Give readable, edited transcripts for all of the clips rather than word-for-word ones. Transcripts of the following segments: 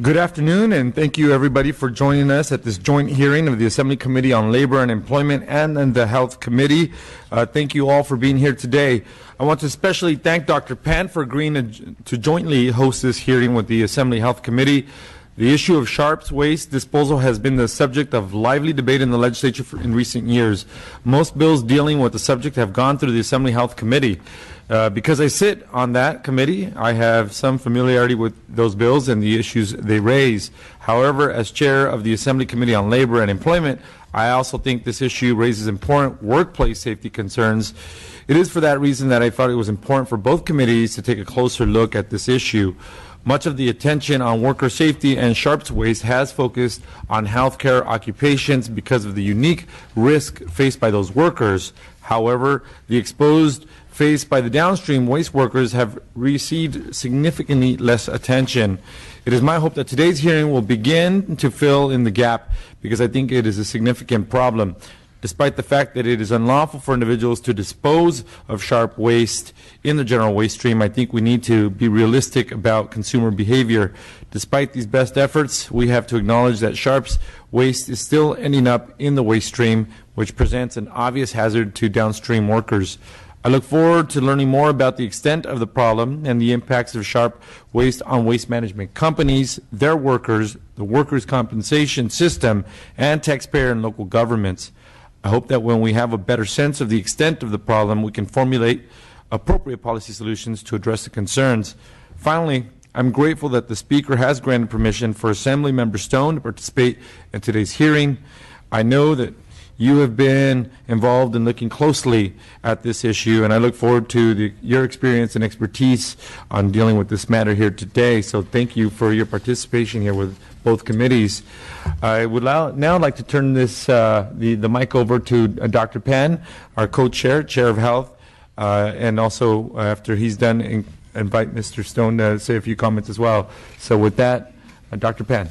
Good afternoon, and thank you everybody for joining us at this joint hearing of the Assembly Committee on Labor and Employment and the Health Committee. Thank you all for being here today. I want to especially thank Dr. Pan for agreeing to jointly host this hearing with the Assembly Health Committee. The issue of sharps waste disposal has been the subject of lively debate in the legislature in recent years. Most bills dealing with the subject have gone through the Assembly Health Committee. Because I sit on that committee, I have some familiarity with those bills and the issues they raise. However, as chair of the Assembly Committee on Labor and Employment, I also think this issue raises important workplace safety concerns. It is for that reason that I thought it was important for both committees to take a closer look at this issue. Much of the attention on worker safety and sharps waste has focused on healthcare occupations because of the unique risk faced by those workers. However, the exposed faced by the downstream waste workers have received significantly less attention. It is my hope that today's hearing will begin to fill in the gap because I think it is a significant problem. Despite the fact that it is unlawful for individuals to dispose of sharp waste in the general waste stream, I think we need to be realistic about consumer behavior. Despite these best efforts, we have to acknowledge that sharps waste is still ending up in the waste stream, which presents an obvious hazard to downstream workers. I look forward to learning more about the extent of the problem and the impacts of sharp waste on waste management companies, their workers, the workers' compensation system, and taxpayer and local governments. I hope that when we have a better sense of the extent of the problem, we can formulate appropriate policy solutions to address the concerns. Finally, I'm grateful that the Speaker has granted permission for Assemblymember Stone to participate in today's hearing. I know that you have been involved in looking closely at this issue, and I look forward to your experience and expertise on dealing with this matter here today. So thank you for your participation here with both committees. I would now like to turn this the mic over to Dr. Pan, our co-chair, Chair of Health, and also after he's done, invite Mr. Stone to say a few comments as well. So with that, Dr. Pan.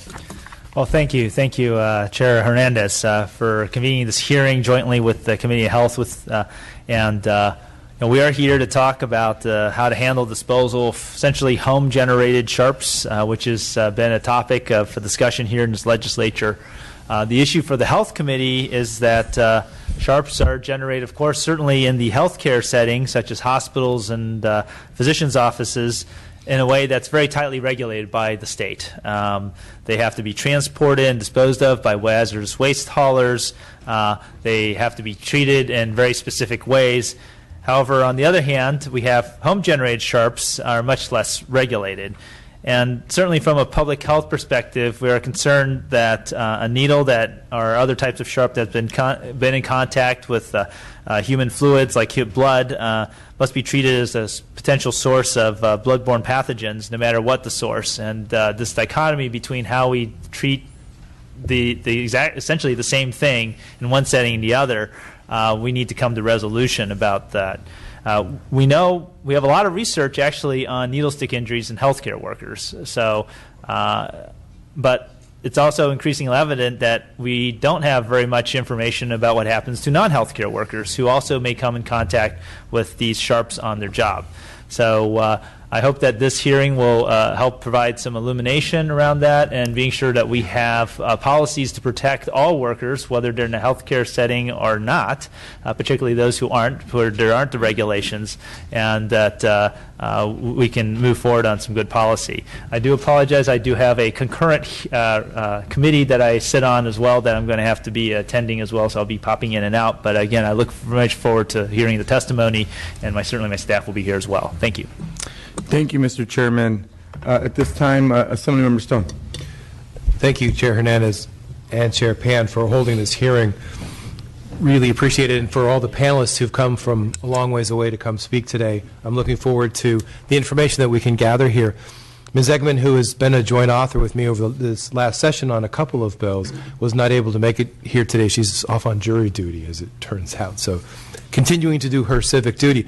Well, thank you, Chair Hernandez, for convening this hearing jointly with the Committee of Health. We are here to talk about how to handle disposal of essentially home-generated sharps, which has been a topic for discussion here in this legislature. The issue for the Health Committee is that sharps are generated, of course, certainly in the healthcare setting, such as hospitals and physicians' offices, in a way that's very tightly regulated by the state. They have to be transported and disposed of by hazardous waste haulers. They have to be treated in very specific ways. However, on the other hand, we have home-generated sharps are much less regulated. And certainly from a public health perspective, we are concerned that a needle that or other types of sharp that have been in contact with human fluids like blood must be treated as a potential source of bloodborne pathogens, no matter what the source. And this dichotomy between how we treat essentially the same thing in one setting and the other, we need to come to resolution about that. We know we have a lot of research actually on needle stick injuries in healthcare workers. So, but it's also increasingly evident that we don't have very much information about what happens to non-healthcare workers who also may come in contact with these sharps on their job. So I hope that this hearing will help provide some illumination around that and being sure that we have policies to protect all workers, whether they're in a healthcare setting or not, particularly those where there aren't the regulations, and that we can move forward on some good policy. I do apologize. I do have a concurrent committee that I sit on as well that I'm going to have to be attending as well, so I'll be popping in and out. But again, I look very much forward to hearing the testimony, and certainly my staff will be here as well. Thank you. Thank you, Mr. Chairman. At this time, Assemblymember Stone. Thank you, Chair Hernandez and Chair Pan, for holding this hearing. Really appreciate it, and for all the panelists who've come from a long ways away to come speak today. I'm looking forward to the information that we can gather here. Ms. Eggman, who has been a joint author with me over this last session on a couple of bills, was not able to make it here today. She's off on jury duty, as it turns out, so continuing to do her civic duty.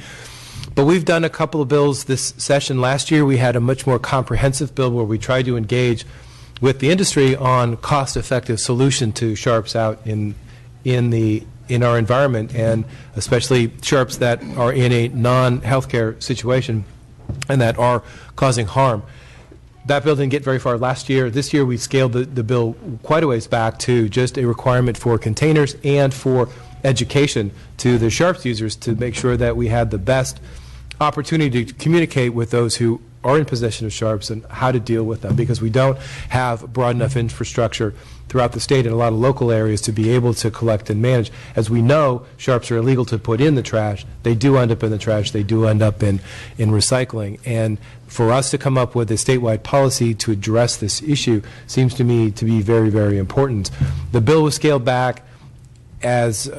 But we've done a couple of bills this session. Last year we had a much more comprehensive bill where we tried to engage with the industry on cost-effective solution to sharps out in our environment, and especially sharps that are in a non-healthcare situation and that are causing harm. That bill didn't get very far last year. This year we scaled the bill quite a ways back to just a requirement for containers and for education to the sharps users to make sure that we had the best opportunity to communicate with those who are in possession of sharps and how to deal with them, because we don't have broad enough infrastructure throughout the state and a lot of local areas to be able to collect and manage. As we know, sharps are illegal to put in the trash. They do end up in the trash. They do end up in recycling. And for us to come up with a statewide policy to address this issue seems to me to be very, very important. The bill was scaled back as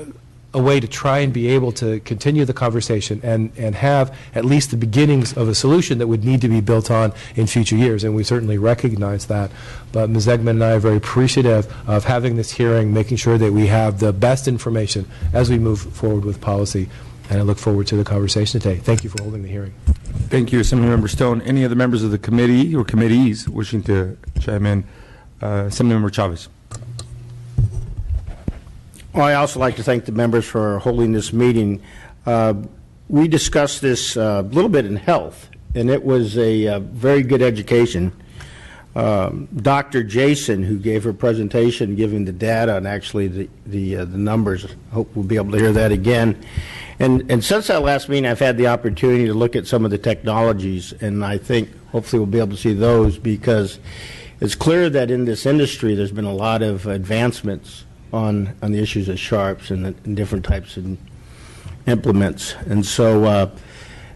a way to try and be able to continue the conversation and have at least the beginnings of a solution that would need to be built on in future years, and we certainly recognize that. But Ms. Eggman and I are very appreciative of having this hearing, making sure that we have the best information as we move forward with policy, and I look forward to the conversation today. Thank you for holding the hearing. Thank you, Assemblymember Stone. Any other members of the committee or committees wishing to chime in? Assemblymember Chavez. Well, I also like to thank the members for holding this meeting. We discussed this a little bit in health, and it was a very good education. Dr. Jason, who gave her presentation giving the data and actually the numbers, I hope we'll be able to hear that again. And since that last meeting, I've had the opportunity to look at some of the technologies, and I think hopefully we'll be able to see those, because it's clear that in this industry there's been a lot of advancements on the issues of sharps and different types of implements. And so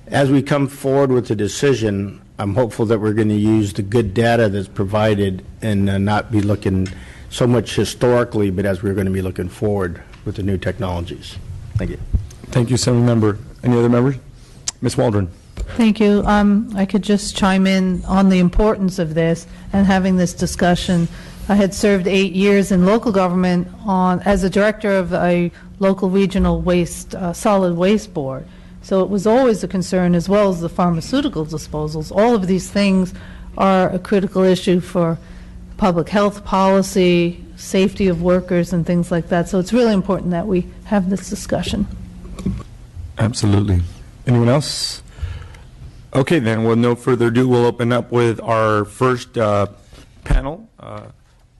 as we come forward with the decision, I'm hopeful that we're going to use the good data that's provided and not be looking so much historically, but as we're going to be looking forward with the new technologies. Thank you. Thank you, Assemblymember. Any other members? Ms. Waldron. Thank you. I could just chime in on the importance of this and having this discussion. I had served 8 years in local government as a director of a local regional waste, solid waste board. So it was always a concern, as well as the pharmaceutical disposals. All of these things are a critical issue for public health policy, safety of workers, and things like that. So it's really important that we have this discussion. Absolutely. Anyone else? Okay, then, with no further ado, we'll open up with our first panel.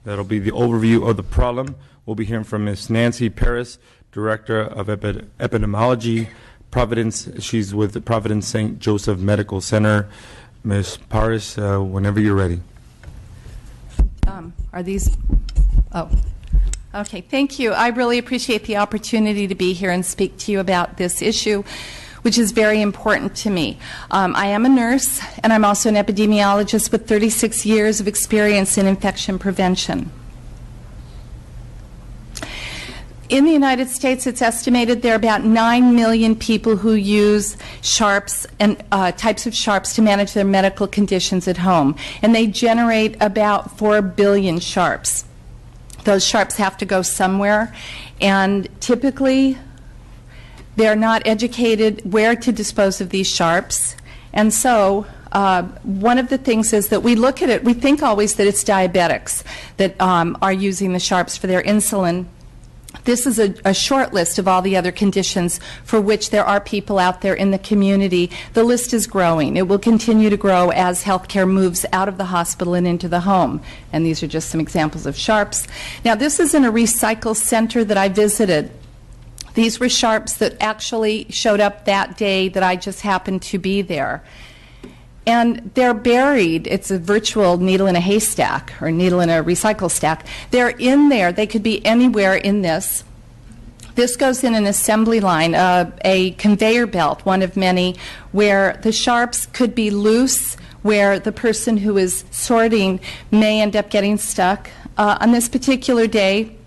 That'll be the overview of the problem. We'll be hearing from Ms. Nancy Paris, Director of Epidemiology, Providence. She's with the Providence St. Joseph Medical Center. Ms. Paris, whenever you're ready. Are these? Oh, okay. Thank you. I really appreciate the opportunity to be here and speak to you about this issue, which is very important to me. I am a nurse, and I'm also an epidemiologist with 36 years of experience in infection prevention. In the United States, it's estimated there are about 9 million people who use sharps and types of sharps to manage their medical conditions at home, and they generate about 4 billion sharps. Those sharps have to go somewhere, and typically they're not educated where to dispose of these sharps. And so one of the things is that we look at it, we think always that it's diabetics that are using the sharps for their insulin. This is a short list of all the other conditions for which there are people out there in the community. The list is growing. It will continue to grow as healthcare moves out of the hospital and into the home. And these are just some examples of sharps. Now, this is in a recycle center that I visited. These were sharps that actually showed up that day that I just happened to be there. And they're buried. It's a virtual needle in a haystack or needle in a recycle stack. They're in there. They could be anywhere in this. This goes in an assembly line, a conveyor belt, one of many, where the sharps could be loose, where the person who is sorting may end up getting stuck. On this particular day,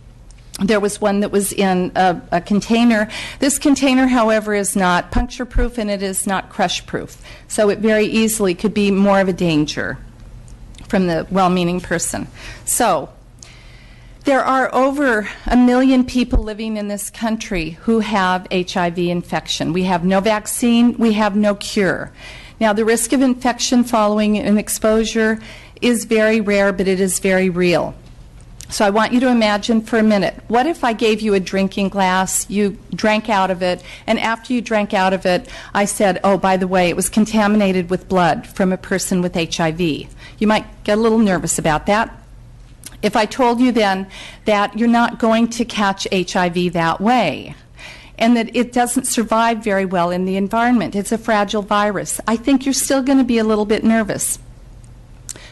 there was one that was in a container. This container, however, is not puncture-proof and it is not crush-proof. So it very easily could be more of a danger from the well-meaning person. So there are over 1 million people living in this country who have HIV infection. We have no vaccine. We have no cure. Now, the risk of infection following an exposure is very rare, but it is very real. So I want you to imagine for a minute, what if I gave you a drinking glass, you drank out of it, and after you drank out of it, I said, oh, by the way, it was contaminated with blood from a person with HIV. You might get a little nervous about that. If I told you then that you're not going to catch HIV that way, and that it doesn't survive very well in the environment, it's a fragile virus, I think you're still going to be a little bit nervous.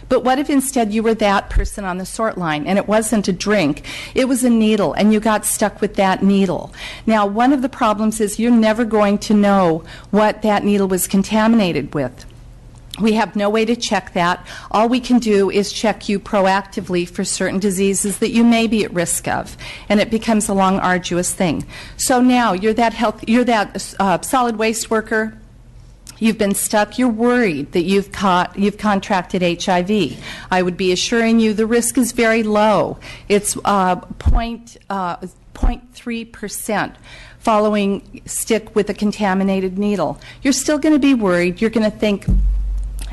But what if instead you were that person on the sort line and it wasn't a drink, it was a needle and you got stuck with that needle? Now, one of the problems is you're never going to know what that needle was contaminated with. We have no way to check that. All we can do is check you proactively for certain diseases that you may be at risk of, and it becomes a long, arduous thing. So now you're that solid waste worker. You've been stuck. You're worried that you've contracted HIV. I would be assuring you the risk is very low. It's 0.3% following stick with a contaminated needle. You're still going to be worried. You're going to think,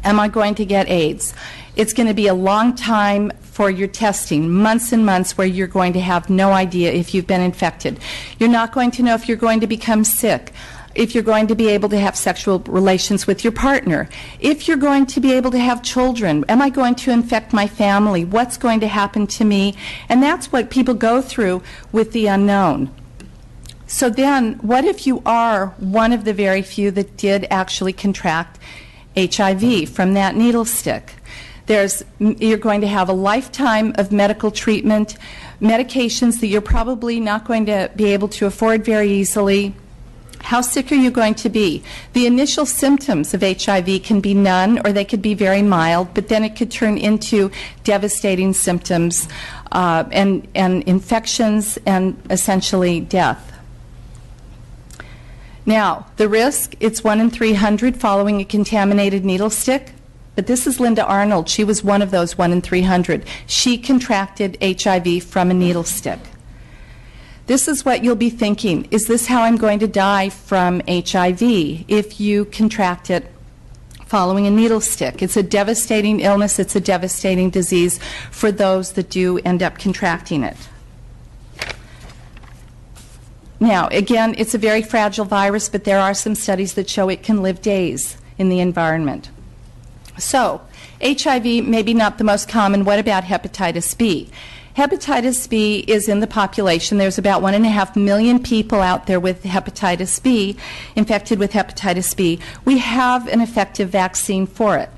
am I going to get AIDS? It's going to be a long time for your testing, months and months where you're going to have no idea if you've been infected. You're not going to know if you're going to become sick, if you're going to be able to have sexual relations with your partner, if you're going to be able to have children. Am I going to infect my family? What's going to happen to me? And that's what people go through with the unknown. So then, what if you are one of the very few that did actually contract HIV from that needle stick? You're going to have a lifetime of medical treatment, medications that you're probably not going to be able to afford very easily. How sick are you going to be? The initial symptoms of HIV can be none or they could be very mild, but then it could turn into devastating symptoms and infections and essentially death. Now, the risk, it's 1 in 300 following a contaminated needle stick. But this is Linda Arnold. She was one of those 1 in 300. She contracted HIV from a needle stick. This is what you'll be thinking. Is this how I'm going to die from HIV if you contract it following a needle stick? It's a devastating illness. It's a devastating disease for those that do end up contracting it. Now, again, it's a very fragile virus, but there are some studies that show it can live days in the environment. So, HIV, maybe not the most common. What about hepatitis B? Hepatitis B is in the population. There's about 1.5 million people out there with hepatitis B, infected with hepatitis B. We have an effective vaccine for it.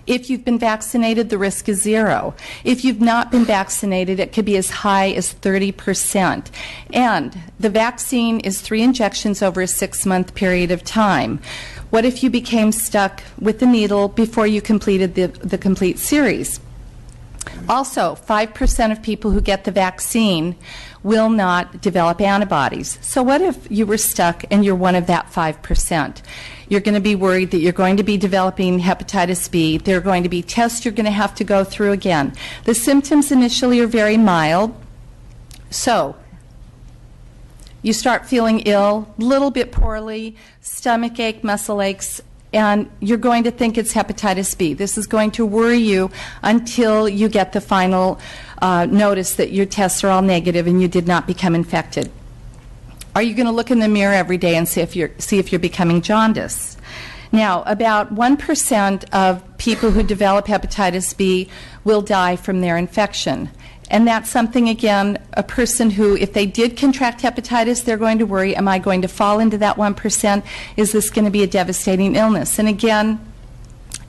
If you've been vaccinated, the risk is 0. If you've not been vaccinated, it could be as high as 30%. And the vaccine is 3 injections over a 6-month period of time. What if you became stuck with the needle before you completed the complete series? Also, 5% of people who get the vaccine will not develop antibodies. So what if you were stuck and you're one of that 5%? You're going to be worried that you're going to be developing hepatitis B. There are going to be tests you're going to have to go through again. The symptoms initially are very mild. So you start feeling ill, a little bit poorly, stomach ache, muscle aches, and you're going to think it's hepatitis B. This is going to worry you until you get the final notice that your tests are all negative and you did not become infected. Are you going to look in the mirror every day and see if you're becoming jaundiced? Now, about 1% of people who develop hepatitis B will die from their infection. And that's something, again, a person who, if they did contract hepatitis, they're going to worry, am I going to fall into that 1%? Is this going to be a devastating illness? And again,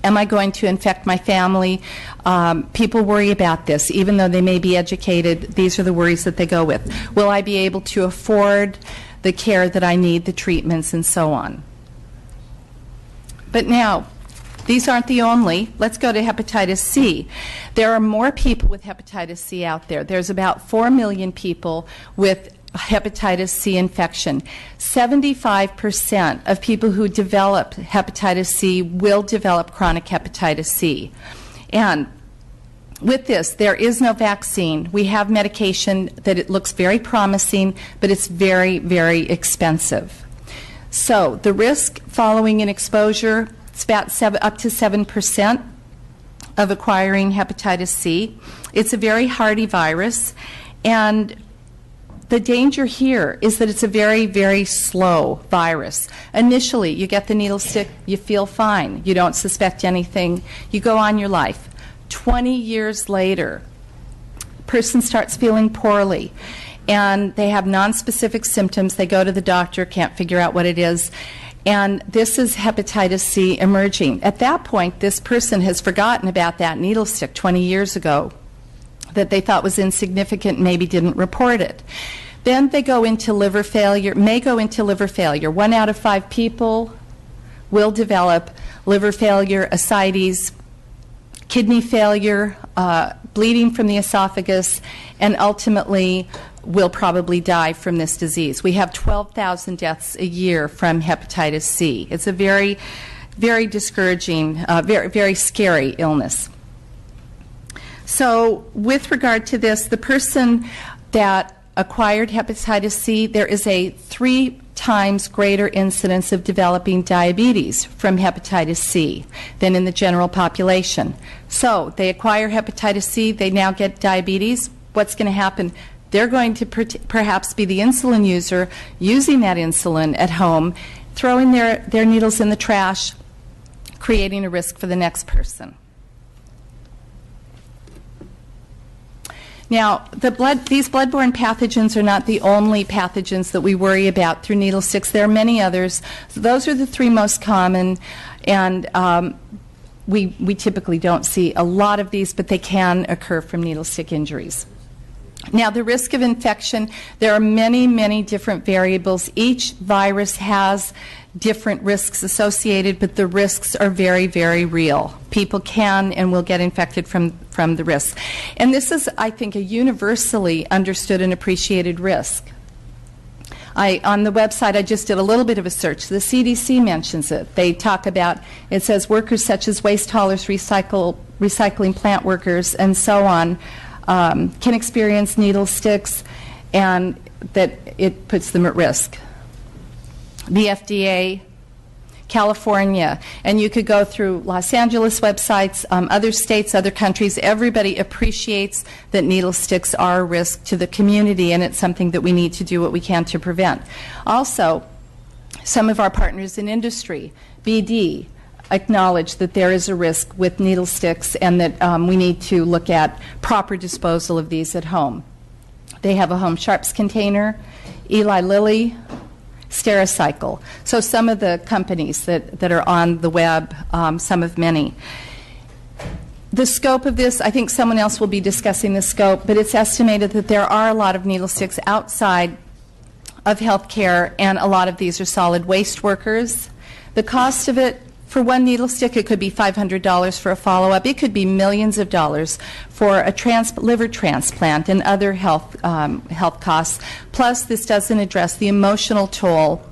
am I going to infect my family? People worry about this. Even though they may be educated, these are the worries that they go with. Will I be able to afford the care that I need, the treatments, and so on? But now, these aren't the only. Let's go to hepatitis C. There are more people with hepatitis C out there. There's about 4 million people with hepatitis C infection. 75% of people who develop hepatitis C will develop chronic hepatitis C. And with this, there is no vaccine. We have medication that it looks very promising, but it's very, very expensive. So the risk following an exposure, it's about up to 7% of acquiring hepatitis C. It's a very hardy virus, and the danger here is that it's a very, very slow virus. Initially, you get the needle stick, you feel fine, you don't suspect anything, you go on your life. 20 years later, person starts feeling poorly, and they have nonspecific symptoms. They go to the doctor, can't figure out what it is, and this is hepatitis C emerging. At that point, this person has forgotten about that needle stick 20 years ago that they thought was insignificant, maybe didn't report it. Then they go into liver failure, may go into liver failure. 1 out of 5 people will develop liver failure, ascites, kidney failure, bleeding from the esophagus, and ultimately will probably die from this disease. We have 12,000 deaths a year from hepatitis C. It's a very, very discouraging, very, very scary illness. So with regard to this, the person that acquired hepatitis C, there is a 3 times greater incidence of developing diabetes from hepatitis C than in the general population. So they acquire hepatitis C, they now get diabetes. What's going to happen? They're going to perhaps be the insulin user, using that insulin at home, throwing their needles in the trash, creating a risk for the next person. Now, these bloodborne pathogens are not the only pathogens that we worry about through needle sticks. There are many others. So those are the 3 most common, and we typically don't see a lot of these, but they can occur from needle stick injuries. Now, the risk of infection, there are many, many different variables. Each virus has different risks associated, but the risks are very, very real. People can and will get infected from the risks. And this is, I think, a universally understood and appreciated risk. On the website, I just did a little bit of a search. The CDC mentions it. They talk about, it says workers such as waste haulers, recycling plant workers, and so on, can experience needle sticks, and that it puts them at risk. The FDA, California, and you could go through Los Angeles websites, other states, other countries. Everybody appreciates that needle sticks are a risk to the community, and it's something that we need to do what we can to prevent. Also, some of our partners in industry, BD, acknowledge that there is a risk with needle sticks and that we need to look at proper disposal of these at home. They have a home sharps container, Eli Lilly, Stericycle. So some of the companies that are on the web, some of many. The scope of this, I think someone else will be discussing the scope, but it's estimated that there are a lot of needle sticks outside of healthcare, and a lot of these are solid waste workers. The cost of it, for one needle stick, it could be $500 for a follow-up. It could be millions of dollars for a liver transplant and other health costs. Plus, this doesn't address the emotional toll,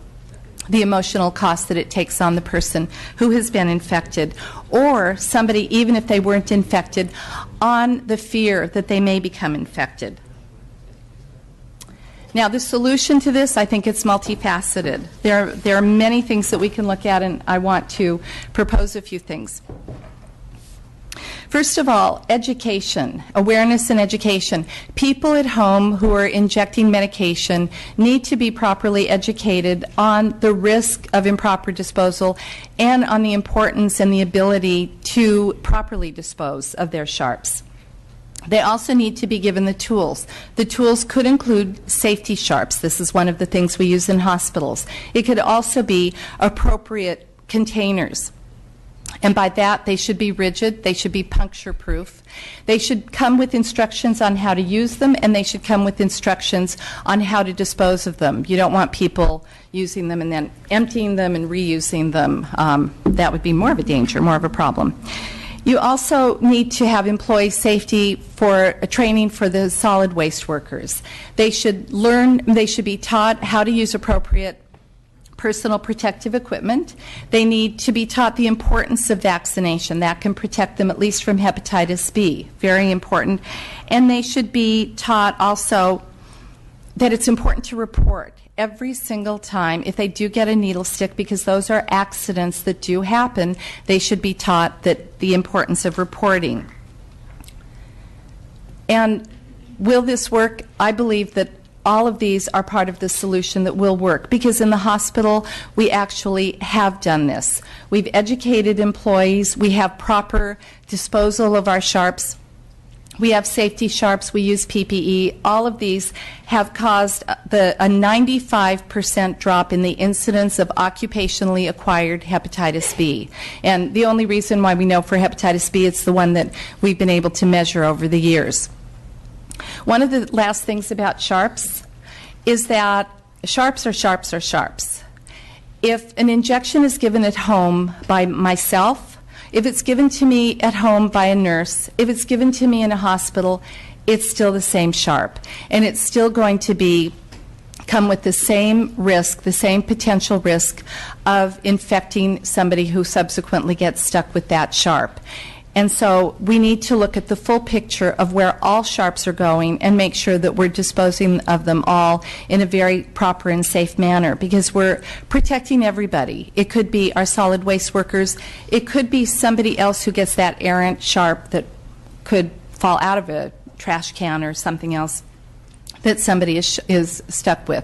the emotional cost that it takes on the person who has been infected, or somebody, even if they weren't infected, on the fear that they may become infected. Now, the solution to this, I think it's multifaceted. There are many things that we can look at, and I want to propose a few things. First of all, education, awareness and education. People at home who are injecting medication need to be properly educated on the risk of improper disposal and on the importance and the ability to properly dispose of their sharps. They also need to be given the tools. The tools could include safety sharps. This is one of the things we use in hospitals. It could also be appropriate containers. And by that, they should be rigid, they should be puncture-proof. They should come with instructions on how to use them, and they should come with instructions on how to dispose of them. You don't want people using them and then emptying them and reusing them. That would be more of a danger, more of a problem. You also need to have employee safety for training for the solid waste workers. They should be taught how to use appropriate personal protective equipment. They need to be taught the importance of vaccination. That can protect them at least from hepatitis B. Very important. And they should be taught also that it's important to report every single time if they do get a needle stick, because those are accidents that do happen. They should be taught that the importance of reporting. And will this work? I believe that all of these are part of the solution that will work, because in the hospital we actually have done this. We've educated employees, we have proper disposal of our sharps, we have safety sharps, we use PPE. All of these have caused a 95% drop in the incidence of occupationally acquired hepatitis B. And the only reason why we know for hepatitis B, it's the one that we've been able to measure over the years. One of the last things about sharps is that sharps are sharps are sharps. If an injection is given at home by myself, if it's given to me at home by a nurse, if it's given to me in a hospital, it's still the same sharp. And it's still going to come with the same risk, the same potential risk of infecting somebody who subsequently gets stuck with that sharp. And so we need to look at the full picture of where all sharps are going and make sure that we're disposing of them all in a very proper and safe manner, because we're protecting everybody. It could be our solid waste workers. It could be somebody else who gets that errant sharp that could fall out of a trash can or something else that somebody is stuck with.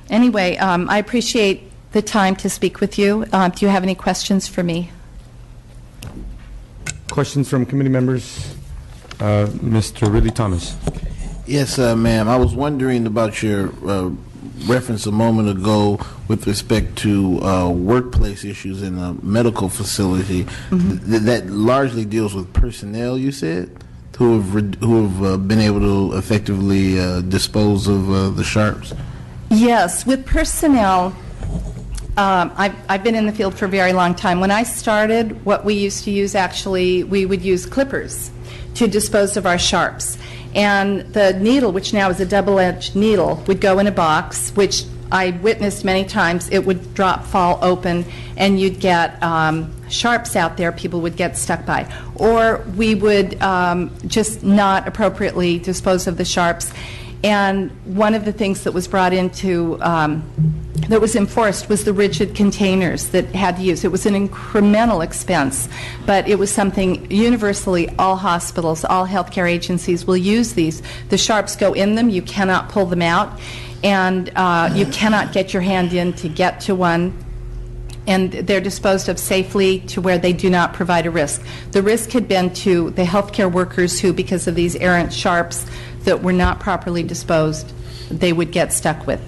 Anyway, I appreciate the time to speak with you. Do you have any questions for me? Questions from committee members? Mr. Ridley Thomas. Yes, ma'am. I was wondering about your reference a moment ago with respect to workplace issues in a medical facility. That largely deals with personnel, you said, who have been able to effectively dispose of the sharps? Yes, with personnel, I've been in the field for a very long time. When I started, what we used to use, actually, we would use clippers to dispose of our sharps. And the needle, which now is a double-edged needle, would go in a box, which I witnessed many times. It would fall open, and you'd get sharps out there people would get stuck by. Or we would just not appropriately dispose of the sharps. And one of the things that was brought into, that was enforced, was the rigid containers that had to use. It was an incremental expense, but it was something universally all hospitals, all healthcare agencies will use these. The sharps go in them, you cannot pull them out, and you cannot get your hand in to get to one. And they're disposed of safely to where they do not provide a risk. The risk had been to the healthcare workers who, because of these errant sharps that were not properly disposed, they would get stuck with.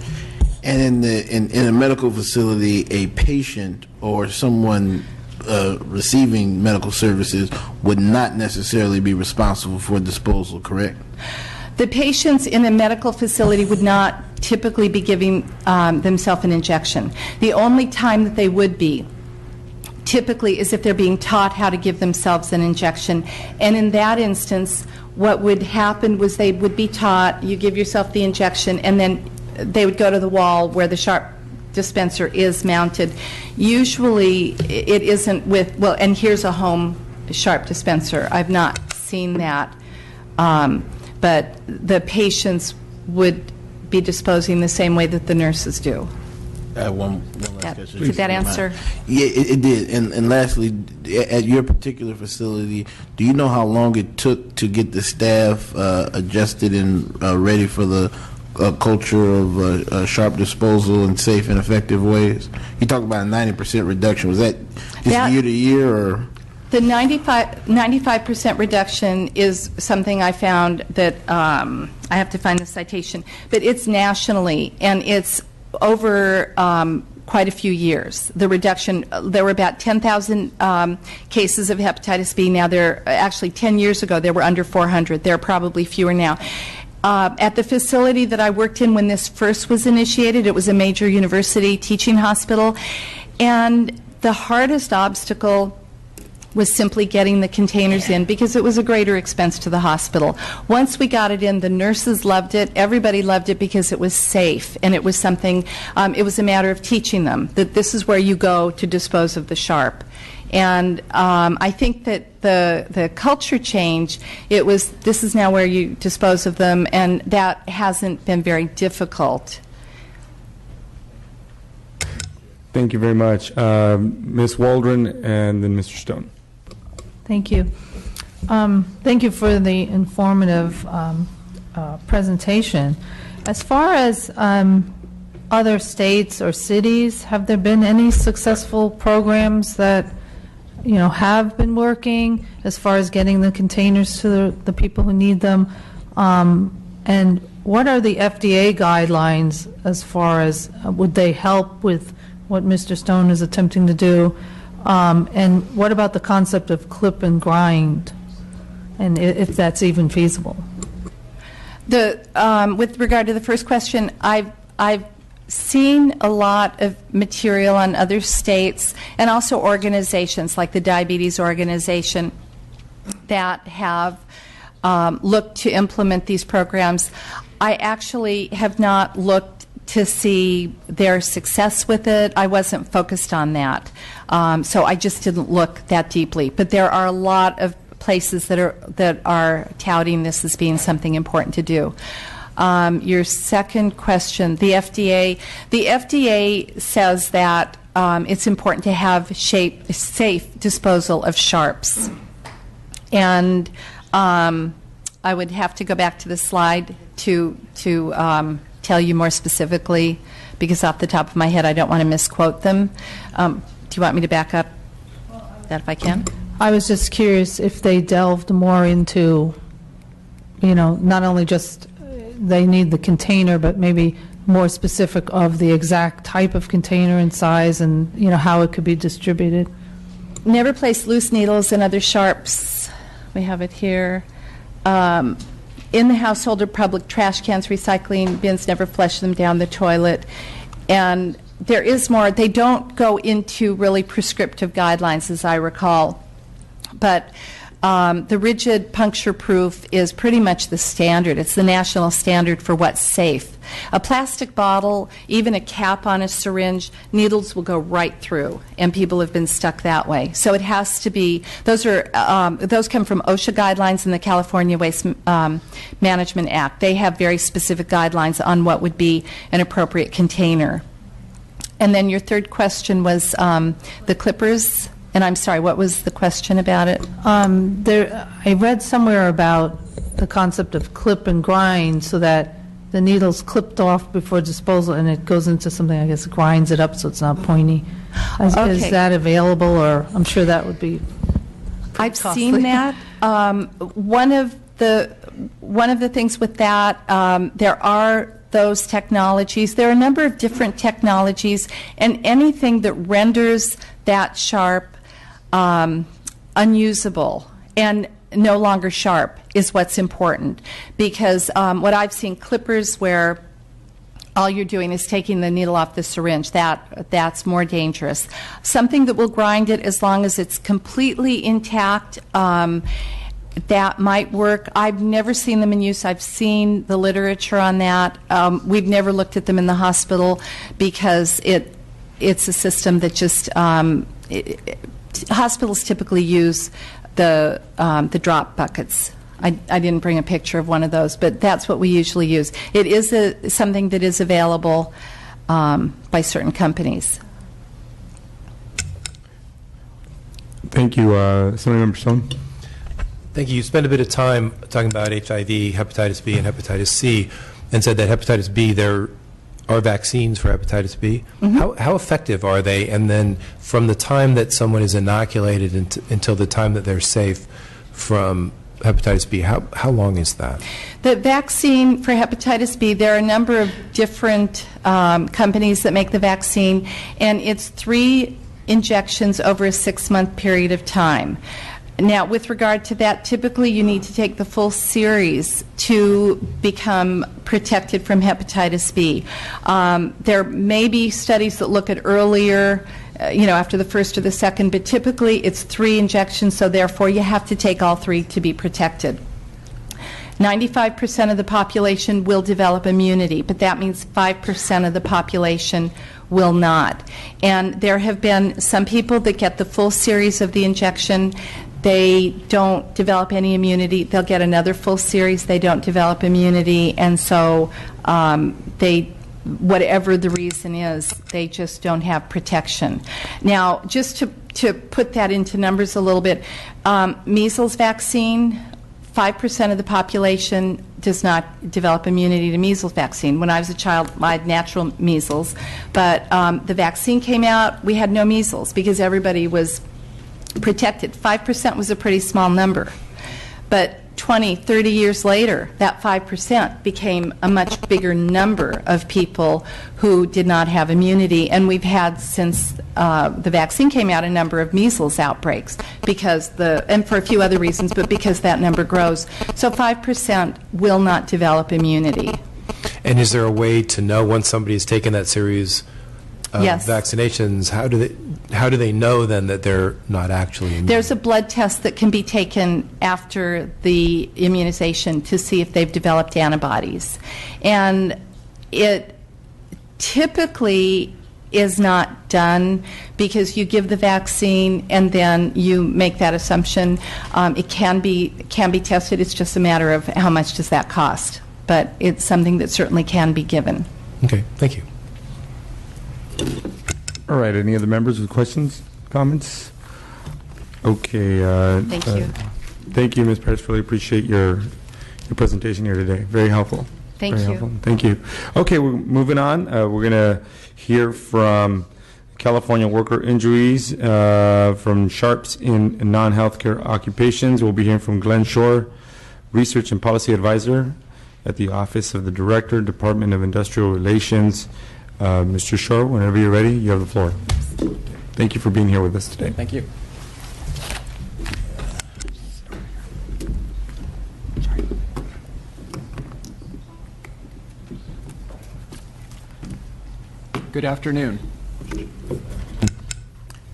And in a medical facility, a patient or someone receiving medical services would not necessarily be responsible for disposal, correct? The patients in a medical facility would not typically be giving themselves an injection. The only time that they would be typically is if they're being taught how to give themselves an injection. And in that instance, what would happen was they would be taught, you give yourself the injection, and then they would go to the wall where the sharp dispenser is mounted. Usually it isn't with, well, and here's a home sharp dispenser. I've not seen that. But the patients would be disposing the same way that the nurses do. One last question. Did that answer? Yeah, it did. And lastly, at your particular facility, do you know how long it took to get the staff adjusted and ready for the culture of sharp disposal in safe and effective ways? You talk about a 90% reduction. Was that just year to year, or? The 95% reduction is something I found that I have to find the citation, but it's nationally, and it's over quite a few years. The reduction, there were about 10,000 cases of hepatitis B. Now, actually 10 years ago, there were under 400. There are probably fewer now. At the facility that I worked in when this first was initiated, it was a major university teaching hospital, and the hardest obstacle was simply getting the containers in, because it was a greater expense to the hospital. Once we got it in, the nurses loved it, everybody loved it, because it was safe, and it was something, it was a matter of teaching them that this is where you go to dispose of the sharp. And I think that the culture change, it was, this is now where you dispose of them, and that hasn't been very difficult. Thank you very much. Ms. Waldron and then Mr. Stone. Thank you. Thank you for the informative presentation. As far as other states or cities, have there been any successful programs that have been working as far as getting the containers to the people who need them? And what are the FDA guidelines as far as would they help with what Mr. Stone is attempting to do? And what about the concept of clip and grind, and if that's even feasible? With regard to the first question, I've seen a lot of material on other states and also organizations like the Diabetes Organization that have looked to implement these programs. I actually have not looked to see their success with it. I wasn't focused on that. So I just didn't look that deeply. But there are a lot of places that are touting this as being something important to do. Your second question, the FDA says that it's important to have safe disposal of sharps. And I would have to go back to the slide to tell you more specifically, because off the top of my head I don't want to misquote them. Do you want me to back up that if I can? I was just curious if they delved more into, not only just they need the container, but maybe more specific of the exact type of container and size and, how it could be distributed. Never place loose needles and other sharps. We have it here. In the household or public trash cans, recycling bins, never flush them down the toilet. And there is more. They don't go into really prescriptive guidelines, as I recall. But the rigid puncture proof is pretty much the standard. It's the national standard for what's safe. A plastic bottle, even a cap on a syringe, needles will go right through, and people have been stuck that way. So it has to be, those come from OSHA guidelines and the California Waste Management Act. They have very specific guidelines on what would be an appropriate container. And then your third question was the clippers. And I'm sorry, what was the question about it? I read somewhere about the concept of clip and grind, so that the needle's clipped off before disposal and it goes into something, I guess, grinds it up so it's not pointy. Okay. Is that available, or I'm sure that would be I've costly. seen that. One of the things with that, there are those technologies. There are a number of different technologies, and anything that renders that sharp unusable and no longer sharp is what's important, because what I've seen, clippers where all you're doing is taking the needle off the syringe, that's more dangerous. Something that will grind it as long as it's completely intact, that might work. I've never seen them in use. I've seen the literature on that. We've never looked at them in the hospital because it's a system that just hospitals typically use the drop buckets. I didn't bring a picture of one of those, but that's what we usually use. It is something that is available by certain companies. Thank you. Assemblymember Stone. Thank you. You spent a bit of time talking about HIV, hepatitis B, and hepatitis C, and said that hepatitis B, there are vaccines for hepatitis B. Mm-hmm. How effective are they? And then from the time that someone is inoculated until the time that they're safe from hepatitis B, how long is that? The vaccine for hepatitis B, there are a number of different companies that make the vaccine, and it's 3 injections over a 6-month period of time. Now, with regard to that, typically you need to take the full series to become protected from hepatitis B. There may be studies that look at earlier, after the first or the second, but typically it's 3 injections, so therefore you have to take all 3 to be protected. 95% of the population will develop immunity, but that means 5% of the population will not. And there have been some people that get the full series of the injection. They don't develop any immunity. They'll get another full series. They don't develop immunity, and so they whatever the reason is, they just don't have protection. Now, just to put that into numbers a little bit, measles vaccine, 5% of the population does not develop immunity to measles vaccine. When I was a child, I had natural measles, but the vaccine came out, we had no measles because everybody was protected. 5% was a pretty small number. But 20, 30 years later, that 5% became a much bigger number of people who did not have immunity. And we've had, since the vaccine came out, a number of measles outbreaks, and for a few other reasons, but because that number grows. So 5% will not develop immunity. And is there a way to know once somebody has taken that series of Yes. vaccinations, how do they know then that they're not actually immune? There's a blood test that can be taken after the immunization to see if they've developed antibodies. And it typically is not done because you give the vaccine and then you make that assumption. It can be tested. It's just a matter of how much does that cost. But it's something that certainly can be given. Okay, thank you. All right, any other members with questions, comments? Okay. Thank you. Thank you, Ms. Perez. Really appreciate your presentation here today. Very helpful. Thank Very you. helpful. Thank you. Okay, we're moving on. We're going to hear from California worker injuries from Sharps in non-healthcare occupations. We'll be hearing from Glenn Shore, Research and Policy Advisor at the Office of the Director, Department of Industrial Relations. Mr. Shore, whenever you're ready, you have the floor. Thank you for being here with us today. Thank you. Good afternoon.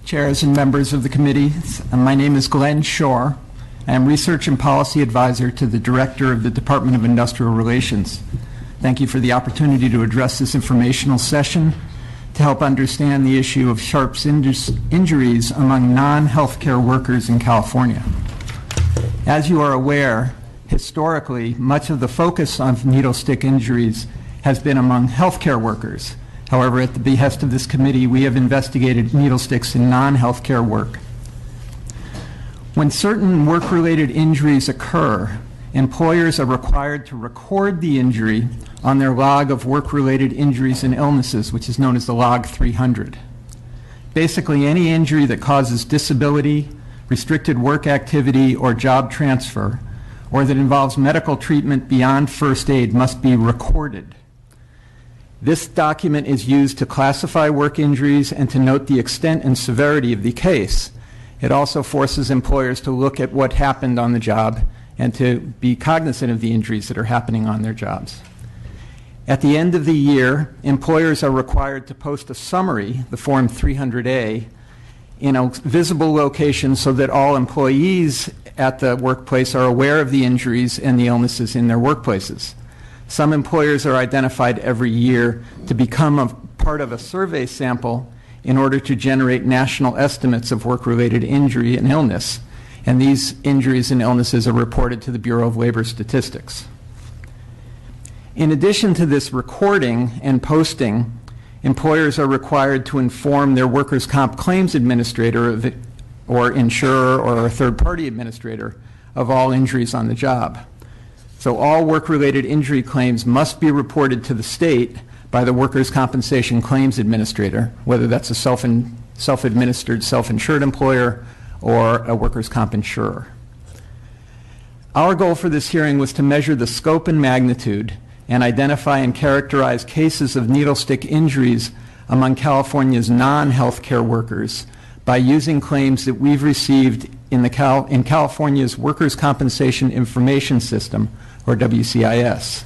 Chairs and members of the committee, my name is Glenn Shore. I am Research and Policy Advisor to the Director of the Department of Industrial Relations. Thank you for the opportunity to address this informational session to help understand the issue of Sharps injuries among non-healthcare workers in California. As you are aware, historically, much of the focus of needle stick injuries has been among healthcare workers. However, at the behest of this committee, we have investigated needle sticks in non-healthcare work. When certain work-related injuries occur, employers are required to record the injury on their log of work-related injuries and illnesses, which is known as the log 300. Basically, any injury that causes disability, restricted work activity, or job transfer, or that involves medical treatment beyond first aid must be recorded. This document is used to classify work injuries and to note the extent and severity of the case. It also forces employers to look at what happened on the job and to be cognizant of the injuries that are happening on their jobs. At the end of the year, employers are required to post a summary, the Form 300A, in a visible location so that all employees at the workplace are aware of the injuries and the illnesses in their workplaces. Some employers are identified every year to become a part of a survey sample in order to generate national estimates of work-related injury and illness. And these injuries and illnesses are reported to the Bureau of Labor Statistics. In addition to this recording and posting, employers are required to inform their workers' comp claims administrator or insurer or a third-party administrator of all injuries on the job. So all work-related injury claims must be reported to the state by the workers' compensation claims administrator, whether that's a self-administered, self-insured employer or a workers' comp insurer. Our goal for this hearing was to measure the scope and magnitude and identify and characterize cases of needle stick injuries among California's non-healthcare workers by using claims that we've received in California's Workers' Compensation Information System, or WCIS.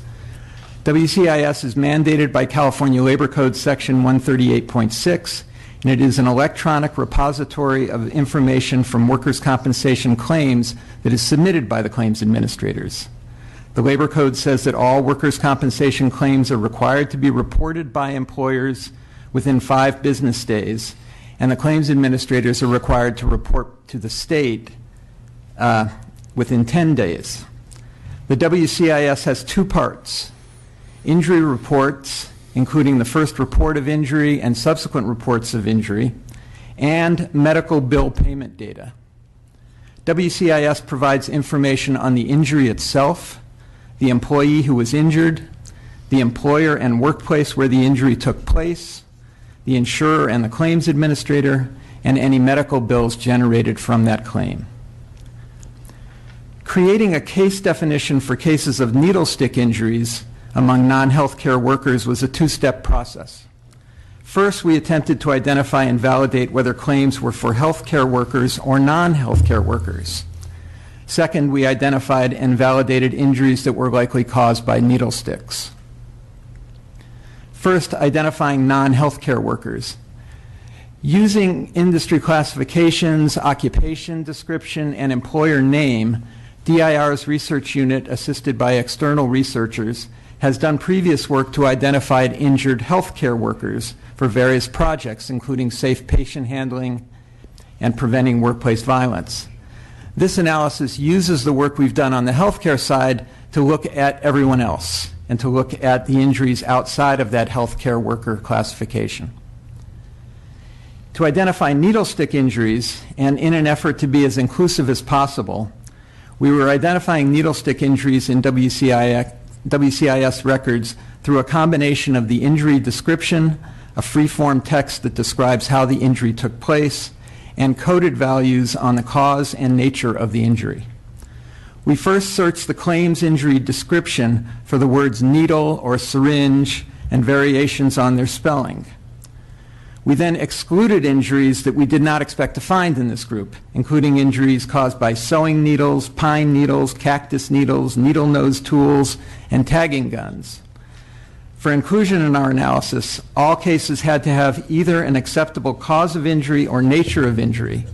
WCIS is mandated by California Labor Code Section 138.6, and it is an electronic repository of information from workers' compensation claims that is submitted by the claims administrators. The Labor Code says that all workers' compensation claims are required to be reported by employers within 5 business days, and the claims administrators are required to report to the state within 10 days. The WCIS has 2 parts: injury reports including the first report of injury and subsequent reports of injury, and medical bill payment data. WCIS provides information on the injury itself, the employee who was injured, the employer and workplace where the injury took place, the insurer and the claims administrator, and any medical bills generated from that claim. Creating a case definition for cases of needle stick injuries among non-healthcare workers was a two-step process. First, we attempted to identify and validate whether claims were for healthcare workers or non-healthcare workers. Second, we identified and validated injuries that were likely caused by needle sticks. First, identifying non-healthcare workers. Using industry classifications, occupation description, and employer name, DIR's research unit, assisted by external researchers, has done previous work to identify injured healthcare workers for various projects, including safe patient handling and preventing workplace violence. This analysis uses the work we've done on the healthcare side to look at everyone else and to look at the injuries outside of that healthcare worker classification. To identify needle stick injuries, and in an effort to be as inclusive as possible, we were identifying needle stick injuries in WCIS records through a combination of the injury description, a free-form text that describes how the injury took place, and coded values on the cause and nature of the injury. We first searched the claims injury description for the words needle or syringe and variations on their spelling. We then excluded injuries that we did not expect to find in this group, including injuries caused by sewing needles, pine needles, cactus needles, needle nose tools, and tagging guns. For inclusion in our analysis, all cases had to have either an acceptable cause of injury or nature of injury.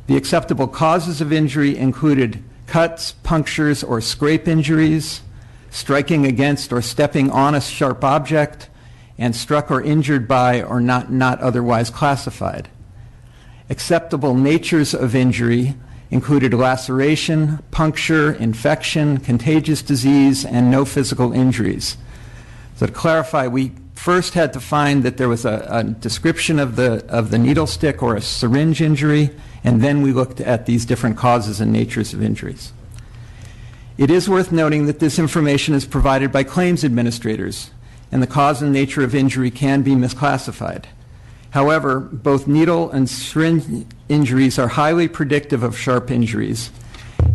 The acceptable causes of injury included cuts, punctures, or scrape injuries, striking against or stepping on a sharp object, and struck or injured by or not otherwise classified. Acceptable natures of injury included laceration, puncture, infection, contagious disease, and no physical injuries. So to clarify, we first had to find that there was a description of the needle stick or a syringe injury, and then we looked at these different causes and natures of injuries. It is worth noting that this information is provided by claims administrators, and the cause and nature of injury can be misclassified. However, both needle and syringe injuries are highly predictive of sharp injuries,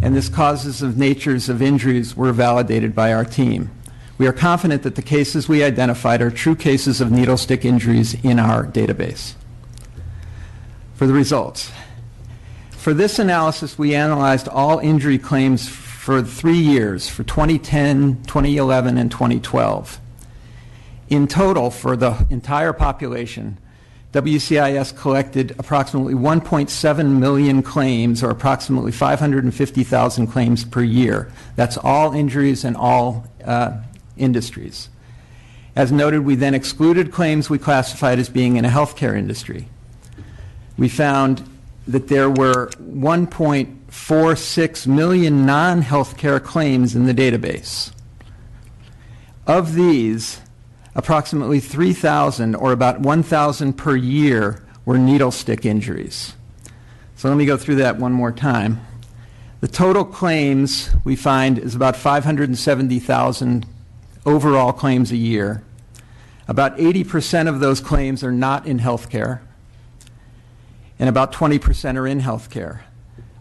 and this causes of natures of injuries were validated by our team. We are confident that the cases we identified are true cases of needle stick injuries in our database. For the results. For this analysis, we analyzed all injury claims for 3 years, for 2010, 2011, and 2012. In total, for the entire population, WCIS collected approximately 1.7 million claims, or approximately 550,000 claims per year. That's all injuries and all industries. As noted, we then excluded claims we classified as being in a healthcare industry. We found that there were 1.46 million non-healthcare claims in the database. Of these, approximately 3,000, or about 1,000 per year, were needle stick injuries. So let me go through that one more time. The total claims we find is about 570,000 overall claims a year. About 80% of those claims are not in healthcare, and about 20% are in healthcare.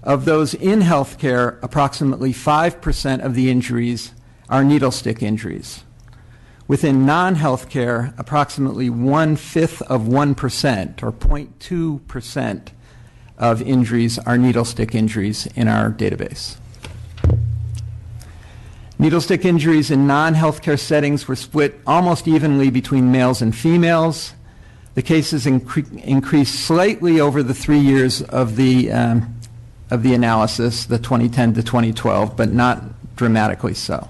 Of those in healthcare, approximately 5% of the injuries are needle stick injuries. Within non-healthcare, approximately 1/5 of 1%, or 0.2% of injuries are needle stick injuries in our database. Needle stick injuries in non-healthcare settings were split almost evenly between males and females. The cases increased slightly over the 3 years of the analysis, the 2010 to 2012, but not dramatically so.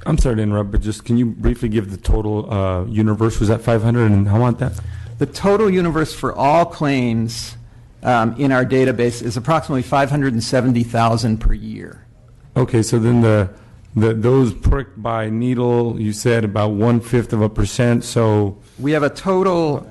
I'm sorry to interrupt, but just can you briefly give the total universe? Was that 500, and how about that? The total universe for all claims in our database is approximately 570,000 per year. Okay, so then the those pricked by needle, you said about 1/5%. So We have a total,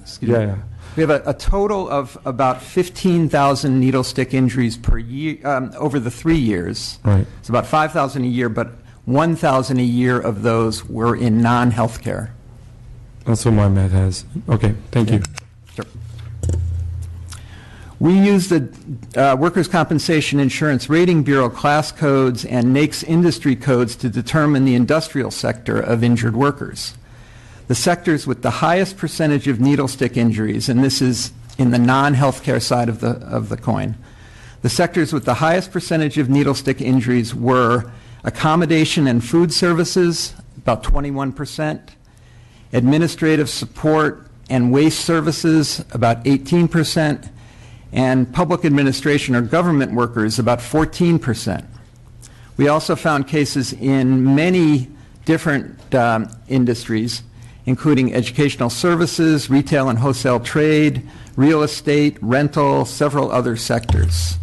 excuse me. yeah. We have a total of about 15,000 needle stick injuries per year over the 3 years. Right. It's about 5,000 a year, but 1,000 a year of those were in non-healthcare. That's what my math has. Okay, thank you. Sure. We use the Workers' Compensation Insurance Rating Bureau class codes and NAICS industry codes to determine the industrial sector of injured workers. The sectors with the highest percentage of needle stick injuries, and this is in the non-healthcare side of the coin, the sectors with the highest percentage of needle stick injuries were accommodation and food services, about 21%, administrative support and waste services, about 18%, and public administration or government workers, about 14%. We also found cases in many different industries, including educational services, retail and wholesale trade, real estate, rental, several other sectors.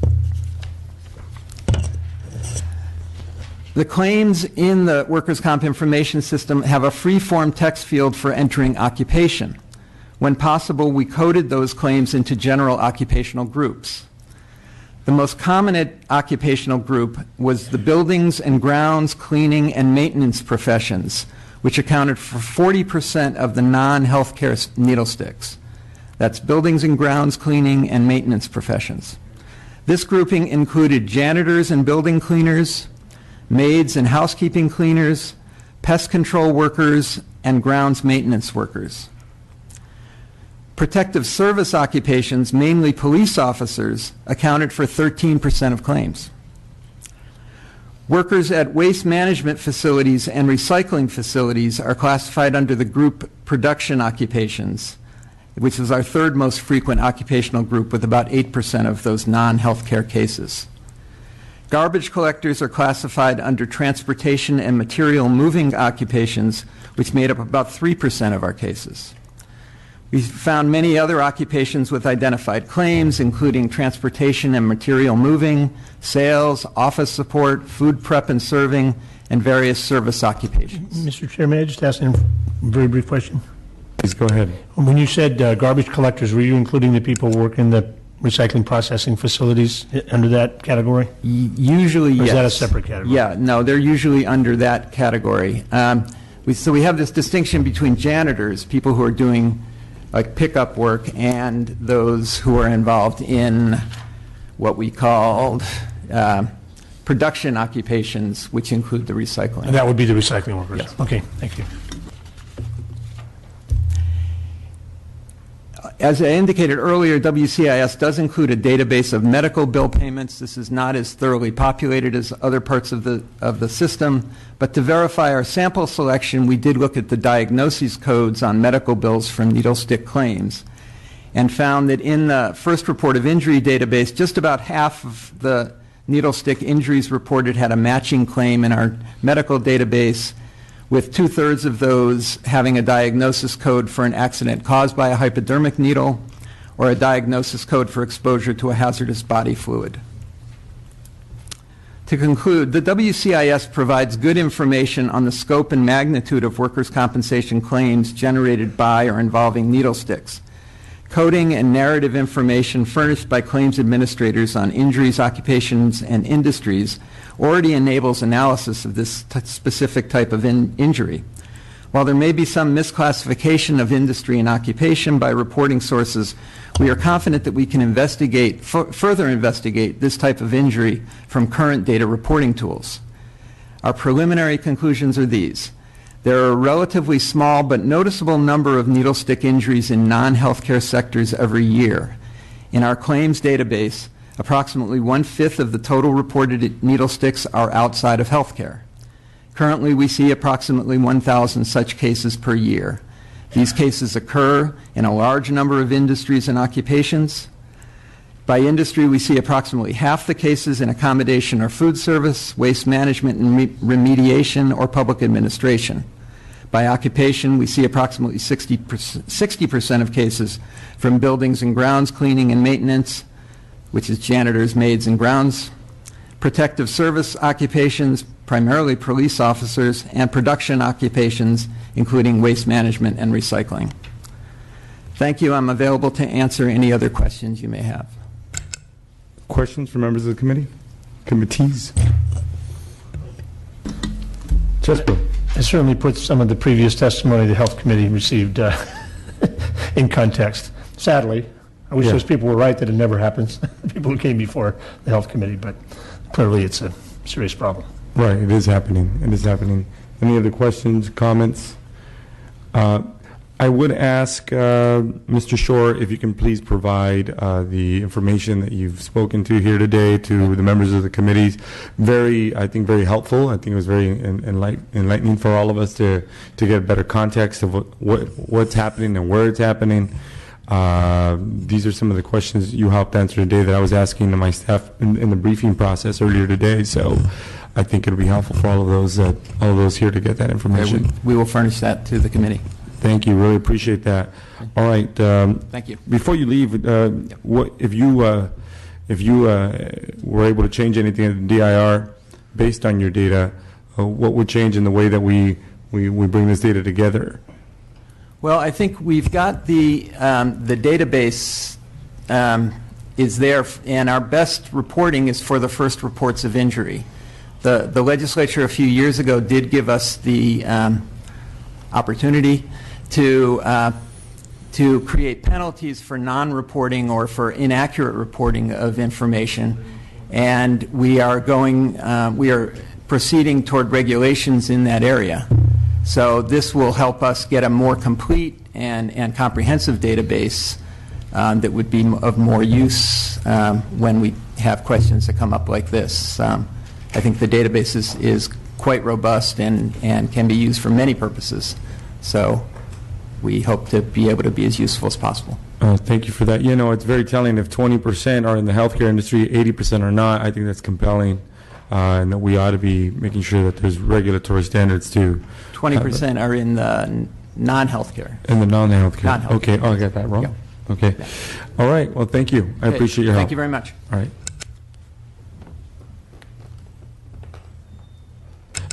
The claims in the Workers' Comp Information System have a free-form text field for entering occupation. When possible, we coded those claims into general occupational groups. The most common occupational group was the buildings and grounds, cleaning, and maintenance professions, which accounted for 40% of the non-healthcare needle sticks. That's buildings and grounds, cleaning, and maintenance professions. This grouping included janitors and building cleaners, maids and housekeeping cleaners, pest control workers, and grounds maintenance workers. Protective service occupations, mainly police officers, accounted for 13% of claims. Workers at waste management facilities and recycling facilities are classified under the group production occupations, which is our third most frequent occupational group with about 8% of those non-healthcare cases. Garbage collectors are classified under transportation and material moving occupations, which made up about 3% of our cases. We found many other occupations with identified claims, including transportation and material moving, sales, office support, food prep and serving, and various service occupations. Mr. Chair, may I just ask a very brief question? Please go ahead. When you said garbage collectors, were you including the people who work in the recycling processing facilities under that category? Usually, yes. Or is that a separate category? Yeah, no, they're usually under that category. So we have this distinction between janitors, people who are doing like pickup work, and those who are involved in what we called production occupations, which include the recycling. And that would be the recycling workers? Yes. Okay, thank you. As I indicated earlier, WCIS does include a database of medical bill payments. This is not as thoroughly populated as other parts of the system, but to verify our sample selection, we did look at the diagnoses codes on medical bills from needle stick claims and found that in the first report of injury database, just about half of the needle stick injuries reported had a matching claim in our medical database, with 2/3 of those having a diagnosis code for an accident caused by a hypodermic needle or a diagnosis code for exposure to a hazardous body fluid. To conclude, the WCIS provides good information on the scope and magnitude of workers' compensation claims generated by or involving needle sticks. Coding and narrative information furnished by claims administrators on injuries, occupations, and industries already enables analysis of this specific type of injury. While there may be some misclassification of industry and occupation by reporting sources, we are confident that we can further investigate this type of injury from current data reporting tools. Our preliminary conclusions are these. There are a relatively small but noticeable number of needle stick injuries in non-healthcare sectors every year. In our claims database, approximately 1/5 of the total reported needle sticks are outside of healthcare. Currently, we see approximately 1,000 such cases per year. These cases occur in a large number of industries and occupations. By industry, we see approximately half the cases in accommodation or food service, waste management and remediation, or public administration. By occupation, we see approximately 60% of cases from buildings and grounds cleaning and maintenance, which is janitors, maids, and grounds, protective service occupations, primarily police officers, and production occupations, including waste management and recycling. Thank you. I'm available to answer any other questions you may have. Questions for members of the committees? Jesper. I certainly put some of the previous testimony the Health Committee received in context. Sadly, I wish those people were right that it never happens, people who came before the Health Committee, but clearly it's a serious problem. Right, it is happening. It is happening. Any other questions, comments? I would ask Mr. Shore if you can please provide the information that you've spoken to here today to the members of the committees. I think very helpful. I think it was very enlightening for all of us to get a better context of what's happening and where it's happening. These are some of the questions you helped answer today that I was asking to my staff in the briefing process earlier today. So I think it'll be helpful for all of those here to get that information. Okay, we will furnish that to the committee. Thank you. Really appreciate that. All right. Thank you. Before you leave, what if you were able to change anything at the DIR based on your data? What would change in the way that we bring this data together? Well, I think we've got the database is there, and our best reporting is for the first reports of injury. The legislature a few years ago did give us the opportunity to create penalties for non-reporting or for inaccurate reporting of information, and we are proceeding toward regulations in that area. So this will help us get a more complete and comprehensive database that would be of more use when we have questions that come up like this. I think the database is quite robust and can be used for many purposes. So we hope to be able to be as useful as possible. Thank you for that. You know, it's very telling. If 20% are in the healthcare industry, 80% are not, I think that's compelling. And that we ought to be making sure that there's regulatory standards too. 20% are in the non-healthcare. In the non-healthcare. Non-healthcare. Okay, I got that wrong. Yeah. Okay. Yeah. All right. Well, thank you. I appreciate your help. Thank you very much. All right.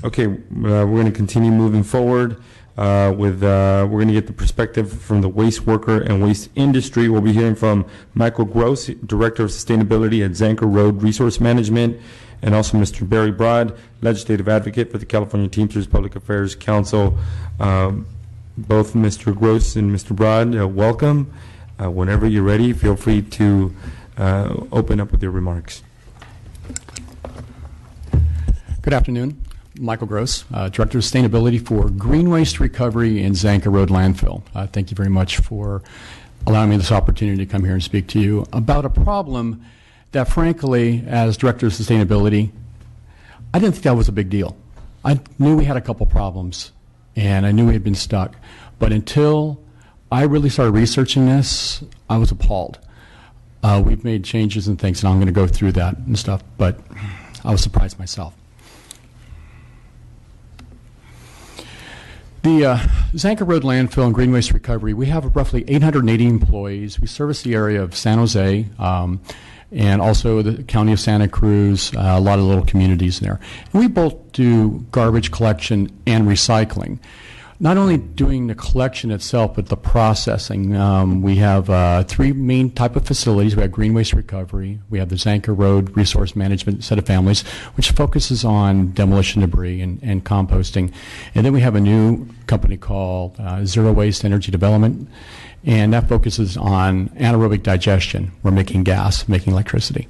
Okay, we're going to continue moving forward we're going to get the perspective from the waste worker and waste industry. We'll be hearing from Michael Gross, Director of Sustainability at Zanker Road Resource Management, and also Mr. Barry Broad, Legislative Advocate for the California Teamsters Public Affairs Council. Both Mr. Gross and Mr. Broad, welcome. Whenever you're ready, feel free to open up with your remarks. Good afternoon. Michael Gross, Director of Sustainability for Green Waste Recovery in Zanker Road Landfill. Thank you very much for allowing me this opportunity to come here and speak to you about a problem that, frankly, as Director of Sustainability, I didn't think that was a big deal. I knew we had a couple problems, and I knew we had been stuck. But until I really started researching this, I was appalled. We've made changes and things, and I'm going to go through that and stuff, but I was surprised myself. The Zanker Road Landfill and Green Waste Recovery, we have roughly 880 employees. We service the area of San Jose and also the county of Santa Cruz, a lot of little communities there. And we both do garbage collection and recycling. Not only doing the collection itself, but the processing. We have three main type of facilities. We have Green Waste Recovery. We have the Zanker Road Resource Management set of families, which focuses on demolition debris and composting. And then we have a new company called Zero Waste Energy Development, and that focuses on anaerobic digestion. We're making gas, making electricity.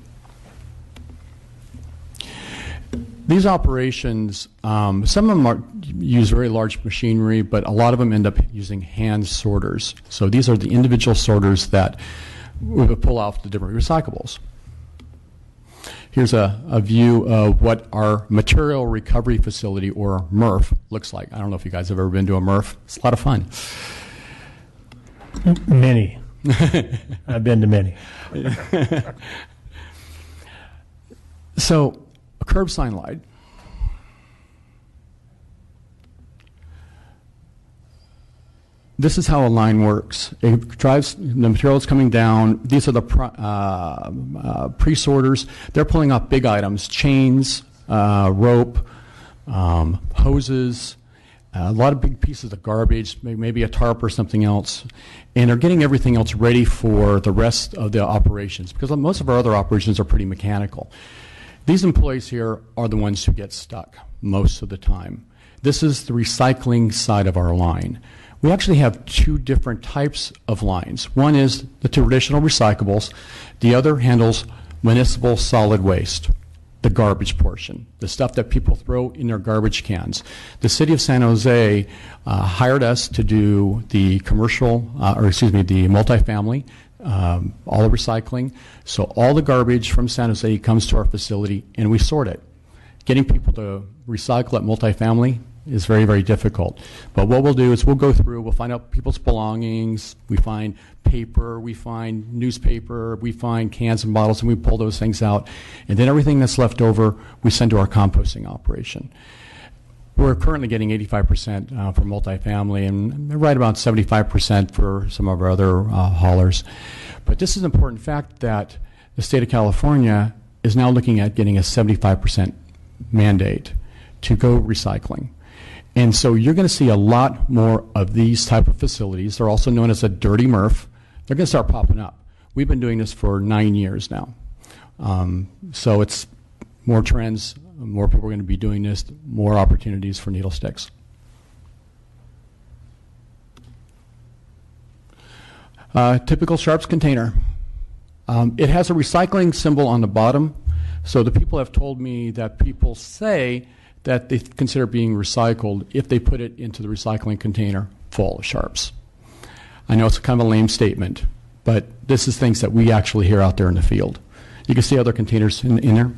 These operations, some of them use very large machinery, but a lot of them end up using hand sorters. So these are the individual sorters that we would pull off the different recyclables. Here's a view of what our material recovery facility, or MRF, looks like. I don't know if you guys have ever been to a MRF. It's a lot of fun. Many. I've been to many. So, a curb sign light. This is how a line works. It drives, the material is coming down. These are the pre-sorters. They're pulling off big items, chains, rope, hoses, a lot of big pieces of garbage, maybe a tarp or something else, and are getting everything else ready for the rest of the operations, because most of our other operations are pretty mechanical. These employees here are the ones who get stuck most of the time. This is the recycling side of our line. We actually have two different types of lines. One is the traditional recyclables. The other handles municipal solid waste, the garbage portion, the stuff that people throw in their garbage cans. The city of San Jose hired us to do the commercial, the multifamily, all the recycling. So all the garbage from San Jose comes to our facility and we sort it. Getting people to recycle at multifamily is very, very difficult. But what we'll do is we'll go through, we'll find out people's belongings, we find paper, we find newspaper, we find cans and bottles, and we pull those things out. And then everything that's left over, we send to our composting operation. We're currently getting 85% for multifamily and right about 75% for some of our other haulers. But this is an important fact that the state of California is now looking at getting a 75% mandate to go recycling. And so you're going to see a lot more of these type of facilities. They're also known as a dirty MRF. They're going to start popping up. We've been doing this for 9 years now. So it's more trends, more people are going to be doing this, more opportunities for needle sticks. Typical Sharps container. It has a recycling symbol on the bottom. So the people have told me that people say that they consider being recycled if they put it into the recycling container full of Sharps. I know it's kind of a lame statement, but this is things that we actually hear out there in the field. You can see other containers in there.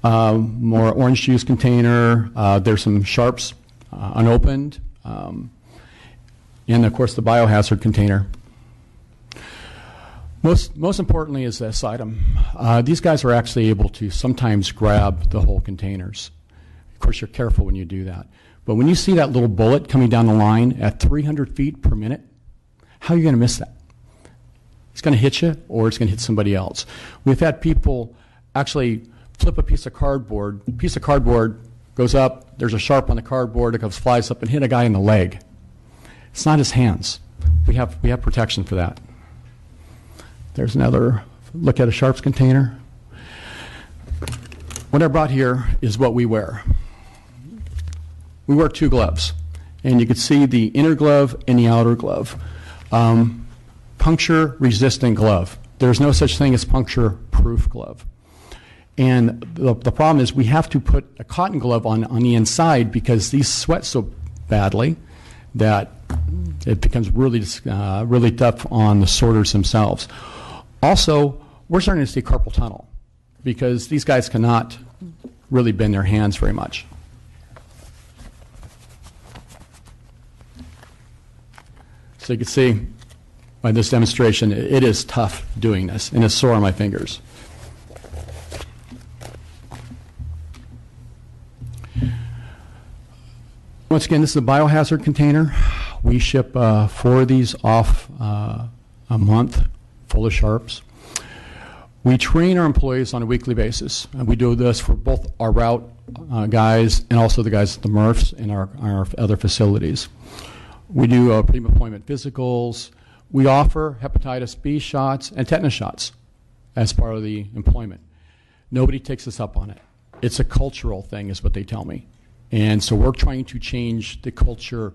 More orange juice container. There's some Sharps unopened. And, of course, the biohazard container. Most importantly is this item. These guys are actually able to sometimes grab the whole containers. Of course, you're careful when you do that. But when you see that little bullet coming down the line at 300 feet per minute, how are you going to miss that? It's going to hit you or it's going to hit somebody else. We've had people actually flip a piece of cardboard. A piece of cardboard goes up, there's a Sharp on the cardboard, it flies up and hit a guy in the leg. It's not his hands. We have protection for that. There's another look at a Sharps container. What I brought here is what we wear. We wear 2 gloves, and you can see the inner glove and the outer glove. Puncture-resistant glove. There's no such thing as puncture-proof glove. And the problem is we have to put a cotton glove on the inside because these sweat so badly that it becomes really, really tough on the sorters themselves. Also, we're starting to see carpal tunnel because these guys cannot really bend their hands very much. So you can see by this demonstration, it is tough doing this, and it's sore on my fingers. Once again, this is a biohazard container. We ship 4 of these off a month, full of Sharps. We train our employees on a weekly basis. We do this for both our route guys and also the guys at the MRFs and our other facilities. We do pre-employment physicals. We offer hepatitis B shots and tetanus shots as part of the employment. Nobody takes us up on it. It's a cultural thing is what they tell me. And so we're trying to change the culture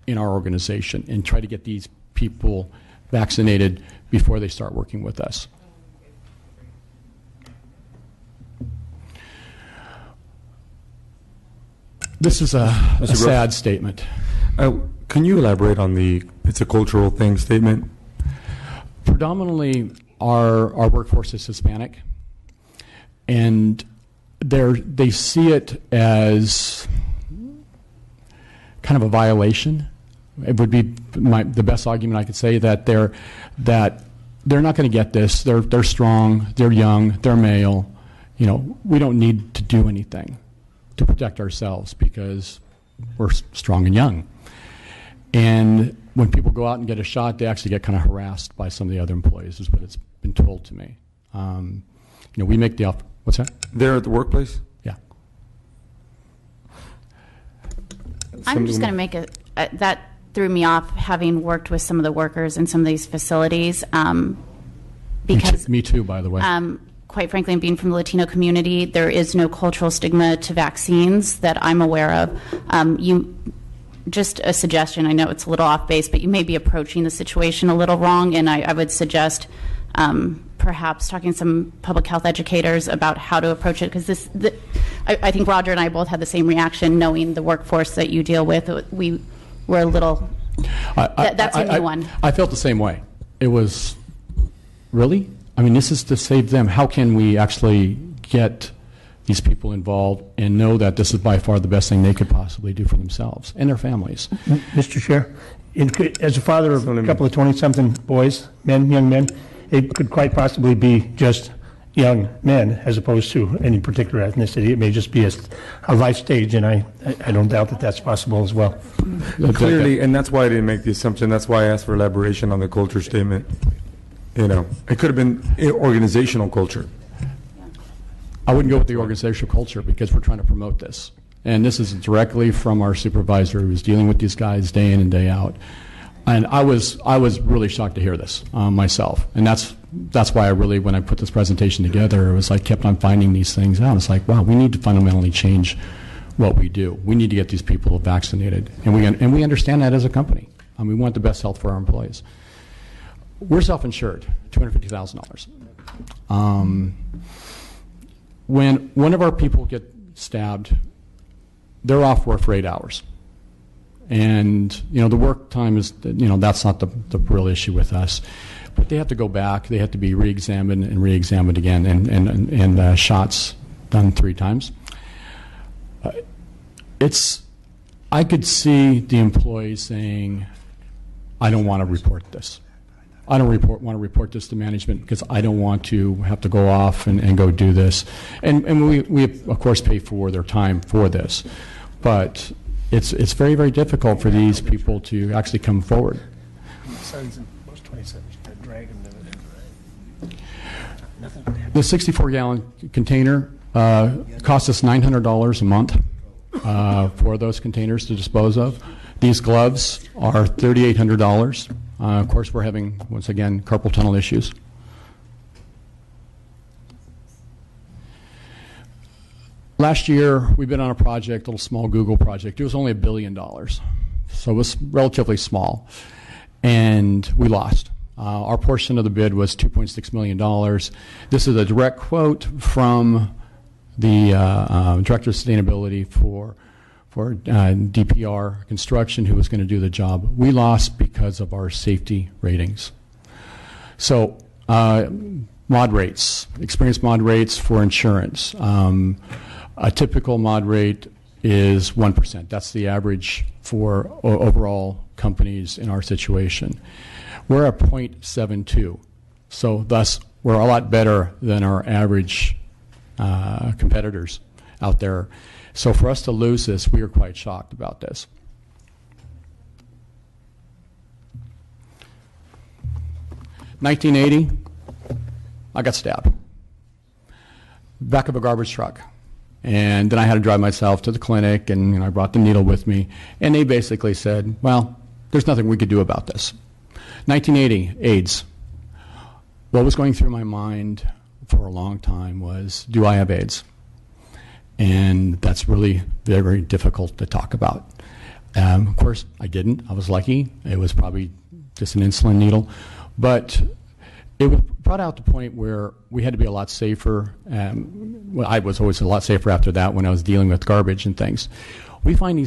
in our organization and try to get these people vaccinated before they start working with us. This is a sad statement. Can you elaborate on it's a cultural thing statement? Predominantly, our workforce is Hispanic, and they see it as kind of a violation. It would be the best argument I could say that they're not going to get this. They're strong. They're young. They're male. You know, we don't need to do anything to protect ourselves because we're strong and young. And when people go out and get a shot, they actually get kind of harassed by some of the other employees, is what it's been told to me. We make the offer. What's that? There at the workplace? Yeah. I'm just going to make that threw me off, having worked with some of the workers in some of these facilities. Because me too, by the way. Quite frankly, and being from the Latino community, there is no cultural stigma to vaccines that I'm aware of. Just a suggestion, I know it's a little off base, but you may be approaching the situation a little wrong, and I would suggest perhaps talking to some public health educators about how to approach it, because I think Roger and I both had the same reaction, knowing the workforce that you deal with. We were a little, that's a new one. I felt the same way. It was, really? I mean, this is to save them. How can we actually get these people involved and know that this is by far the best thing they could possibly do for themselves and their families? Mr. Chair, as a father of a couple of 20-something boys, young men, it could quite possibly be just young men as opposed to any particular ethnicity. It may just be a life stage, and I don't doubt that that's possible as well. Clearly, and that's why I didn't make the assumption. That's why I asked for elaboration on the culture statement. You know, it could have been organizational culture. I wouldn't go with the organizational culture because we're trying to promote this. And this is directly from our supervisor who's dealing with these guys day in and day out. And I was really shocked to hear this myself. And that's why I really, when I put this presentation together, it was like kept on finding these things out. It's like, wow, we need to fundamentally change what we do. We need to get these people vaccinated. And we understand that as a company. We want the best health for our employees. We're self-insured, $250,000. When one of our people get stabbed, they're off work for 8 hours. And, the work time is, that's not the real issue with us. But they have to go back. They have to be re-examined and re-examined again, and shots done 3 times. I could see the employees saying, I don't want to report this. I don't want to report this to management because I don't want to have to go off and go do this. And we of course pay for their time for this. But it's very, very difficult for these people to actually come forward. The 64-gallon container costs us $900 a month for those containers to dispose of. These gloves are $3,800. Of course, we're having, once again, carpal tunnel issues. Last year, we've been on a project, a little small Google project. It was only $1 billion, so it was relatively small, and we lost. Our portion of the bid was $2.6 million. This is a direct quote from the Director of Sustainability for DPR Construction, who was going to do the job. We lost because of our safety ratings. So mod rates, experienced mod rates for insurance. A typical mod rate is 1%. That's the average for overall companies in our situation. We're at 0.72. So thus, we're a lot better than our average competitors out there. So for us to lose this, we are quite shocked about this. $1980, I got stabbed. Back of a garbage truck. And then I had to drive myself to the clinic, and I brought the needle with me. And they basically said, well, there's nothing we could do about this. 1980, AIDS. What was going through my mind for a long time was, do I have AIDS? And that's really very, very difficult to talk about. Of course, I didn't. I was lucky. It was probably just an insulin needle. But it brought out the point where we had to be a lot safer. Well, I was always a lot safer after that when I was dealing with garbage and things. We find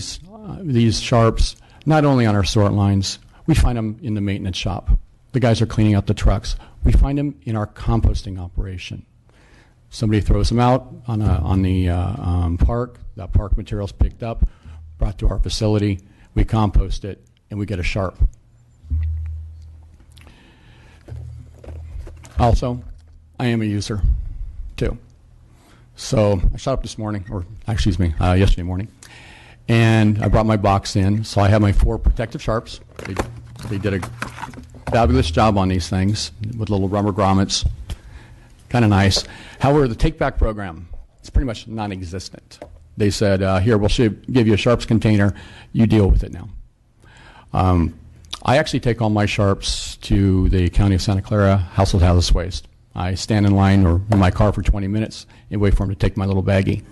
these sharps not only on our sort lines, we find them in the maintenance shop. The guys are cleaning out the trucks. We find them in our composting operation. Somebody throws them out on the park. That park material is picked up, brought to our facility. We compost it, and we get a sharp. Also, I am a user, too. So I shot up this morning, or excuse me, yesterday morning, and I brought my box in. So I have my 4 protective sharps. They did a fabulous job on these things with little rubber grommets. Kind of nice. However, the take-back program is pretty much non-existent. They said, here, we'll give you a sharps container. You deal with it now. I actually take all my sharps to the County of Santa Clara Household Hazardous Waste. I stand in line or in my car for 20 minutes and wait for them to take my little baggie.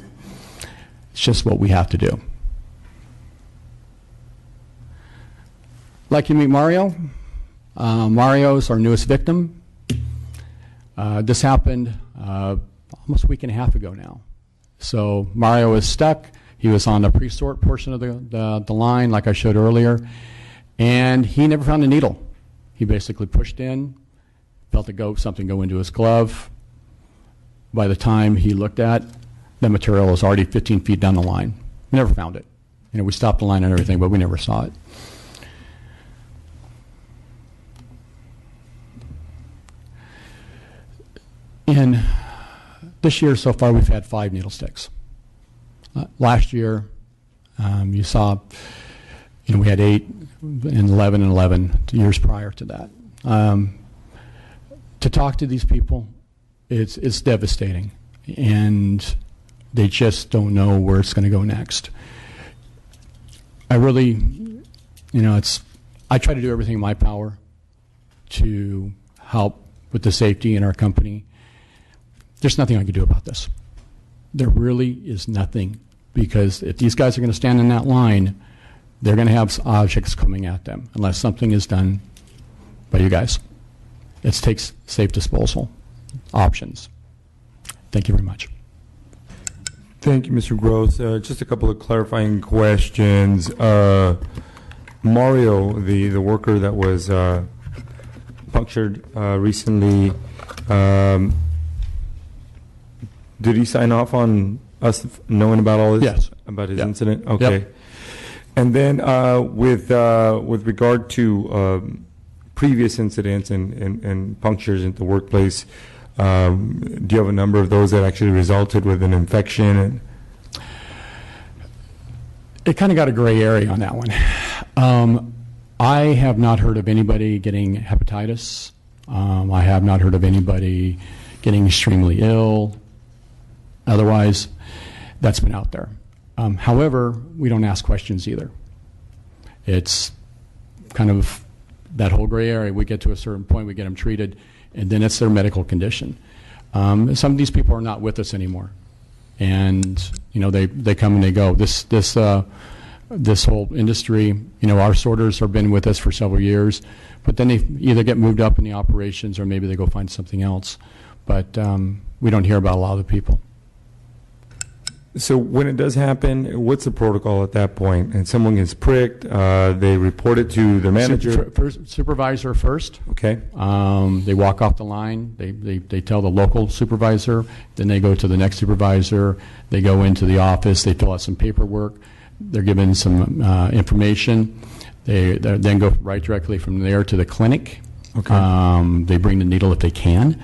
It's just what we have to do. Like you meet Mario. Mario is our newest victim. This happened almost a week and a half ago now. So Mario is stuck. He was on the pre-sort portion of the line, like I showed earlier, and he never found a needle. He basically pushed in, felt something go into his glove. By the time he looked at, the material was already 15 feet down the line. We never found it. We stopped the line and everything, but we never saw it. In this year so far, we've had 5 needle sticks. Last year, you saw, we had 8 and 11 and 11 years prior to that. To talk to these people, it's devastating, and they just don't know where it's going to go next. I really, I try to do everything in my power to help with the safety in our company. There's nothing I can do about this. There really is nothing, because if these guys are going to stand in that line, they're going to have objects coming at them unless something is done by you guys. It takes safe disposal options. Thank you very much. Thank you, Mr. Gross. Just a couple of clarifying questions. Mario, the worker that was punctured recently, did he sign off on us knowing about all this? Yes. About his Yep. incident? Okay. Yep. And then with regard to previous incidents and punctures at the workplace, do you have a number of those that actually resulted with an infection? It kind of got a gray area on that one. I have not heard of anybody getting hepatitis. I have not heard of anybody getting extremely ill. Otherwise, that's been out there. However, we don't ask questions either. It's kind of that whole gray area. We get to a certain point, we get them treated, and then it's their medical condition. Some of these people are not with us anymore, and they come and they go. This whole industry, our sorters have been with us for several years, but then they either get moved up in the operations or maybe they go find something else. But we don't hear about a lot of the people. So when it does happen, what's the protocol at that point? And someone gets pricked, they report it to the manager? Supervisor first. Okay. They walk off the line. They tell the local supervisor. Then they go to the next supervisor. They go into the office. They fill out some paperwork. They're given some information. They then go right directly from there to the clinic. Okay. They bring the needle if they can.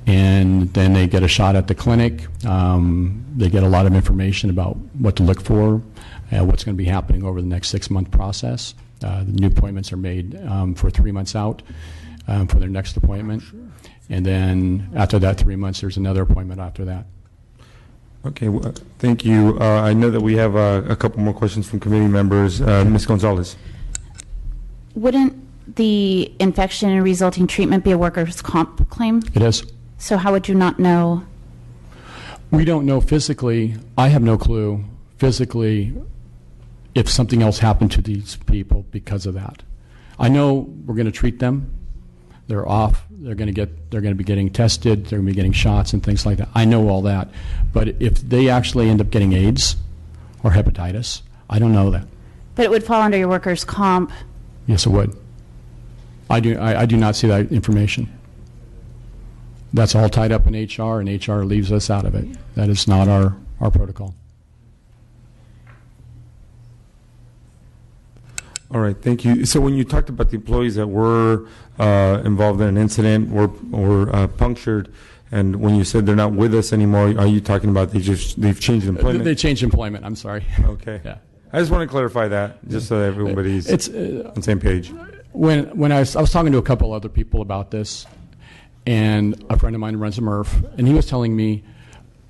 And then they get a shot at the clinic. They get a lot of information about what to look for, what's going to be happening over the next 6-month process. The new appointments are made for 3 months out for their next appointment. And then after that 3 months, there's another appointment after that. Okay, well, thank you. I know that we have a couple more questions from committee members. Ms. Gonzalez. Wouldn't the infection and resulting treatment be a workers' comp claim? It is. So how would you not know? We don't know physically. I have no clue physically if something else happened to these people because of that. I know we're going to treat them. They're off. They're going to be getting tested. They're going to be getting shots and things like that. I know all that. But if they actually end up getting AIDS or hepatitis, I don't know that. But it would fall under your workers' comp. Yes, it would. I do not see that information. That's all tied up in HR, and HR leaves us out of it. That is not our protocol. All right, thank you. So when you talked about the employees that were involved in an incident or punctured, and when you said they're not with us anymore, are you talking about they've changed employment? They changed employment. I'm sorry. Okay. Yeah. I just want to clarify that, just so that everybody's on the same page. When I was talking to a couple other people about this, and a friend of mine runs a MRF, and he was telling me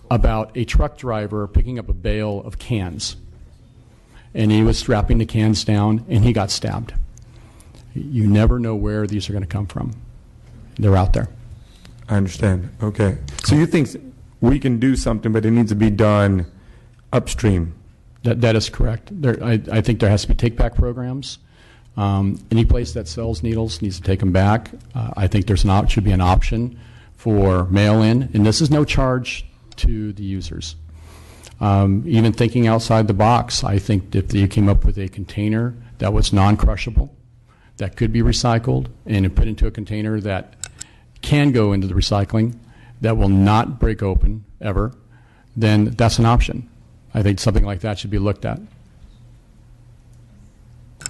about a truck driver picking up a bale of cans. And he was strapping the cans down, and he got stabbed. You never know where these are going to come from. They're out there. I understand. Okay. So you think we can do something, but it needs to be done upstream? That is correct. I think there has to be take-back programs. Any place that sells needles needs to take them back. I think should be an option for mail-in, and this is no charge to the users. Even thinking outside the box, I think if you came up with a container that was non-crushable, that could be recycled, and put into a container that can go into the recycling, that will not break open ever, then that's an option. I think something like that should be looked at.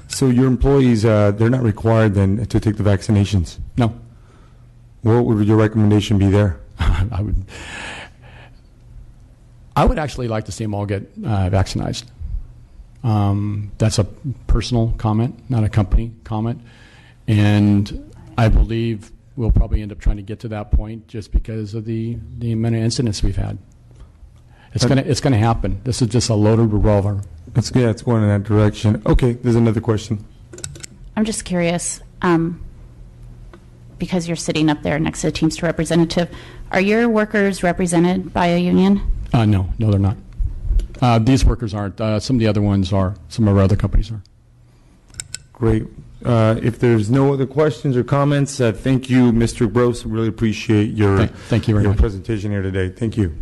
So your employees, they're not required then to take the vaccinations? No. What would your recommendation be there? I would actually like to see them all get vaccinated. That's a personal comment, not a company comment. And I believe we'll probably end up trying to get to that point just because of the amount of incidents we've had. It's going to happen. This is just a loaded revolver. It's going in that direction. Okay, there's another question. I'm just curious, because you're sitting up there next to the Teamster representative, are your workers represented by a union? No, they're not. These workers aren't. Some of the other ones are. Some of our other companies are. Great. If there's no other questions or comments, thank you, Mr. Gross. Really appreciate your thank you very much. Presentation here today. Thank you.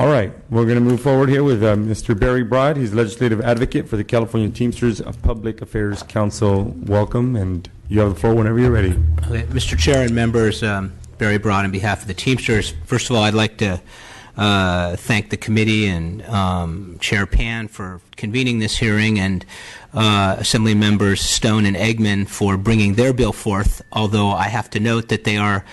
All right, we're going to move forward here with Mr. Barry Broad. He's legislative advocate for the California Teamsters of Public Affairs Council. Welcome, and you have the floor whenever you're ready. Okay, Mr. Chair and members, Barry Broad on behalf of the Teamsters. First of all, I'd like to thank the committee and Chair Pan for convening this hearing, and Assembly members Stone and Eggman for bringing their bill forth, although I have to note that they are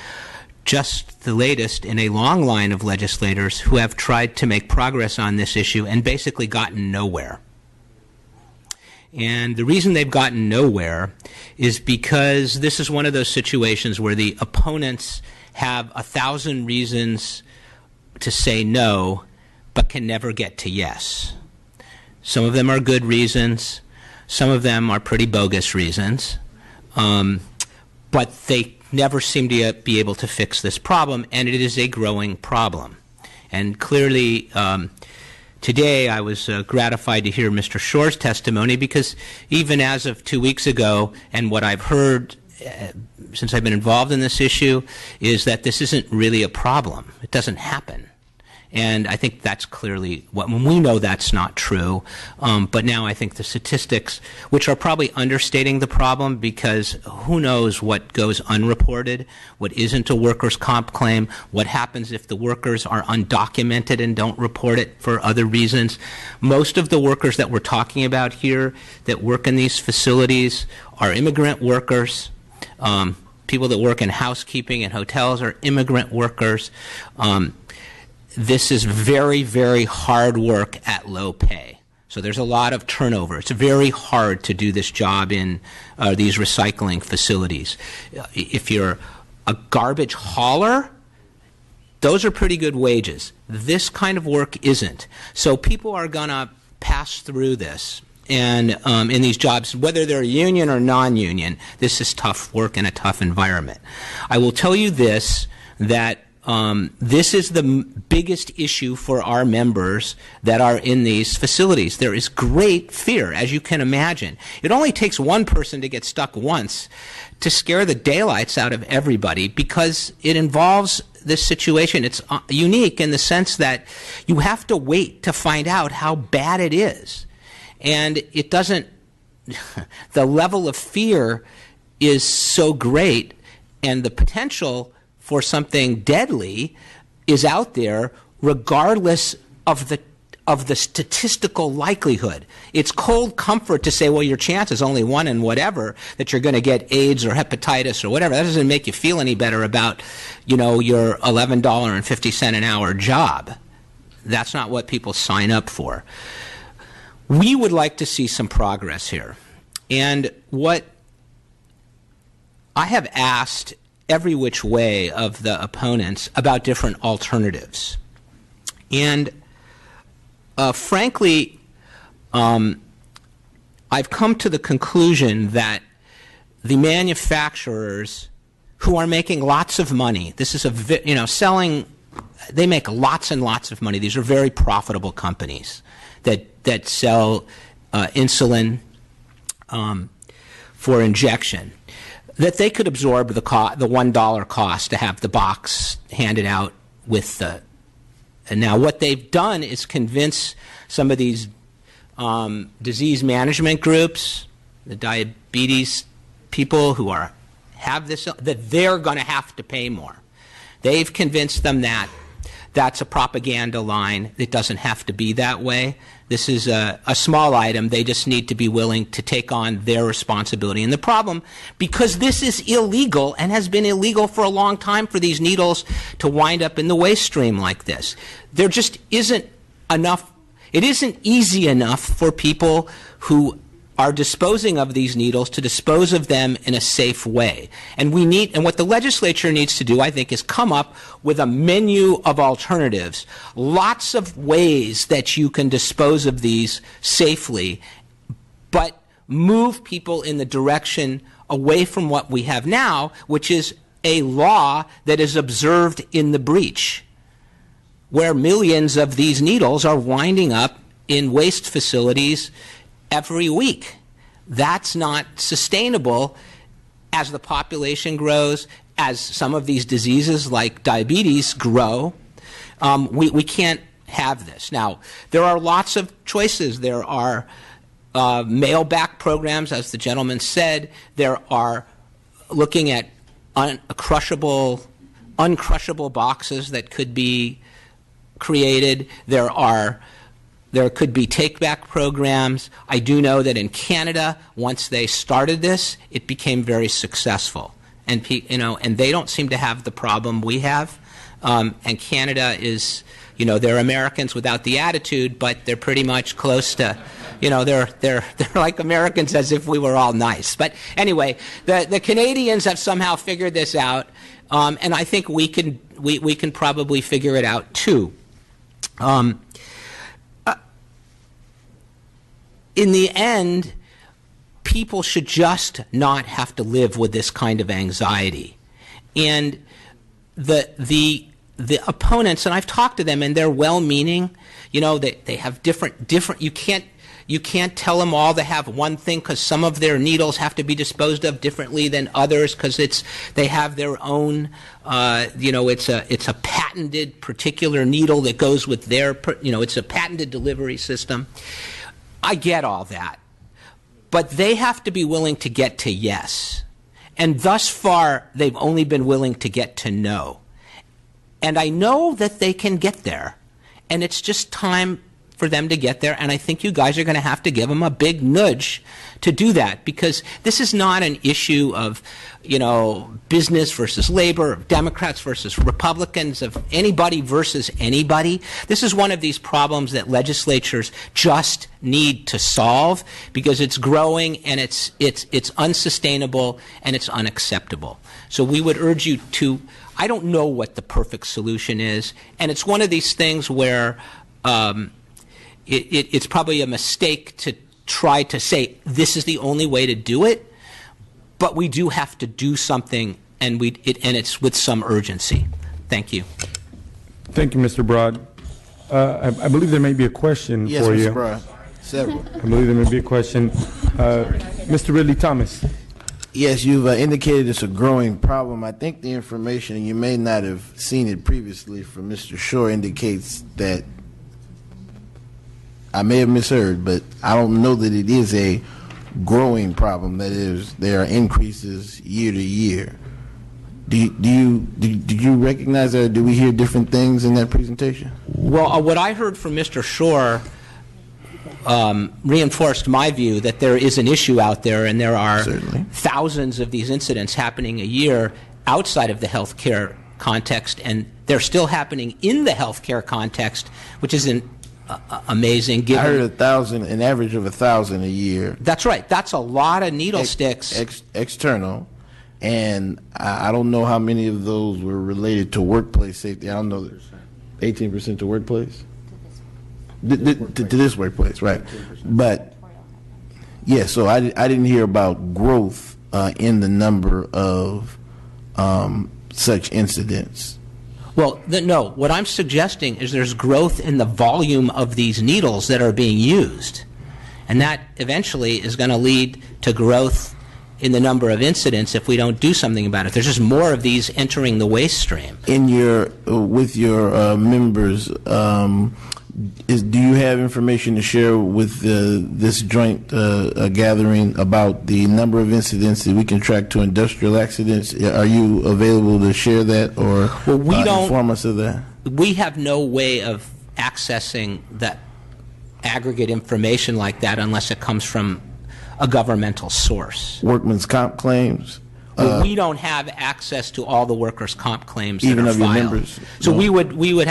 just the latest in a long line of legislators who have tried to make progress on this issue and basically gotten nowhere. And the reason they've gotten nowhere is because this is one of those situations where the opponents have 1,000 reasons to say no, but can never get to yes. Some of them are good reasons. Some of them are pretty bogus reasons. But they never seem to be able to fix this problem, and it is a growing problem. And clearly, today I was gratified to hear Mr. Shore's testimony, because even as of 2 weeks ago, and what I've heard since I've been involved in this issue, is that this isn't really a problem. It doesn't happen. And I think that's clearly what we know that's not true. But now I think the statistics, which are probably understating the problem, because who knows what goes unreported, what isn't a workers' comp claim, what happens if the workers are undocumented and don't report it for other reasons. Most of the workers that we're talking about here that work in these facilities are immigrant workers. People that work in housekeeping and hotels are immigrant workers. This is very, very hard work at low pay. So there's a lot of turnover. It's very hard to do this job in these recycling facilities. If you're a garbage hauler, those are pretty good wages. This kind of work isn't. So people are going to pass through this. And in these jobs, whether they're union or non-union, this is tough work in a tough environment. I will tell you this, that this is the biggest issue for our members that are in these facilities. There is great fear, as you can imagine. It only takes one person to get stuck once to scare the daylights out of everybody, because it involves this situation. It's unique in the sense that you have to wait to find out how bad it is. And it doesn't, the level of fear is so great, and the potential for something deadly is out there regardless of the statistical likelihood. It's cold comfort to say, well, your chance is only 1 in whatever that you're going to get AIDS or hepatitis or whatever. That doesn't make you feel any better about, your $11.50 an hour job. That's not what people sign up for. We would like to see some progress here. And what I have asked every which way of the opponents about different alternatives. And frankly, I've come to the conclusion that the manufacturers who are making lots of money, this is selling, they make lots and lots of money. These are very profitable companies that sell insulin for injection, that they could absorb the $1 cost to have the box handed out with the. And now what they've done is convince some of these disease management groups, the diabetes people who have this, that they're going to have to pay more. They've convinced them that that's a propaganda line. It doesn't have to be that way. This is a small item. They just need to be willing to take on their responsibility. And the problem, because this is illegal and has been illegal for a long time for these needles to wind up in the waste stream like this, there just isn't enough. It isn't easy enough for people who are disposing of these needles to dispose of them in a safe way. And what the legislature needs to do, I think, is come up with a menu of alternatives, lots of ways that you can dispose of these safely, but move people in the direction away from what we have now, which is a law that is observed in the breach, where millions of these needles are winding up in waste facilities every week. That's not sustainable as the population grows, as some of these diseases like diabetes grow. We can't have this. Now, there are lots of choices. There are mail-back programs, as the gentleman said. There are looking at uncrushable boxes that could be created. There could be take-back programs. I do know that in Canada, once they started this, it became very successful, and they don't seem to have the problem we have. And Canada is, they're Americans without the attitude, but they're pretty much close to, they're like Americans as if we were all nice. But anyway, the Canadians have somehow figured this out, and I think we can probably figure it out too. In the end, people should just not have to live with this kind of anxiety. And the opponents, and I've talked to them, and they're well-meaning. They have different. You can't tell them all to have one thing, because some of their needles have to be disposed of differently than others, because they have their own. It's a patented particular needle that goes with their. It's a patented delivery system. I get all that, but they have to be willing to get to yes. And thus far, they've only been willing to get to no. And I know that they can get there, and it's just time for them to get there, and I think you guys are going to have to give them a big nudge to do that, because this is not an issue of, business versus labor, of Democrats versus Republicans, of anybody versus anybody. This is one of these problems that legislatures just need to solve, because it's growing and it's unsustainable and it's unacceptable. So we would urge you to, I don't know what the perfect solution is, and it's one of these things where it's probably a mistake to try to say this is the only way to do it, but we do have to do something, and it's with some urgency. Thank you. Thank you, Mr. Broad. I believe there may be a question Yes, for Mr. you. Broad. Several. I believe there may be a question. Mr. Ridley Thomas. Yes, you've indicated it's a growing problem. I think the information, and you may not have seen it previously from Mr. Shore, indicates that I may have misheard, but I don't know that it is a growing problem. That is, there are increases year to year. Do you recognize that? Or do we hear different things in that presentation? Well, what I heard from Mr. Shore reinforced my view that there is an issue out there, and there are thousands of these incidents happening a year outside of the healthcare context, and they're still happening in the healthcare context, which isn't amazing. I heard 1,000, an average of 1,000 a year. That's right. That's a lot of needle sticks. External, and I don't know how many of those were related to workplace safety. I don't know. 18% to workplace? To this workplace, right? But, yeah, so I didn't hear about growth in the number of such incidents. Well, no. What I'm suggesting is there's growth in the volume of these needles that are being used. And that eventually is going to lead to growth in the number of incidents if we don't do something about it. There's just more of these entering the waste stream. With your members, do you have information to share with this joint gathering about the number of incidents that we can track to industrial accidents? Are you available to share that or inform us of that? We have no way of accessing that aggregate information like that unless it comes from a governmental source. Workman's comp claims? We don't have access to all the workers' comp claims even that are of filed. Your members. So we would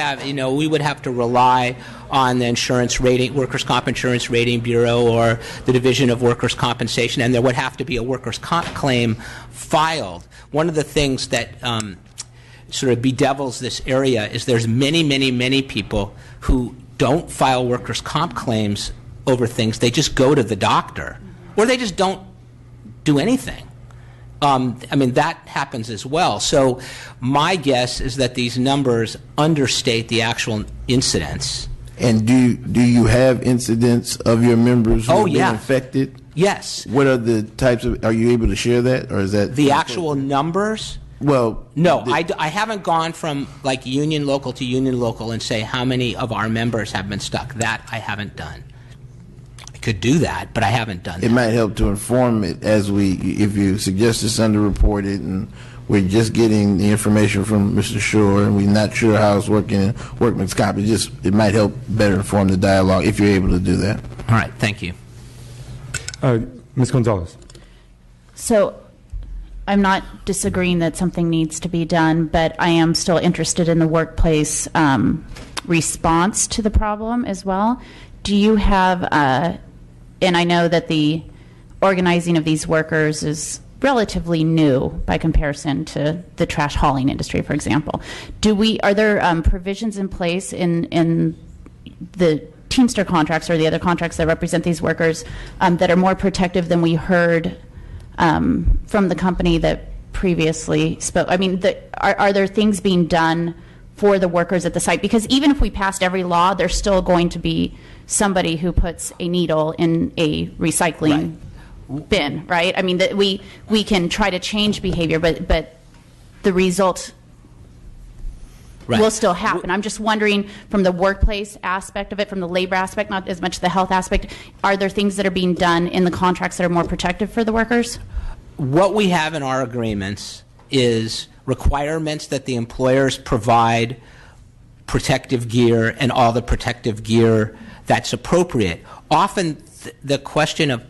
have to rely on the insurance rating, Workers' Comp Insurance Rating Bureau, or the Division of Workers' Compensation, and there would have to be a workers' comp claim filed. One of the things that sort of bedevils this area is there's many people who don't file workers' comp claims over things. They just go to the doctor, or they just don't do anything. That happens as well. So my guess is that these numbers understate the actual incidents. And do you have incidents of your members who have been infected? Yes. What are the types of, are you able to share that, or is that? The actual numbers? Well, no, I haven't gone from like union local to union local and say how many of our members have been stuck. That I haven't done. Could do that, but I haven't done that. It might help to inform it if you suggest it's underreported and we're just getting the information from Mr. Shore and we're not sure how it's working in workman's comp. It might help better inform the dialogue if you're able to do that. All right, thank you. Ms. Gonzalez. So I'm not disagreeing that something needs to be done, but I am still interested in the workplace response to the problem as well. Do you have and I know that the organizing of these workers is relatively new by comparison to the trash hauling industry, for example. Are there provisions in place in the Teamster contracts or the other contracts that represent these workers that are more protective than we heard from the company that previously spoke? I mean, are there things being done for the workers at the site? Because even if we passed every law, there's still going to be somebody who puts a needle in a recycling bin, right? I mean, that we can try to change behavior, but the result will still happen. I'm just wondering, from the workplace aspect of it, from the labor aspect, not as much the health aspect, are there things that are being done in the contracts that are more protective for the workers? What we have in our agreements is requirements that the employers provide protective gear and all the protective gear that's appropriate. Often the question of,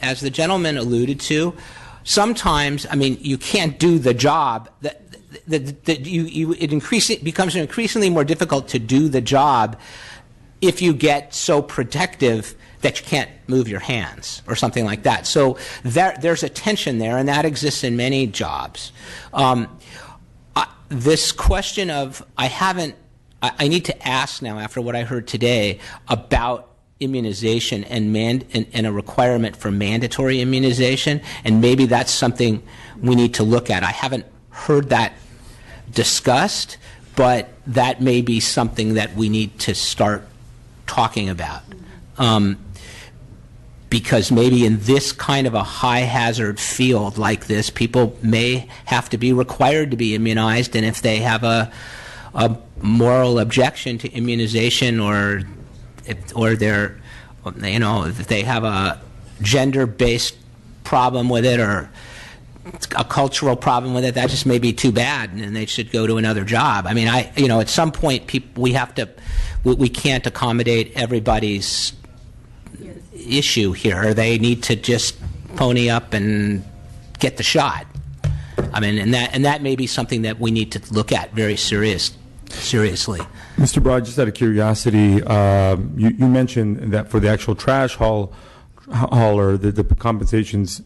as the gentleman alluded to, sometimes, you can't do the job. It becomes increasingly more difficult to do the job if you get so protective that you can't move your hands or something like that. So there's a tension there, and that exists in many jobs. This question of, I need to ask now, after what I heard today, about immunization and a requirement for mandatory immunization, and maybe that's something we need to look at. I haven't heard that discussed, but that may be something that we need to start talking about. Because maybe in this kind of a high-hazard field like this, people may have to be required to be immunized, and if they have a moral objection to immunization, or if they have a gender-based problem with it or a cultural problem with it, that just may be too bad, and they should go to another job. At some point, we can't accommodate everybody's issue here. They need to just pony up and get the shot. And that may be something that we need to look at very seriously. Mr. Broad, just out of curiosity, you mentioned that for the actual trash hauler, the compensations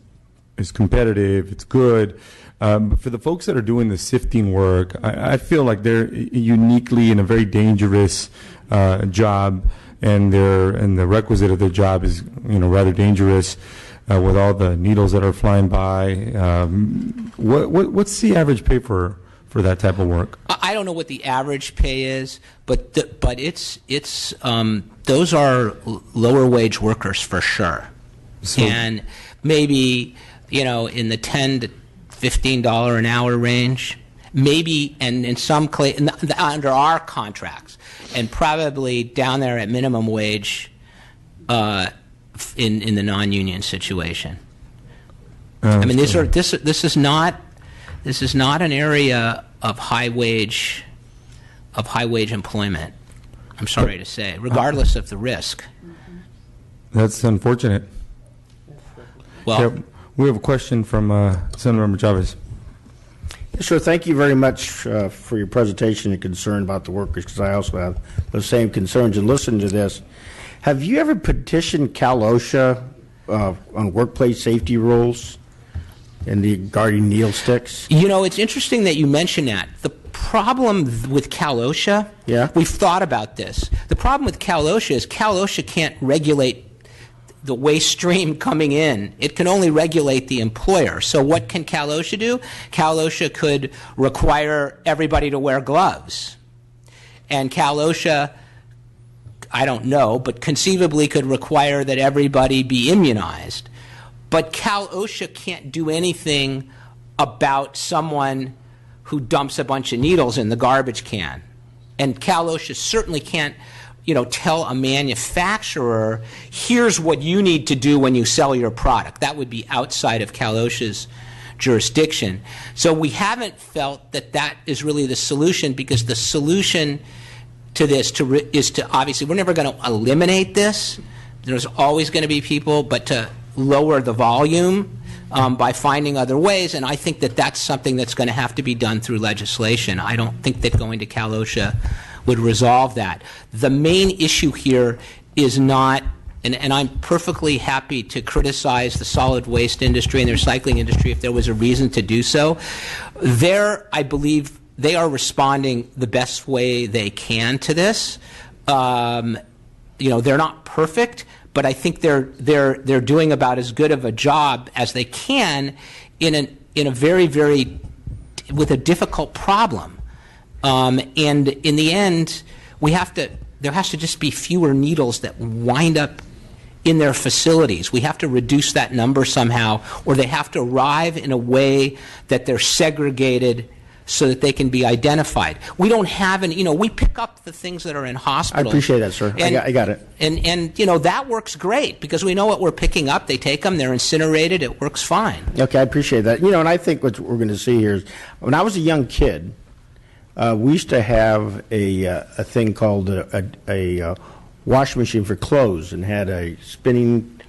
is competitive, it's good. But for the folks that are doing the sifting work, I feel like they're uniquely in a very dangerous job, and the requisite of their job is, rather dangerous with all the needles that are flying by. What's the average pay for that type of work? I don't know what the average pay is, but it's those are lower wage workers for sure, and maybe in the $10 to $15 an hour range, maybe, and in some under our contracts, and probably down there at minimum wage in the non-union situation. I mean, this is not an area of high wage employment. I'm sorry to say, regardless of the risk. That's unfortunate. Well, yeah, we have a question from Senator Member Chavez. Yes, sir. Thank you very much for your presentation and concern about the workers, because I also have the same concerns. And listen to this. Have you ever petitioned Cal OSHA on workplace safety rules and the guarding needle sticks? It's interesting that you mention that. The problem with Cal OSHA, we've thought about this. The problem with Cal OSHA is Cal OSHA can't regulate the waste stream coming in. It can only regulate the employer. So what can Cal OSHA do? Cal OSHA could require everybody to wear gloves. And Cal OSHA, I don't know, but conceivably could require that everybody be immunized. But Cal OSHA can't do anything about someone who dumps a bunch of needles in the garbage can. And Cal OSHA certainly can't tell a manufacturer, here's what you need to do when you sell your product. That would be outside of Cal OSHA's jurisdiction. So we haven't felt that is really the solution, because the solution to this is to obviously, we're never going to eliminate this. There's always going to be people, but to lower the volume by finding other ways, and I think that's something that's going to have to be done through legislation. I don't think that going to Cal OSHA would resolve that. The main issue here is not, and I'm perfectly happy to criticize the solid waste industry and the recycling industry if there was a reason to do so. I believe they are responding the best way they can to this. They're not perfect, but I think they're doing about as good of a job as they can in a very, very, with a difficult problem. And in the end, there has to just be fewer needles that wind up in their facilities. We have to reduce that number somehow, or they have to arrive in a way that they're segregated so that they can be identified. We don't have any, we pick up the things that are in hospitals. I appreciate that, sir. I got it. And that works great, because we know what we're picking up. They take them, they're incinerated, it works fine. Okay, I appreciate that. And I think what we're going to see here is, when I was a young kid, we used to have a thing called a washing machine for clothes, and had a spinning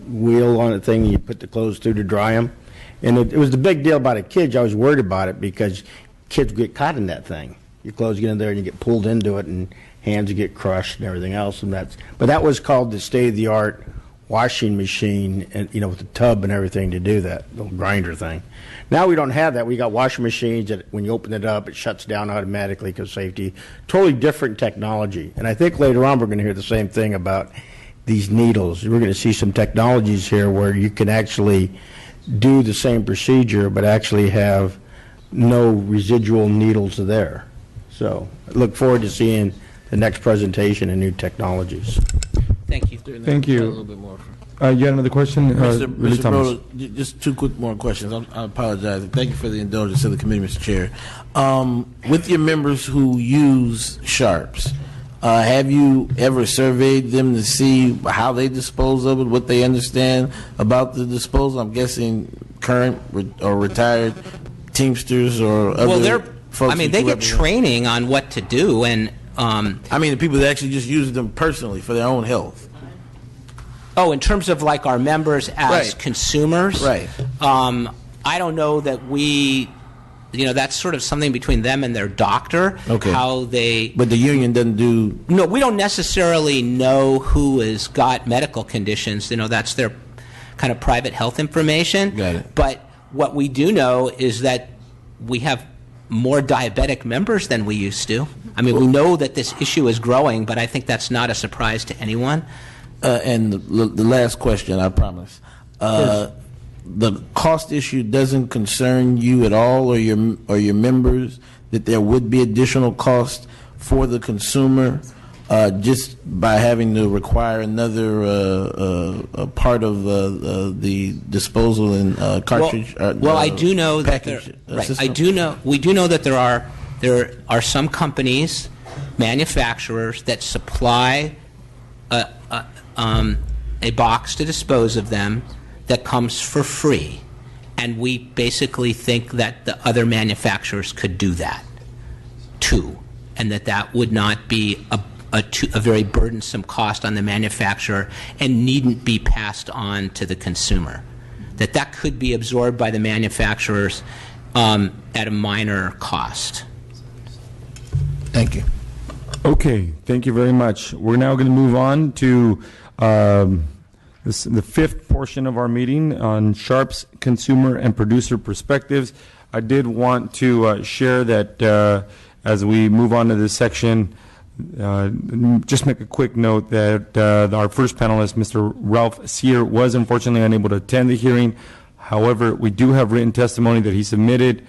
wheel on the thing, and you put the clothes through to dry them. And it was the big deal about the kids. I was worried about it because kids get caught in that thing. Your clothes get in there and you get pulled into it, and hands get crushed and everything else. But that was called the state-of-the-art washing machine, and with the tub and everything to do that little grinder thing. Now we don't have that. We got washing machines that when you open it up, it shuts down automatically because safety. Totally different technology. And I think later on we're going to hear the same thing about these needles. We're going to see some technologies here where you can actually do the same procedure but actually have no residual needles there. So I look forward to seeing the next presentation and new technologies. Thank you. Thank you. A little bit more. You had another question? Mr. Really, Thomas? Broder, just two quick more questions. I apologize. Thank you for the indulgence of the committee, Mr. Chair. With your members who use sharps, have you ever surveyed them to see how they dispose of it, what they understand about the disposal? I'm guessing current or retired Teamsters or other folks. They get training on what to do, and the people that actually just use them personally for their own health. Oh, in terms of like our members as consumers? Right. I don't know that we, that's sort of something between them and their doctor. Okay. How they. But the union doesn't do. No, we don't necessarily know who has got medical conditions. That's their kind of private health information. Got it. But what we do know is that we have more diabetic members than we used to. I mean, we know that this issue is growing, but I think that's not a surprise to anyone. And the last question, I promise. The cost issue doesn't concern you at all, or your members, that there would be additional cost for the consumer just by having to require another part of the disposal and cartridge. Well, I do know that we do know that there are some companies, manufacturers that supply a box to dispose of them that comes for free, and we basically think that the other manufacturers could do that too, and that would not be a very burdensome cost on the manufacturer and needn't be passed on to the consumer. That could be absorbed by the manufacturers at a minor cost. Thank you. Okay, thank you very much. We're now going to move on to the fifth portion of our meeting on Sharp's consumer and producer perspectives. I did want to share that as we move on to this section, just make a quick note that our first panelist, Mr. Ralph Sear, was unfortunately unable to attend the hearing. However, we do have written testimony that he submitted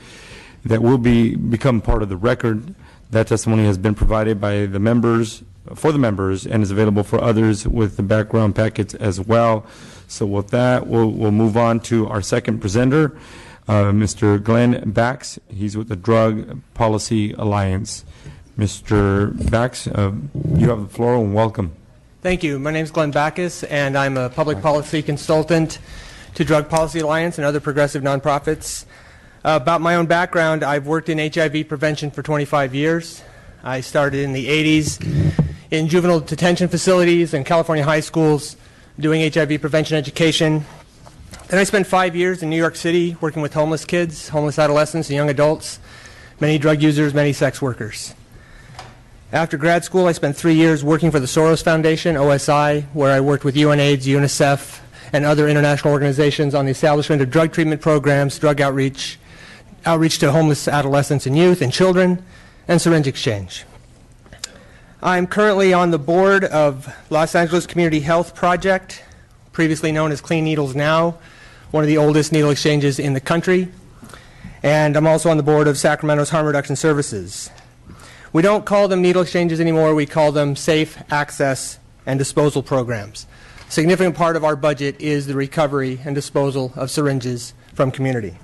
that will become part of the record. That testimony has been provided by the members, for the members, and is available for others with the background packets as well. So with that, we'll move on to our second presenter, Mr. Glenn Bax. He's with the Drug Policy Alliance. Mr. Bax, you have the floor, and welcome. Thank you. My name is Glenn Backus, and I'm a public policy consultant to Drug Policy Alliance and other progressive nonprofits. About my own background, I've worked in HIV prevention for 25 years. I started in the 80s in juvenile detention facilities and California high schools doing HIV prevention education. Then I spent 5 years in New York City working with homeless kids, homeless adolescents, and young adults, many drug users, many sex workers. After grad school, I spent 3 years working for the Soros Foundation, OSI, where I worked with UNAIDS, UNICEF, and other international organizations on the establishment of drug treatment programs, drug outreach to homeless adolescents and youth and children, and syringe exchange. I'm currently on the board of Los Angeles Community Health Project, previously known as Clean Needles Now, one of the oldest needle exchanges in the country. And I'm also on the board of Sacramento's Harm Reduction Services. We don't call them needle exchanges anymore. We call them safe access and disposal programs. A significant part of our budget is the recovery and disposal of syringes from community.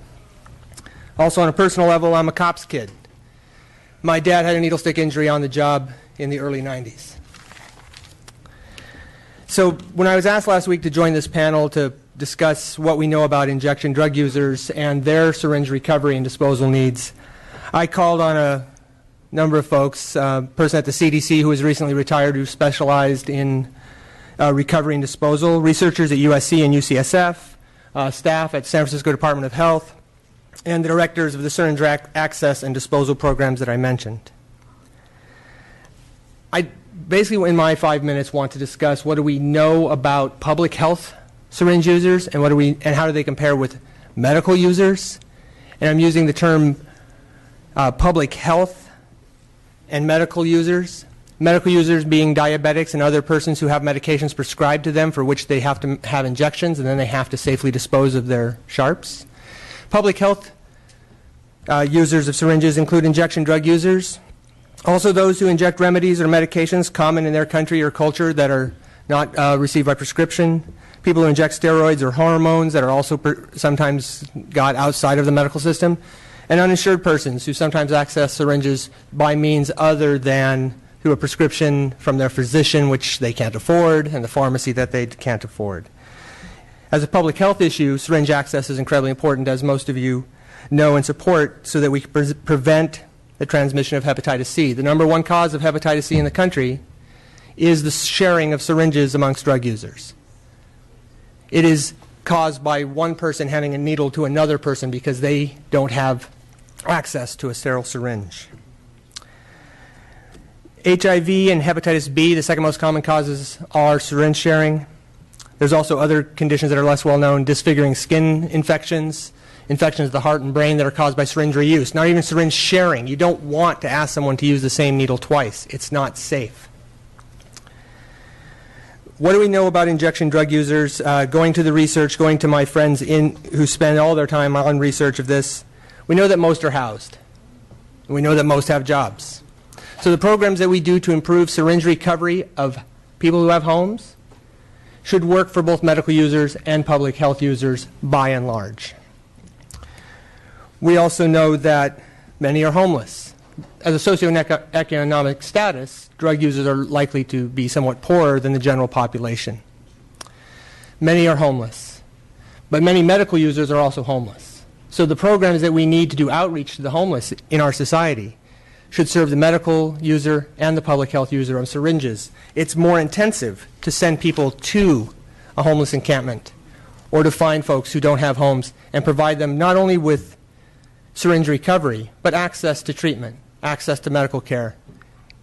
Also, on a personal level, I'm a cop's kid. My dad had a needle stick injury on the job in the early 90s. So when I was asked last week to join this panel to discuss what we know about injection drug users and their syringe recovery and disposal needs, I called on a number of folks, a person at the CDC who was recently retired who specialized in recovery and disposal, researchers at USC and UCSF, staff at San Francisco Department of Health, and the directors of the syringe access and disposal programs that I mentioned. I basically, in my 5 minutes, want to discuss what do we know about public health syringe users and how do they compare with medical users. And I'm using the term public health and medical users. Medical users being diabetics and other persons who have medications prescribed to them for which they have to have injections and then they have to safely dispose of their sharps. Public health users of syringes include injection drug users, also those who inject remedies or medications common in their country or culture that are not received by prescription, people who inject steroids or hormones that are also sometimes got outside of the medical system, and uninsured persons who sometimes access syringes by means other than through a prescription from their physician, which they can't afford, and the pharmacy that they can't afford. As a public health issue, syringe access is incredibly important, as most of you know and support, so that we can prevent the transmission of hepatitis C. The number one cause of hepatitis C in the country is the sharing of syringes amongst drug users. It is caused by one person handing a needle to another person because they don't have access to a sterile syringe. HIV and hepatitis B, the second most common causes, are syringe sharing. There's also other conditions that are less well known, disfiguring skin infections, infections of the heart and brain that are caused by syringe reuse, not even syringe sharing. You don't want to ask someone to use the same needle twice. It's not safe. What do we know about injection drug users? Going to the research, going to my friends who spend all their time on research of this, we know that most are housed. And we know that most have jobs. So the programs that we do to improve syringe recovery of people who have homes should work for both medical users and public health users by and large. We also know that many are homeless. As a socioeconomic status, drug users are likely to be somewhat poorer than the general population. Many are homeless, but many medical users are also homeless. So the programs that we need to do outreach to the homeless in our society should serve the medical user and the public health user of syringes. It's more intensive to send people to a homeless encampment or to find folks who don't have homes and provide them not only with syringe recovery, but access to treatment, access to medical care.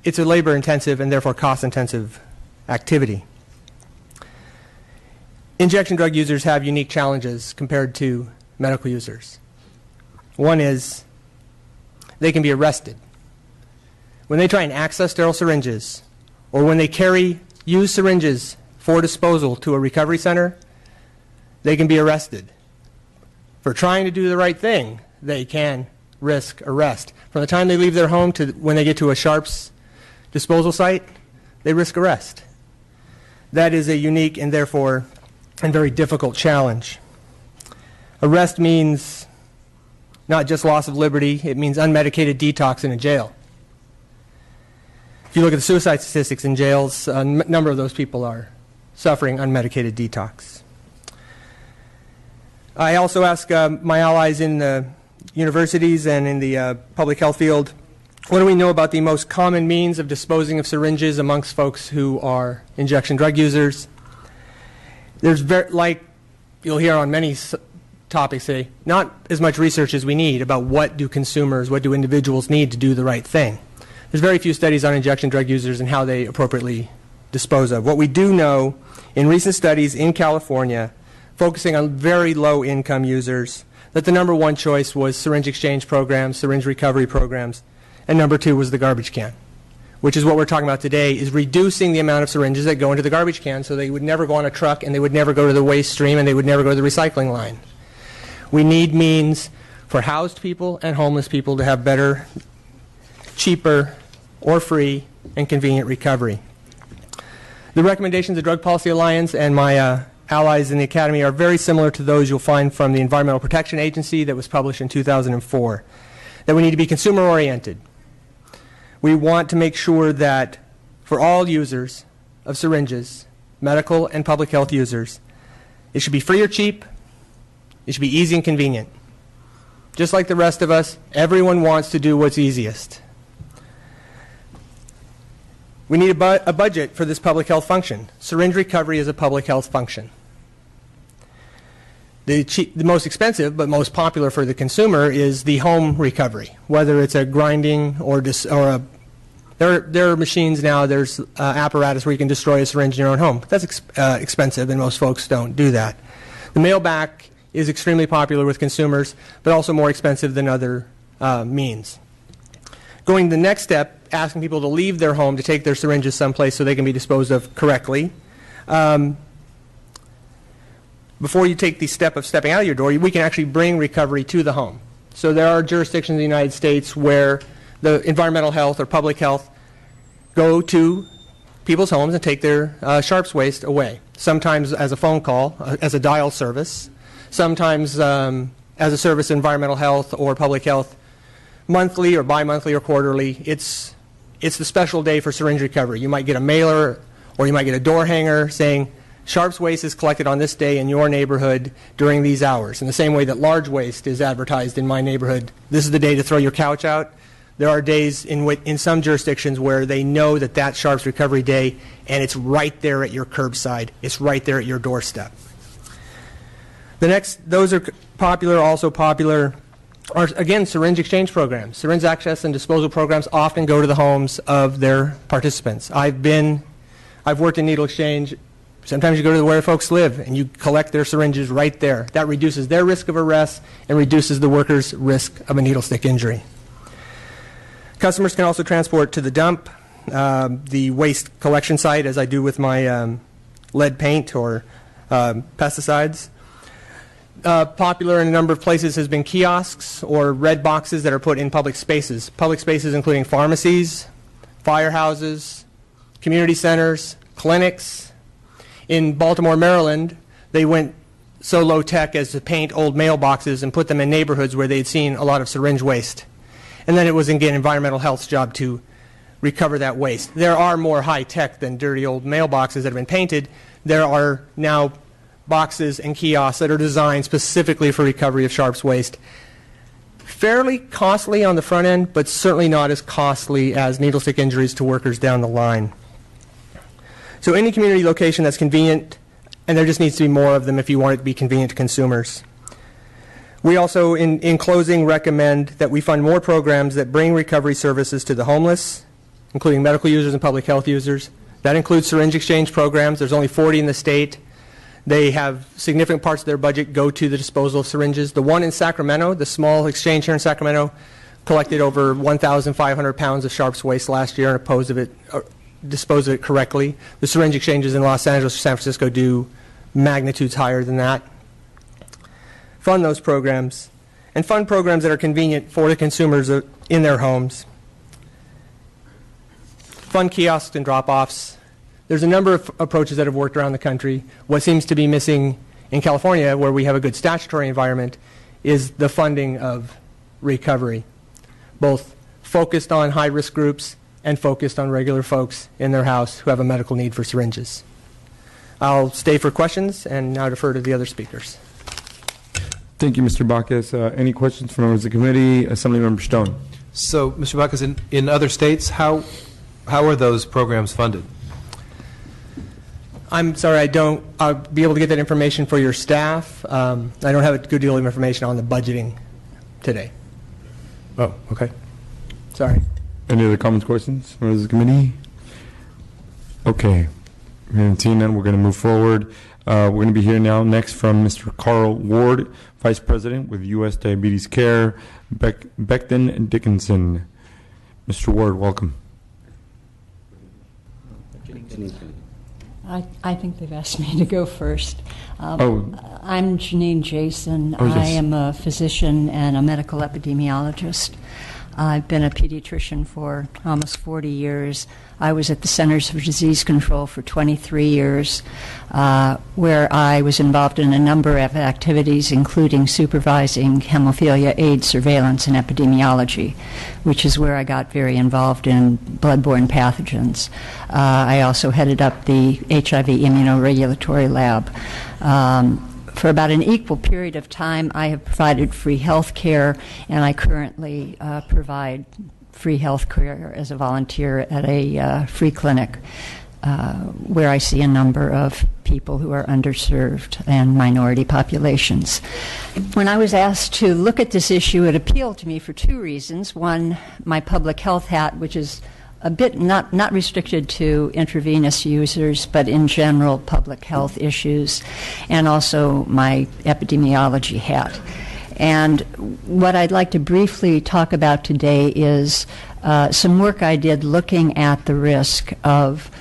It's a labor-intensive and therefore cost-intensive activity. Injection drug users have unique challenges compared to medical users. One is they can be arrested. When they try and access sterile syringes, or when they carry used syringes for disposal to a recovery center, they can be arrested. For trying to do the right thing, they can risk arrest. From the time they leave their home to when they get to a Sharps disposal site, they risk arrest. That is a unique and therefore and very difficult challenge. Arrest means not just loss of liberty, it means unmedicated detox in a jail. If you look at the suicide statistics in jails, a number of those people are suffering unmedicated detox. I also ask my allies in the universities and in the public health field, what do we know about the most common means of disposing of syringes amongst folks who are injection drug users? There's like you'll hear on many topics today, not as much research as we need about what do consumers, what do individuals need to do the right thing. There's very few studies on injection drug users and how they appropriately dispose of. What we do know in recent studies in California, focusing on very low income users, that the number one choice was syringe exchange programs, syringe recovery programs, and number two was the garbage can, which is what we're talking about today, is reducing the amount of syringes that go into the garbage can so they would never go on a truck and they would never go to the waste stream and they would never go to the recycling line. We need means for housed people and homeless people to have better, cheaper, or free and convenient recovery. The recommendations of the Drug Policy Alliance and my allies in the Academy are very similar to those you'll find from the Environmental Protection Agency that was published in 2004, that we need to be consumer-oriented. We want to make sure that for all users of syringes, medical and public health users, it should be free or cheap, it should be easy and convenient. Just like the rest of us, everyone wants to do what's easiest. We need a budget for this public health function. Syringe recovery is a public health function. The most expensive but most popular for the consumer is the home recovery, whether it's a grinding or there are machines now, there's apparatus where you can destroy a syringe in your own home. That's expensive and most folks don't do that. The mail back is extremely popular with consumers but also more expensive than other means. Going the next step, asking people to leave their home to take their syringes someplace so they can be disposed of correctly. Before you take the step of stepping out of your door, we can actually bring recovery to the home. So there are jurisdictions in the United States where the environmental health or public health go to people's homes and take their Sharps waste away, sometimes as a phone call, as a dial service, sometimes as a service of environmental health or public health, monthly or bi-monthly or quarterly. It's the special day for syringe recovery. You might get a mailer or you might get a door hanger saying, Sharps waste is collected on this day in your neighborhood during these hours. In the same way that large waste is advertised in my neighborhood, this is the day to throw your couch out. There are days in some jurisdictions where they know that that's Sharps recovery day and it's right there at your curbside. It's right there at your doorstep. Those are popular, also popular are, again, syringe exchange programs. Syringe access and disposal programs often go to the homes of their participants. I've worked in needle exchange Sometimes you go to where folks live and you collect their syringes right there. That reduces their risk of arrest and reduces the worker's risk of a needle stick injury. Customers can also transport to the dump, the waste collection site, as I do with my lead paint or pesticides. Popular in a number of places has been kiosks or red boxes that are put in public spaces. Public spaces including pharmacies, firehouses, community centers, clinics. In Baltimore, Maryland, they went so low tech as to paint old mailboxes and put them in neighborhoods where they'd seen a lot of syringe waste. And then it was, again, environmental health's job to recover that waste. There are more high tech than dirty old mailboxes that have been painted. There are now boxes and kiosks that are designed specifically for recovery of sharps waste. Fairly costly on the front end, but certainly not as costly as needle stick injuries to workers down the line. So any community location that's convenient, and there just needs to be more of them if you want it to be convenient to consumers. We also, in closing, recommend that we fund more programs that bring recovery services to the homeless, including medical users and public health users. That includes syringe exchange programs. There's only 40 in the state. They have significant parts of their budget go to the disposal of syringes. The one in Sacramento, the small exchange here in Sacramento, collected over 1,500 pounds of sharps waste last year and disposed of it correctly. The syringe exchanges in Los Angeles or San Francisco do magnitudes higher than that. Fund those programs, and fund programs that are convenient for the consumers in their homes. Fund kiosks and drop-offs. There's a number of approaches that have worked around the country. What seems to be missing in California, where we have a good statutory environment, is the funding of recovery, both focused on high-risk groups and focused on regular folks in their house who have a medical need for syringes. I'll stay for questions and now defer to the other speakers. Thank you, Mr. Bacchus. Any questions from members of the committee? Assemblymember Stone. So, Mr. Bacchus, in other states, how are those programs funded? I'm sorry, I'll be able to get that information for your staff. I don't have a good deal of information on the budgeting today. Oh, okay. Sorry. Any other comments, questions, members of the committee? Okay. Seeing none, we're going to move forward. We're going to be hearing now next from Mr. Carl Ward, Vice President with U.S. Diabetes Care, Becton Dickinson. Mr. Ward, welcome. I think they've asked me to go first. I'm Janine Jason. Yes. I am a physician and a medical epidemiologist. I've been a pediatrician for almost 40 years. I was at the Centers for Disease Control for 23 years, where I was involved in a number of activities, including supervising hemophilia AIDS surveillance and epidemiology, which is where I got very involved in bloodborne pathogens. I also headed up the HIV immunoregulatory lab. For about an equal period of time, I have provided free health care, and I currently provide free health care as a volunteer at a free clinic where I see a number of people who are underserved and minority populations. When I was asked to look at this issue, it appealed to me for two reasons. One, my public health hat, which is a bit not restricted to intravenous users, but in general public health issues, and also my epidemiology hat. And what I'd like to briefly talk about today is some work I did looking at the risk of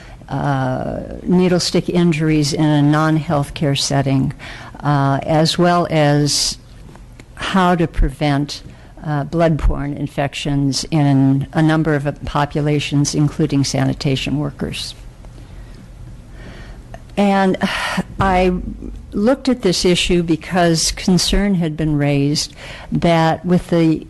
needle stick injuries in a non-healthcare setting, as well as how to prevent bloodborne infections in a number of populations, including sanitation workers. And I looked at this issue because concern had been raised that with the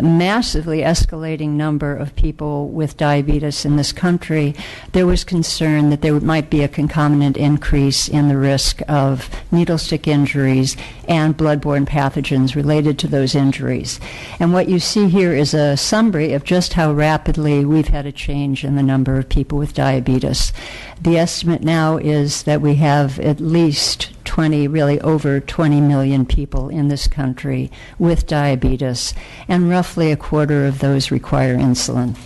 massively escalating number of people with diabetes in this country, there was concern that there might be a concomitant increase in the risk of needle stick injuries and bloodborne pathogens related to those injuries. And what you see here is a summary of just how rapidly we've had a change in the number of people with diabetes. The estimate now is that we have at least over 20 million people in this country with diabetes, and roughly a quarter of those require insulin.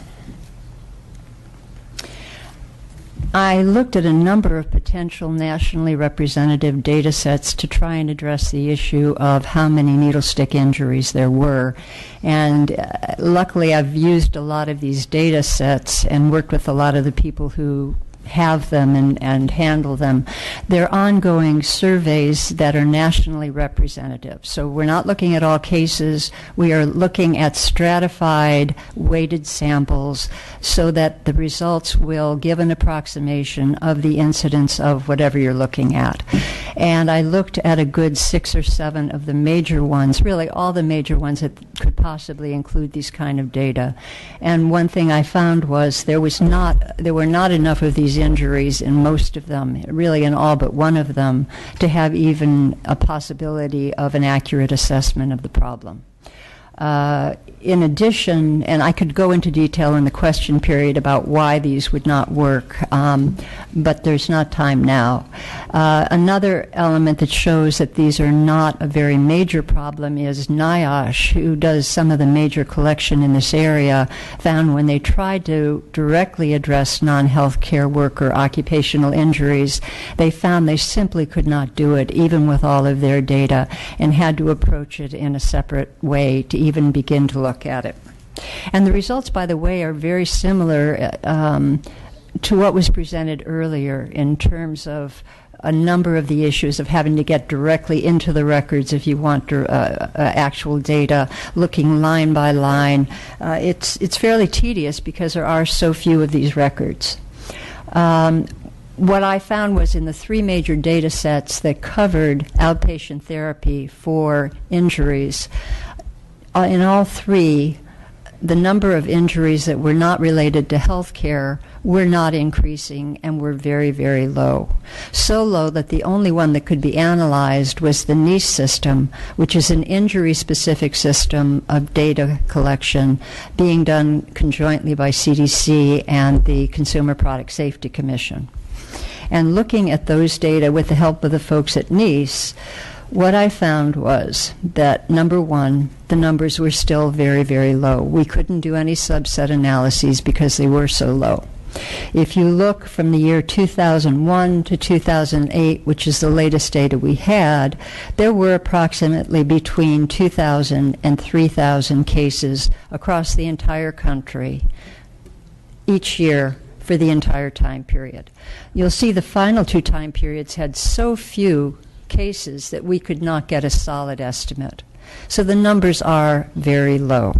I looked at a number of potential nationally representative data sets to try and address the issue of how many needle stick injuries there were. And luckily, I've used a lot of these data sets and worked with a lot of the people who have them and handle them. They're ongoing surveys that are nationally representative. So we're not looking at all cases. We are looking at stratified, weighted samples so that the results will give an approximation of the incidence of whatever you're looking at. And I looked at a good 6 or 7 of the major ones, really all the major ones that could possibly include these kind of data. And one thing I found was there were not enough of these injuries in most of them, really in all but one of them, to have even a possibility of an accurate assessment of the problem. In addition, and I could go into detail in the question period about why these would not work, but there's not time now. Another element that shows that these are not a very major problem is NIOSH, who does some of the major collection in this area, found when they tried to directly address non-healthcare worker occupational injuries, they found they simply could not do it, even with all of their data, and had to approach it in a separate way to even begin to look at it. And the results, by the way, are very similar to what was presented earlier in terms of a number of the issues of having to get directly into the records if you want actual data, looking line by line. It's fairly tedious because there are so few of these records. What I found was in the 3 major data sets that covered outpatient therapy for injuries, in all 3, the number of injuries that were not related to health care were not increasing and were very, very low. So low that the only one that could be analyzed was the NICE system, which is an injury-specific system of data collection being done conjointly by CDC and the Consumer Product Safety Commission. And looking at those data with the help of the folks at NICE, what I found was that, number one, the numbers were still very, very low. We couldn't do any subset analyses because they were so low. If you look from the year 2001 to 2008, which is the latest data we had, there were approximately between 2,000 and 3,000 cases across the entire country each year for the entire time period. You'll see the final 2 time periods had so few cases that we could not get a solid estimate. So the numbers are very low.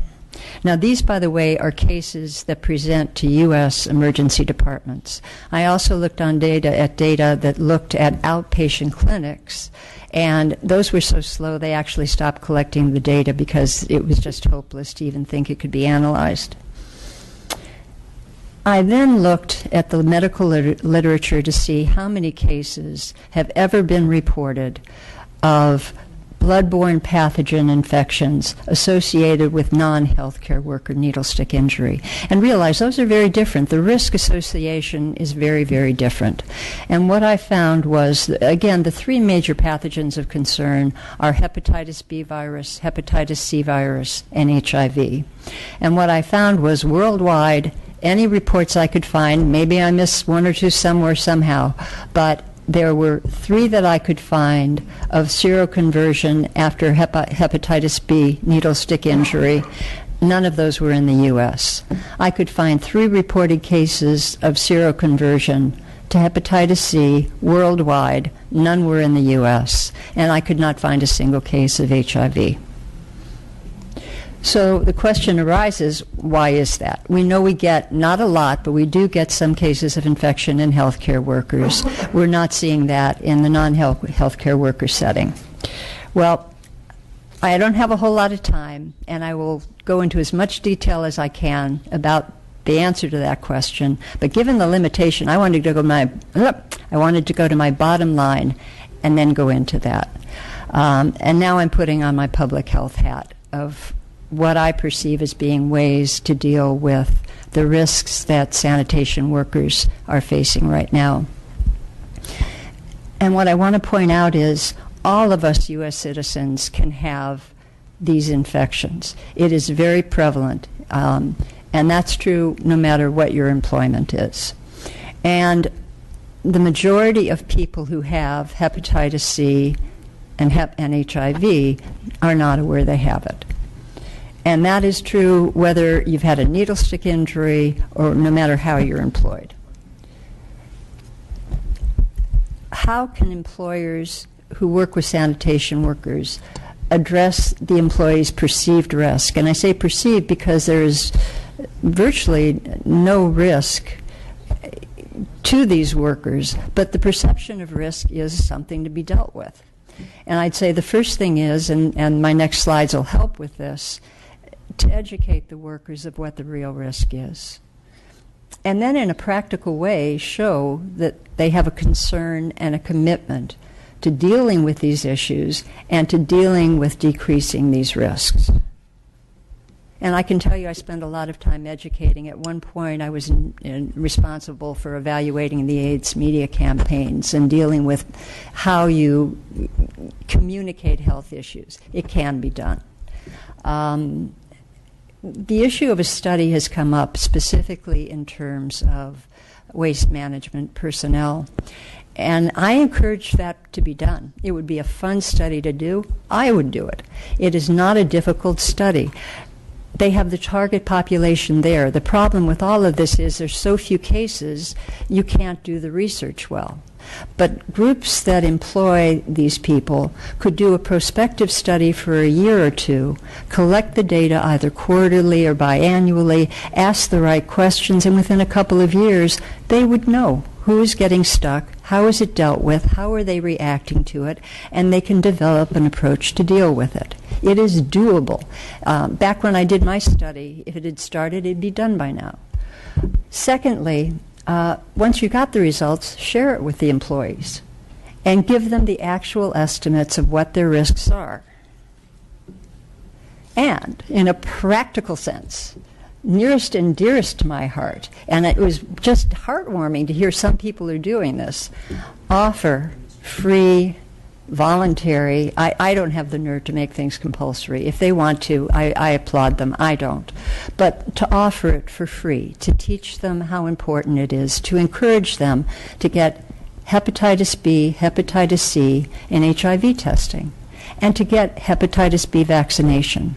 Now, these, by the way, are cases that present to U.S. emergency departments. I also looked on data that looked at outpatient clinics, and those were so slow they actually stopped collecting the data because it was just hopeless to even think it could be analyzed. I then looked at the medical literature to see how many cases have ever been reported of bloodborne pathogen infections associated with non-healthcare worker needle stick injury, and realized those are very different. The risk association is very, very different. And what I found was, again, the 3 major pathogens of concern are hepatitis B virus, hepatitis C virus, and HIV. And what I found was worldwide, any reports I could find, maybe I missed 1 or 2 somewhere somehow, but there were 3 that I could find of seroconversion after hepatitis B needle stick injury. None of those were in the U.S. I could find 3 reported cases of seroconversion to hepatitis C worldwide. None were in the U.S. And I could not find a single case of HIV. So the question arises, why is that? We know we get, not a lot, but we do get some cases of infection in healthcare workers. We're not seeing that in the non-healthcare worker setting. Well, I don't have a whole lot of time, and I will go into as much detail as I can about the answer to that question. But given the limitation, I wanted to go to my bottom line and then go into that. And now I'm putting on my public health hat of what I perceive as being ways to deal with the risks that sanitation workers are facing right now. And what I want to point out is all of us U.S. citizens can have these infections. It is very prevalent, and that's true no matter what your employment is. And the majority of people who have hepatitis C and HIV are not aware they have it. And that is true whether you've had a needle stick injury or no matter how you're employed. How can employers who work with sanitation workers address the employee's perceived risk? And I say perceived because there is virtually no risk to these workers, but the perception of risk is something to be dealt with. And I'd say the first thing is, and my next slides will help with this, to educate the workers of what the real risk is. And then in a practical way show that they have a concern and a commitment to dealing with these issues and to dealing with decreasing these risks. And I can tell you I spend a lot of time educating. At one point I was responsible for evaluating the AIDS media campaigns and dealing with how you communicate health issues. It can be done. The issue of a study has come up specifically in terms of waste management personnel. And I encourage that to be done. It would be a fun study to do. I would do it. It is not a difficult study. They have the target population there. The problem with all of this is there's so few cases, you can't do the research well. But groups that employ these people could do a prospective study for a year or two, collect the data either quarterly or biannually, ask the right questions, and within a couple of years, they would know who is getting stuck, how is it dealt with, how are they reacting to it, and they can develop an approach to deal with it. It is doable. Back when I did my study, if it had started, it'd be done by now. Secondly, once you got the results, share it with the employees and give them the actual estimates of what their risks are. And in a practical sense, nearest and dearest to my heart, and it was just heartwarming to hear some people are doing this, offer free, voluntary, I don't have the nerve to make things compulsory. If they want to, I applaud them. I don't. But to offer it for free, to teach them how important it is, to encourage them to get hepatitis B, hepatitis C, and HIV testing, and to get hepatitis B vaccination.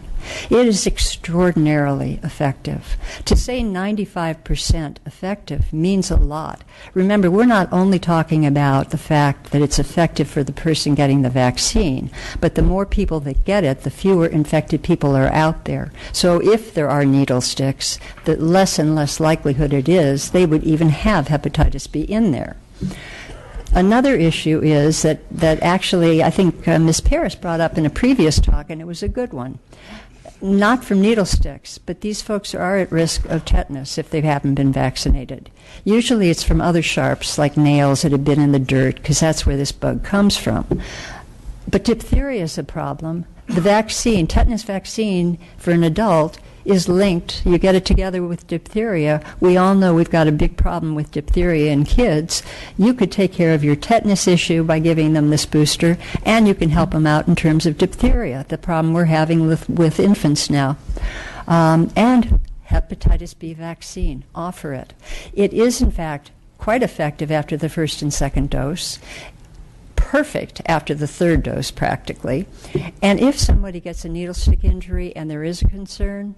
It is extraordinarily effective. To say 95% effective means a lot. Remember, we're not only talking about the fact that it's effective for the person getting the vaccine, but the more people that get it, the fewer infected people are out there. So if there are needle sticks, the less and less likelihood it is they would even have hepatitis B in there. Another issue is that actually, I think Ms. Paris brought up in a previous talk, and it was a good one. Not from needle sticks, but these folks are at risk of tetanus if they haven't been vaccinated. Usually it's from other sharps, like nails that have been in the dirt, because that's where this bug comes from. But diphtheria is a problem. The vaccine, tetanus vaccine for an adult, is linked. You get it together with diphtheria. We all know we've got a big problem with diphtheria in kids. You could take care of your tetanus issue by giving them this booster, and you can help them out in terms of diphtheria, the problem we're having with infants now. And hepatitis B vaccine, offer it. It is, in fact, quite effective after the first and second dose. Perfect after the third dose, practically. And if somebody gets a needle stick injury and there is a concern,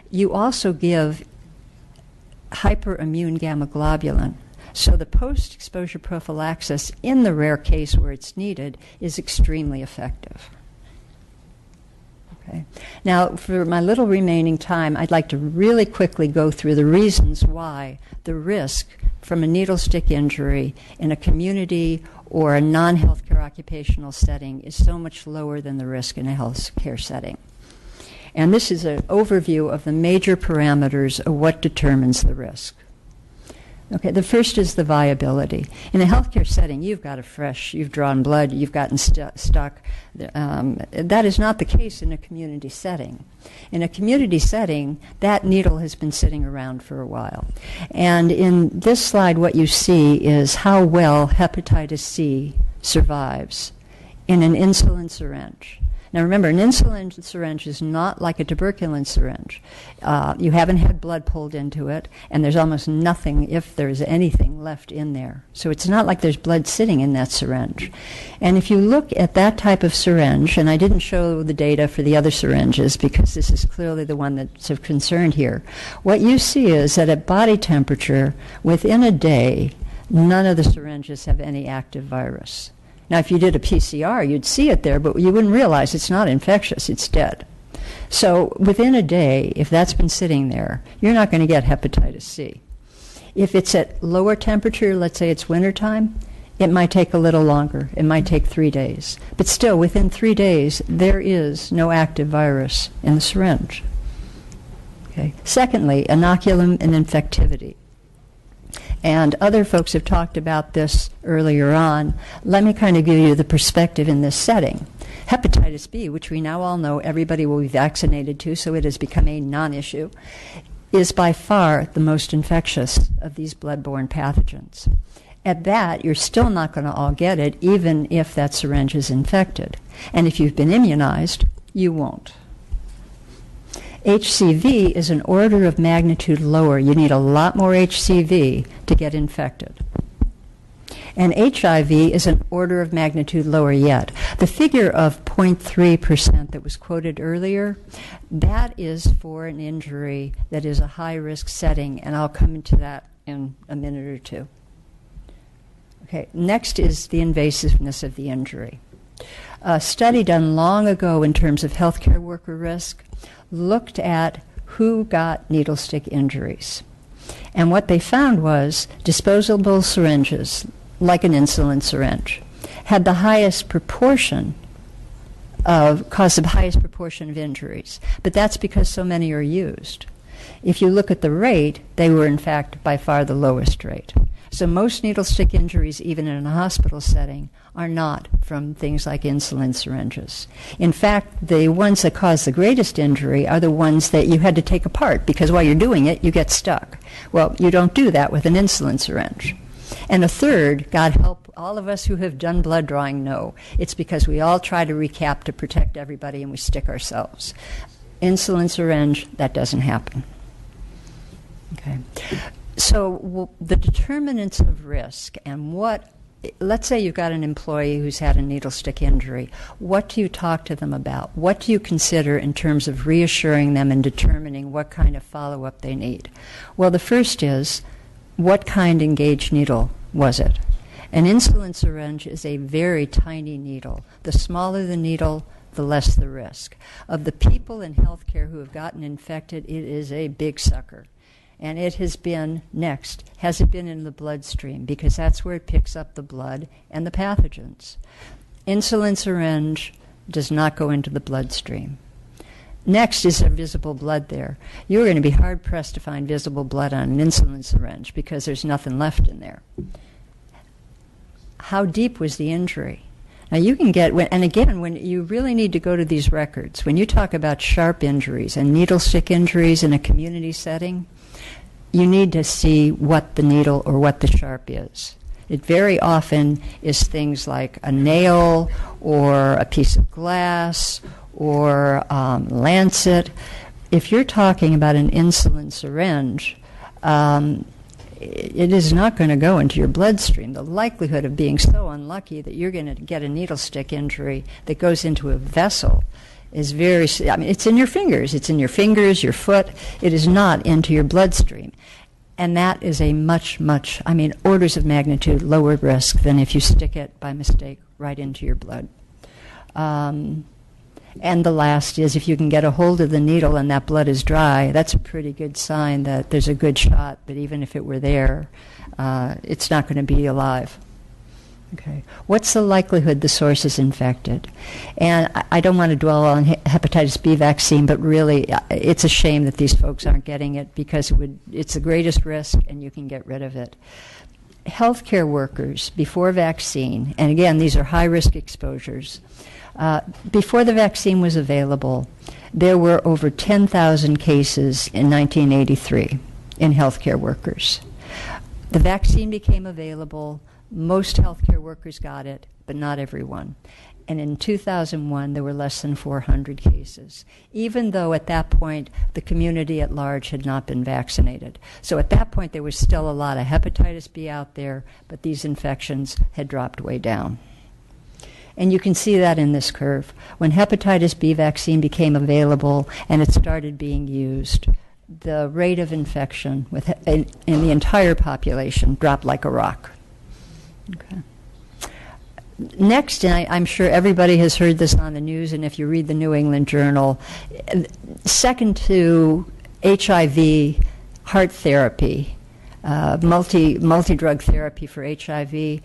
you also give hyperimmune gamma globulin. So the post-exposure prophylaxis, in the rare case where it's needed, is extremely effective. Okay. Now, for my little remaining time, I'd like to really quickly go through the reasons why the risk from a needle stick injury in a community or a non-healthcare occupational setting is so much lower than the risk in a healthcare setting. And this is an overview of the major parameters of what determines the risk. Okay, the first is the viability. In a healthcare setting, you've got you've drawn blood, you've gotten stuck. That is not the case in a community setting. In a community setting, that needle has been sitting around for a while. And in this slide, what you see is how well hepatitis C survives in an insulin syringe. Now remember, an insulin syringe is not like a tuberculin syringe. You haven't had blood pulled into it, and there's almost nothing, if there's anything, left in there. So it's not like there's blood sitting in that syringe. And if you look at that type of syringe, and I didn't show the data for the other syringes because this is clearly the one that's of concern here, what you see is that at body temperature, within a day, none of the syringes have any active virus. Now, if you did a PCR, you'd see it there, but you wouldn't realize it's not infectious, it's dead. So within a day, if that's been sitting there, you're not going to get hepatitis C. If it's at lower temperature, let's say it's wintertime, it might take a little longer. It might take 3 days. But still, within 3 days, there is no active virus in the syringe. Okay. Secondly, inoculum and infectivity. And other folks have talked about this earlier on. Let me kind of give you the perspective in this setting. Hepatitis B, which we now all know everybody will be vaccinated to, so it has become a non-issue, is by far the most infectious of these bloodborne pathogens. At that, you're still not going to all get it, even if that syringe is infected. And if you've been immunized, you won't. HCV is an order of magnitude lower. You need a lot more HCV to get infected. And HIV is an order of magnitude lower yet. The figure of 0.3% that was quoted earlier, that is for an injury that is a high-risk setting, and I'll come into that in a minute or two. Okay, next is the invasiveness of the injury. A study done long ago in terms of healthcare worker risk looked at who got needle stick injuries. And what they found was disposable syringes, like an insulin syringe, had the highest proportion caused the highest proportion of injuries. But that's because so many are used. If you look at the rate, they were in fact by far the lowest rate. So most needle stick injuries, even in a hospital setting, are not from things like insulin syringes. In fact, the ones that cause the greatest injury are the ones that you had to take apart because while you're doing it, you get stuck. Well, you don't do that with an insulin syringe. And a third, God help all of us who have done blood drawing know, it's because we all try to recap to protect everybody and we stick ourselves. Insulin syringe, that doesn't happen. Okay. So the determinants of risk and what, let's say you've got an employee who's had a needle stick injury. What do you talk to them about? What do you consider in terms of reassuring them and determining what kind of follow-up they need? Well, the first is, what kind engaged needle was it? An insulin syringe is a very tiny needle. The smaller the needle, the less the risk. Of the people in healthcare who have gotten infected, it is a big sucker. And it has been, next, has it been in the bloodstream? Because that's where it picks up the blood and the pathogens. Insulin syringe does not go into the bloodstream. Next, is there visible blood there? You're going to be hard-pressed to find visible blood on an insulin syringe because there's nothing left in there. How deep was the injury? Now you can get, and again, when you really need to go to these records, when you talk about sharp injuries and needle stick injuries in a community setting, you need to see what the needle or what the sharp is. It very often is things like a nail or a piece of glass or lancet. If you're talking about an insulin syringe, it is not going to go into your bloodstream. The likelihood of being so unlucky that you're going to get a needle stick injury that goes into a vessel is very, I mean, it's in your fingers. It's in your fingers, your foot. It is not into your bloodstream. And that is a much, orders of magnitude lower risk than if you stick it by mistake right into your blood. And the last is if you can get a hold of the needle and that blood is dry, that's a pretty good sign that there's a good shot that even if it were there, it's not going to be alive. Okay. What's the likelihood the source is infected? And I don't want to dwell on hepatitis B vaccine, but really it's a shame that these folks aren't getting it because it's the greatest risk and you can get rid of it. Healthcare workers before vaccine, and again, these are high-risk exposures, before the vaccine was available, there were over 10,000 cases in 1983 in healthcare workers. The vaccine became available. Most healthcare workers got it. but not everyone. And in 2001, there were less than 400 cases, even though at that point the community at large had not been vaccinated. So at that point, there was still a lot of hepatitis B out there, but these infections had dropped way down. And you can see that in this curve. When hepatitis B vaccine became available and it started being used, the rate of infection in the entire population dropped like a rock. Okay. Next, and I'm sure everybody has heard this on the news, and if you read the New England Journal, second to HIV, heart therapy, multi-drug therapy for HIV.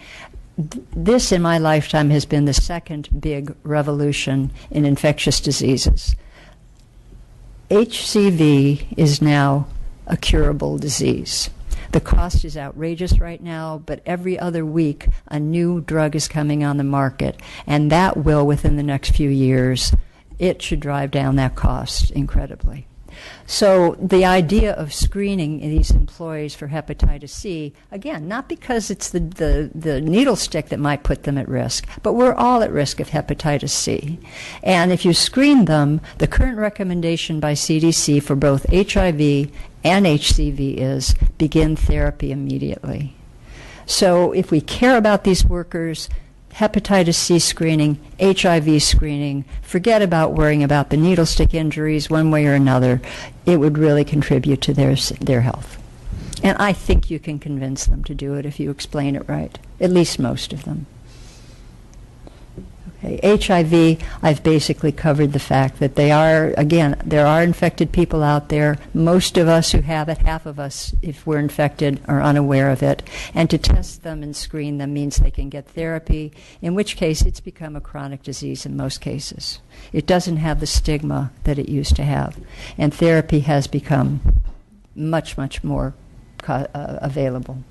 This, in my lifetime, has been the second big revolution in infectious diseases. HCV is now a curable disease. The cost is outrageous right now, but every other week a new drug is coming on the market, and that will, within the next few years, it should drive down that cost incredibly. So the idea of screening these employees for hepatitis C, again, not because it's the needle stick that might put them at risk, but we're all at risk of hepatitis C. And if you screen them, the current recommendation by CDC for both HIV and HCV is begin therapy immediately. So if we care about these workers, hepatitis C screening, HIV screening, forget about worrying about the needle stick injuries one way or another. It would really contribute to their health. And I think you can convince them to do it if you explain it right, at least most of them. Okay, HIV, I've basically covered the fact that there are infected people out there. Most of us who have it, half of us, if we're infected, are unaware of it. And to test them and screen them means they can get therapy, in which case it's become a chronic disease in most cases. It doesn't have the stigma that it used to have. And therapy has become much, much more available.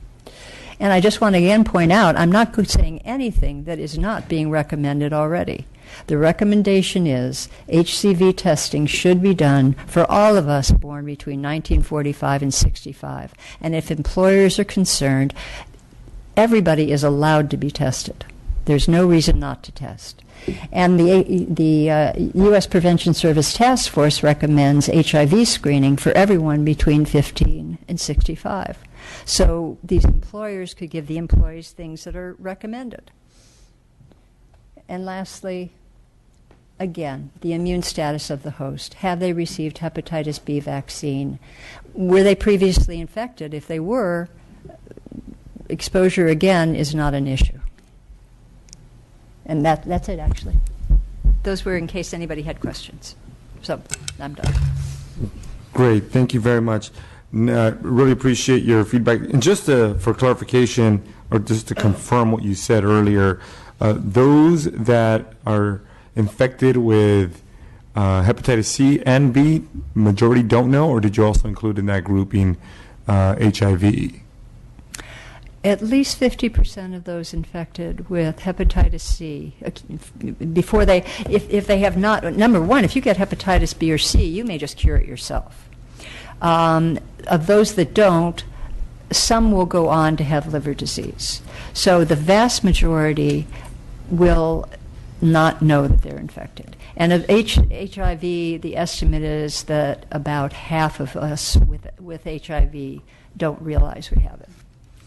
And I just want to again point out, I'm not saying anything that is not being recommended already. The recommendation is HCV testing should be done for all of us born between 1945 and 65. And if employers are concerned, everybody is allowed to be tested. There's no reason not to test. And the U.S. Prevention Service Task Force recommends HIV screening for everyone between 15 and 65. So these employers could give the employees things that are recommended. And lastly, again, the immune status of the host. Have they received hepatitis B vaccine? Were they previously infected? If they were, exposure, again, is not an issue. And that's it, actually. Those were in case anybody had questions. So I'm done. Great. Thank you very much. Really appreciate your feedback. And just for clarification, or just to confirm what you said earlier, those that are infected with hepatitis C and B, majority don't know, or did you also include in that grouping HIV? At least 50% of those infected with hepatitis C, before they, if they have not, number one, if you get hepatitis B or C, you may just cure it yourself. Of those that don't, some will go on to have liver disease. So the vast majority will not know that they're infected. And of HIV, the estimate is that about half of us with HIV don't realize we have it.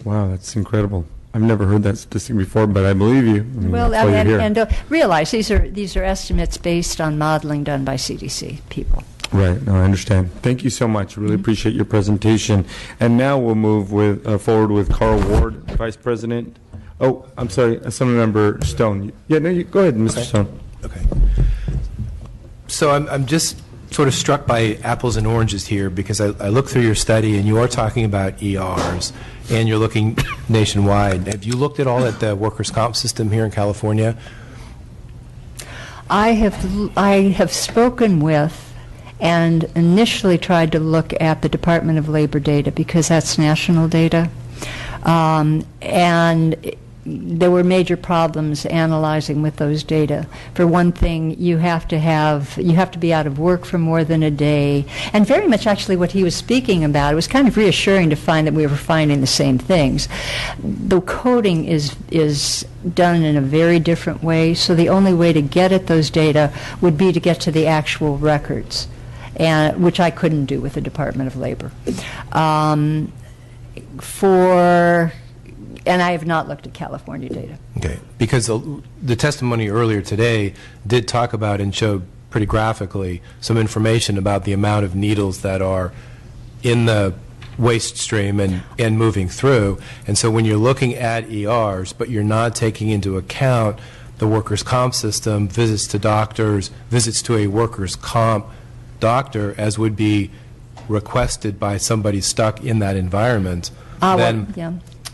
Wow, that's incredible. I've never heard that statistic before, but I believe you. Well, and realize these are estimates based on modeling done by CDC people. Right. No, I understand. Thank you so much. Really appreciate your presentation. And now we'll move forward with Carl Ward, Vice President. Oh, I'm sorry, Assemblymember Stone. Yeah, no, you go ahead, Mr. Stone. Okay. So I'm just sort of struck by apples and oranges here because I look through your study and you are talking about ERs and you're looking nationwide. Have you looked at all at the workers' comp system here in California? I have spoken with and initially tried to look at the Department of Labor data because that's national data. And there were major problems analyzing with those data. For one thing, you have to be out of work for more than a day, and very much actually what he was speaking about. It was kind of reassuring to find that we were finding the same things. The coding is done in a very different way, so the only way to get at those data would be to get to the actual records, and which I couldn't do with the Department of Labor. And I have not looked at California data. Okay, because the testimony earlier today did talk about and showed pretty graphically some information about the amount of needles that are in the waste stream and moving through. And so when you're looking at ERs, but you're not taking into account the workers' comp system, visits to doctors, visits to a workers' comp doctor, as would be requested by somebody stuck in that environment, then Yeah.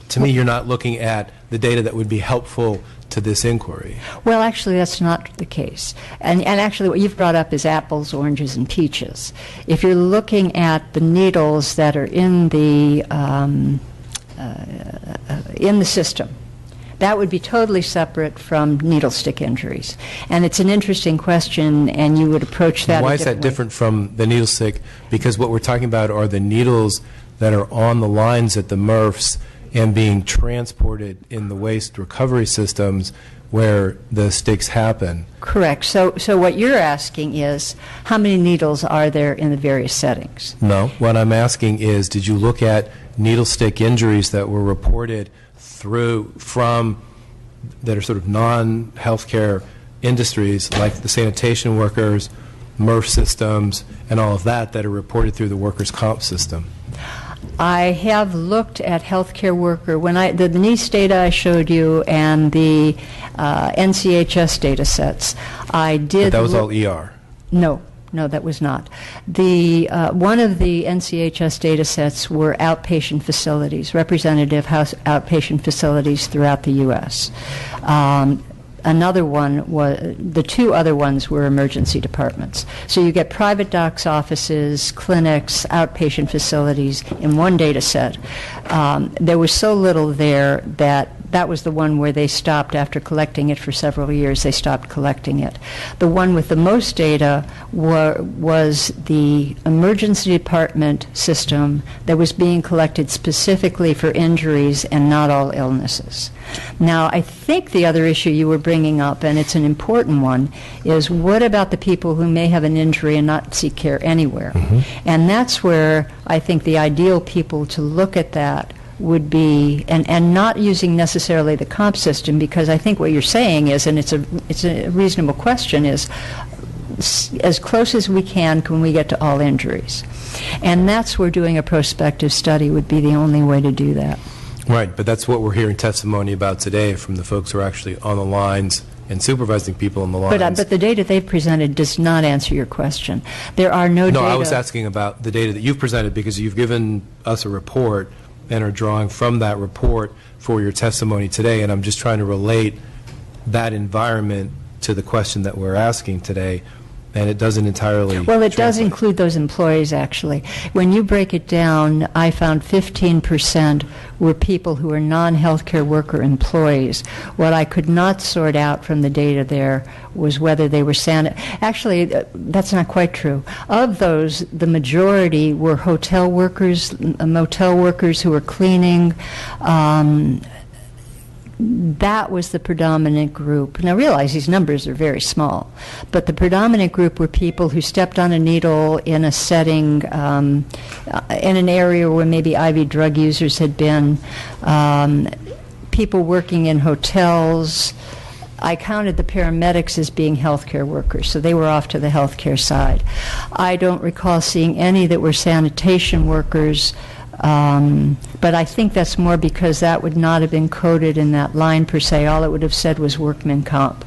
to me, you're not looking at the data that would be helpful to this inquiry. Well, actually, that's not the case. And actually, what you've brought up is apples, oranges, and peaches. If you're looking at the needles that are in the system, that would be totally separate from needle stick injuries. And it's an interesting question, and you would approach that. Why is that different from the needle stick? Because what we're talking about are the needles that are on the lines at the MRFs and being transported in the waste recovery systems where the sticks happen. Correct. So what you're asking is, how many needles are there in the various settings? No. What I'm asking is, did you look at needle stick injuries that were reported from that are sort of non-healthcare industries, like the sanitation workers, MRF systems, and all of that are reported through the workers' comp system? I have looked at healthcare worker. When the NICE data I showed you and the NCHS data sets, I did. But that was all ER. No, that was not. One of the NCHS data sets were outpatient facilities, representative house outpatient facilities throughout the U.S. Another one was, the two other ones were emergency departments. So you get private docs' offices, clinics, outpatient facilities in one data set. There was so little there that was the one where they stopped after collecting it for several years. They stopped collecting it. The one with the most data was the emergency department system that was being collected specifically for injuries and not all illnesses. Now, I think the other issue you were bringing up, and it's an important one, is what about the people who may have an injury and not seek care anywhere? Mm-hmm. And that's where I think the ideal people to look at that would be, and not using necessarily the comp system, because I think what you're saying is, and it's a reasonable question, is as close as we can we get to all injuries? And that's where doing a prospective study would be the only way to do that. Right, but that's what we're hearing testimony about today from the folks who are actually on the lines and supervising people on the lines. But the data they've presented does not answer your question. There are no data. No, I was asking about the data that you've presented, because you've given us a report and are drawing from that report for your testimony today, and I'm just trying to relate that environment to the question that we're asking today, and it doesn't entirely Well, it does translate. include those employees, actually. When you break it down, I found 15% were people who are non-healthcare worker employees. What I could not sort out from the data there was whether they were Actually, that's not quite true. Of those, the majority were hotel workers, motel workers who were cleaning. That was the predominant group. Now realize these numbers are very small, but the predominant group were people who stepped on a needle in a setting, in an area where maybe IV drug users had been, people working in hotels. I counted the paramedics as being healthcare workers, so they were off to the healthcare side. I don't recall seeing any that were sanitation workers. But I think that's more because that would not have been coded in that line per se. All it would have said was workman comp.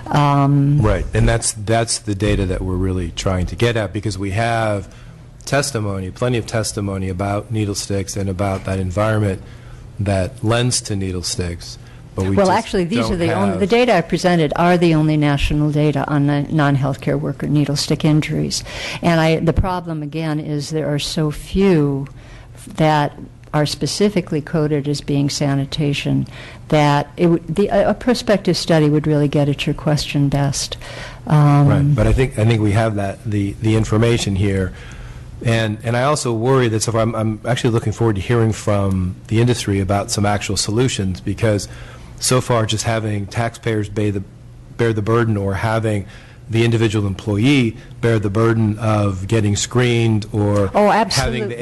Right, and that's the data that we're really trying to get at, because we have testimony, plenty of testimony about needle sticks and about that environment that lends to needle sticks. But well, actually, these are the data I presented are the only national data on the non-healthcare worker needle stick injuries. And the problem, again, is there are so few that are specifically coded as being sanitation, that a prospective study would really get at your question best. Right, but I think we have the information here, and I also worry that I'm actually looking forward to hearing from the industry about some actual solutions, because so far just having taxpayers bear the burden, or having the individual employee bear the burden of getting screened, or having the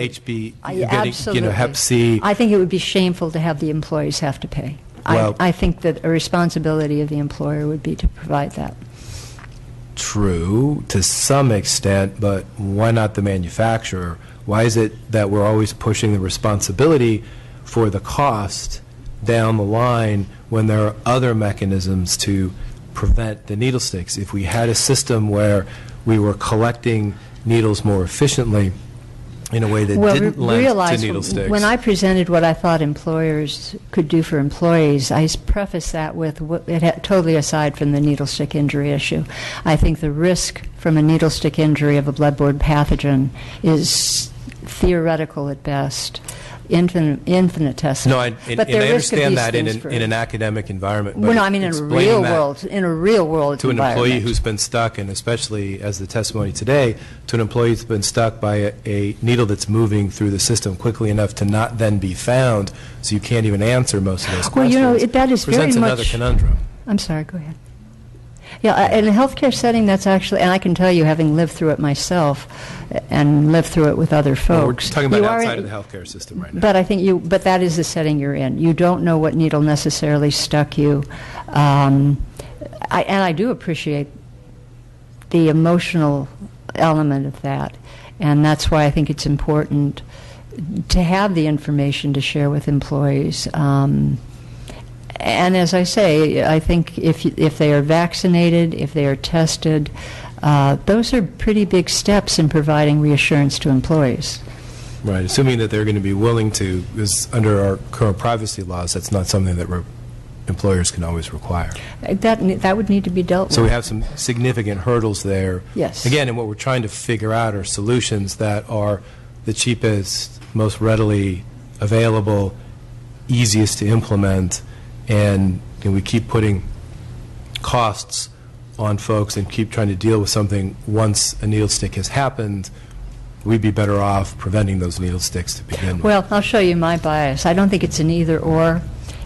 getting Hep C. I think it would be shameful to have the employees have to pay. Well, I think that a responsibility of the employer would be to provide that. True, to some extent, but why not the manufacturer? Why is it that we're always pushing the responsibility for the cost down the line when there are other mechanisms to prevent the needle sticks? If we had a system where we were collecting needles more efficiently in a way that didn't lend to needle sticks. When I presented what I thought employers could do for employees, I prefaced that with totally aside from the needle stick injury issue. I think the risk from a needle stick injury of a bloodborne pathogen is theoretical at best. Infinitesimal. No, and I understand that in an academic environment. Well, no, I mean in a real world to an employee who's been stuck, and especially as the testimony today, to an employee who's been stuck by a needle that's moving through the system quickly enough to not then be found, so you can't even answer most of those questions. Well, that is very much another conundrum. I'm sorry. Go ahead. Yeah, in a healthcare setting, that's actually, and I can tell you, having lived through it myself and lived through it with other folks. Well, we're talking about outside of the healthcare system right now. But that is the setting you're in. You don't know what needle necessarily stuck you. And I do appreciate the emotional element of that, and that's why I think it's important to have the information to share with employees. And as I say, I think if they are vaccinated, if they are tested, those are pretty big steps in providing reassurance to employees. Right, assuming that they're going to be willing to, because under our current privacy laws, that's not something that employers can always require. That would need to be dealt with. So we have some significant hurdles there. Yes. Again, and what we're trying to figure out are solutions that are the cheapest, most readily available, easiest to implement, and we keep putting costs on folks and keep trying to deal with something once a needle stick has happened. We'd be better off preventing those needle sticks to begin with. Well, I'll show you my bias. I don't think it's an either or.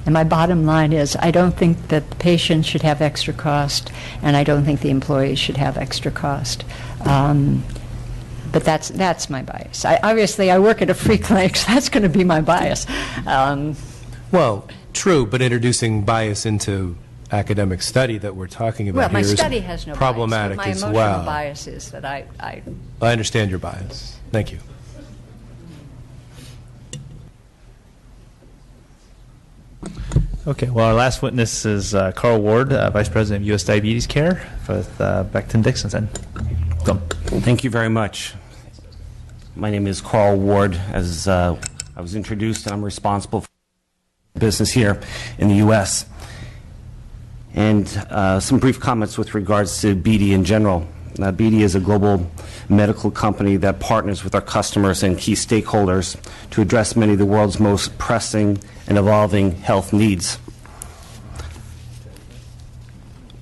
And my bottom line is I don't think that the patient should have extra cost, and I don't think the employees should have extra cost. But that's my bias. Obviously, I work at a free clinic, so that's going to be my bias. Well, true, but introducing bias into academic study that we're talking about my here study is has no problematic bias, as my well. emotional bias is that I understand your bias. Thank you. Okay, well, our last witness is Carl Ward, Vice President of U.S. Diabetes Care with Becton Dickinson. Go. Thank you very much. My name is Carl Ward. As I was introduced, and I'm responsible for business here in the U.S. And some brief comments with regards to BD in general. BD is a global medical company that partners with our customers and key stakeholders to address many of the world's most pressing and evolving health needs.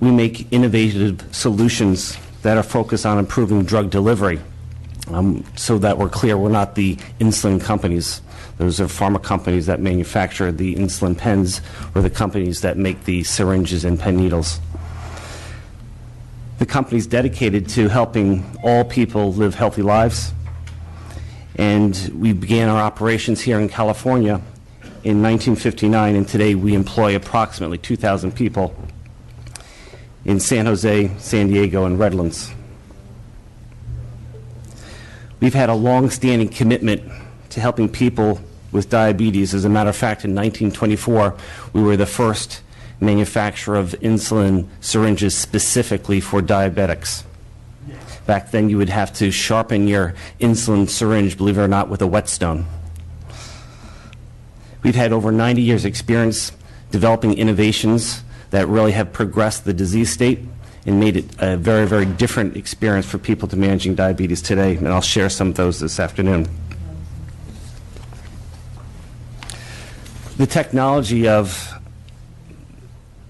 We make innovative solutions that are focused on improving drug delivery. So that we're clear, we're not the insulin companies. Those are pharma companies that manufacture the insulin pens, or the companies that make the syringes and pen needles. The company is dedicated to helping all people live healthy lives, and we began our operations here in California in 1959, and today we employ approximately 2,000 people in San Jose, San Diego, and Redlands. We've had a long-standing commitment to helping people with diabetes. As a matter of fact, in 1924, we were the first manufacturer of insulin syringes specifically for diabetics. Back then, you would have to sharpen your insulin syringe, believe it or not, with a whetstone. We've had over 90 years' experience developing innovations that really have progressed the disease state and made it a very, very different experience for people to managing diabetes today, and I'll share some of those this afternoon. The technology of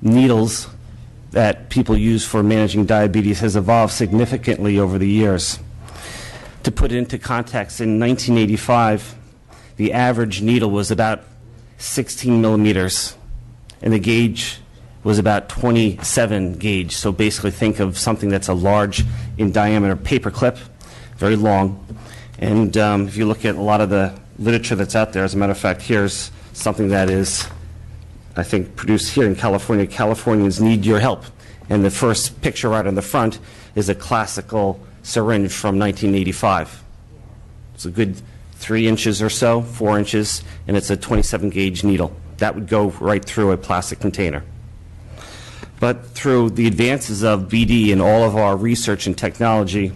needles that people use for managing diabetes has evolved significantly over the years. To put it into context, in 1985, the average needle was about 16 millimeters, and the gauge was about 27 gauge. So basically think of something that's a large in diameter paper clip, very long. And if you look at a lot of the literature that's out there, as a matter of fact, here's something that is, I think, produced here in California. Californians need your help. And the first picture right on the front is a classical syringe from 1985. It's a good 3 inches or so, 4 inches, and it's a 27 gauge needle. That would go right through a plastic container. But through the advances of BD and all of our research and technology,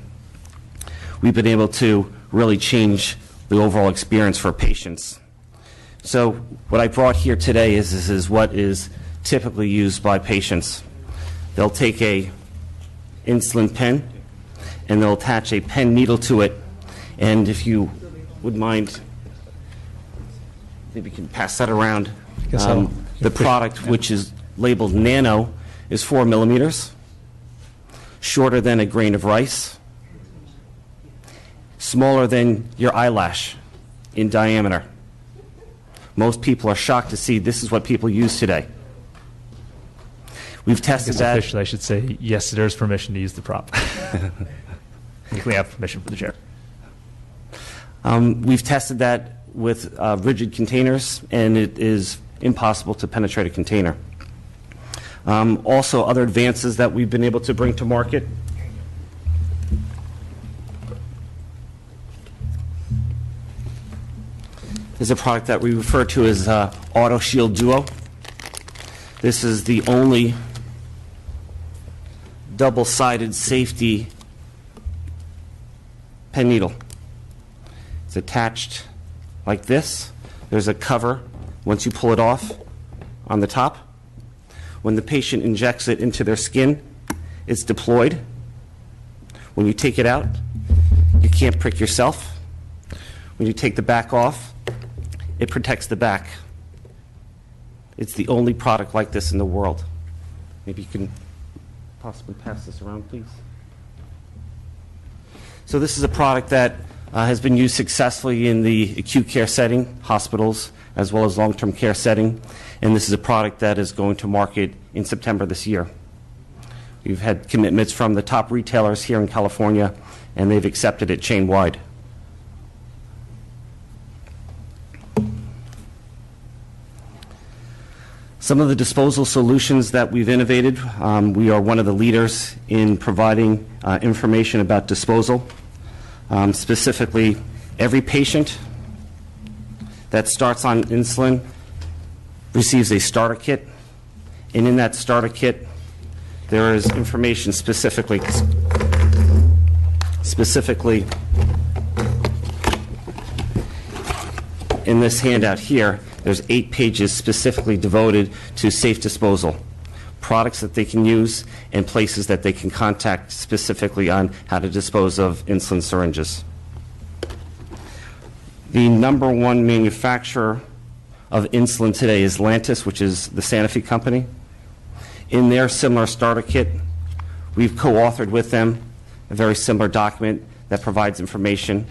we've been able to really change the overall experience for patients. So what I brought here today is what is typically used by patients. They'll take a insulin pen and they'll attach a pen needle to it. And if you would mind, maybe you can pass that around. The product, which is labeled Nano, is 4 millimeters, shorter than a grain of rice, smaller than your eyelash in diameter. Most people are shocked to see this is what people use today. We've tested that. Officially, I should say, yes, there's permission to use the prop. You can have permission from the chair. We've tested that with rigid containers, and it is impossible to penetrate a container. Also, other advances that we've been able to bring to market. Is a product that we refer to as Auto Shield Duo. This is the only double-sided safety pen needle. It's attached like this. There's a cover once you pull it off on the top. When the patient injects it into their skin, it's deployed. When you take it out, you can't prick yourself. When you take the back off, it protects the back. It's the only product like this in the world. Maybe you can possibly pass this around, please. So this is a product that has been used successfully in the acute care setting, hospitals, as well as long-term care setting. And this is a product that is going to market in September this year. We've had commitments from the top retailers here in California, and they've accepted it chain-wide. Some of the disposal solutions that we've innovated, we are one of the leaders in providing information about disposal. Specifically, every patient that starts on insulin receives a starter kit, and in that starter kit there is information specifically in this handout here. There's 8 pages specifically devoted to safe disposal, products that they can use, and places that they can contact specifically on how to dispose of insulin syringes. The #1 manufacturer of insulin today is Lantus, which is the Sanofi company. In their similar starter kit, we've co-authored with them a very similar document that provides information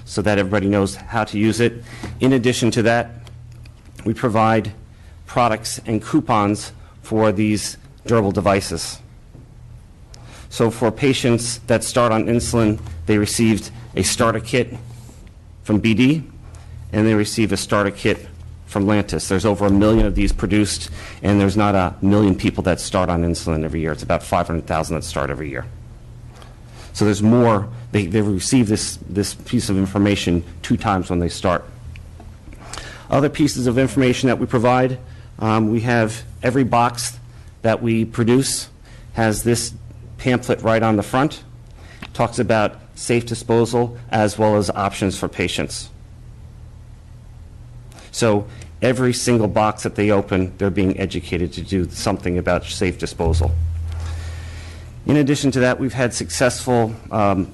so that everybody knows how to use it. In addition to that, we provide products and coupons for these durable devices. So for patients that start on insulin, they received a starter kit from BD, and they receive a starter kit from Lantus. There's over 1 million of these produced, and there's not 1 million people that start on insulin every year. It's about 500,000 that start every year. So there's more. They receive this piece of information 2 times when they start. Other pieces of information that we provide, we have every box that we produce has this pamphlet right on the front. It talks about safe disposal as well as options for patients. So every single box that they open, they're being educated to do something about safe disposal. In addition to that, we've had successful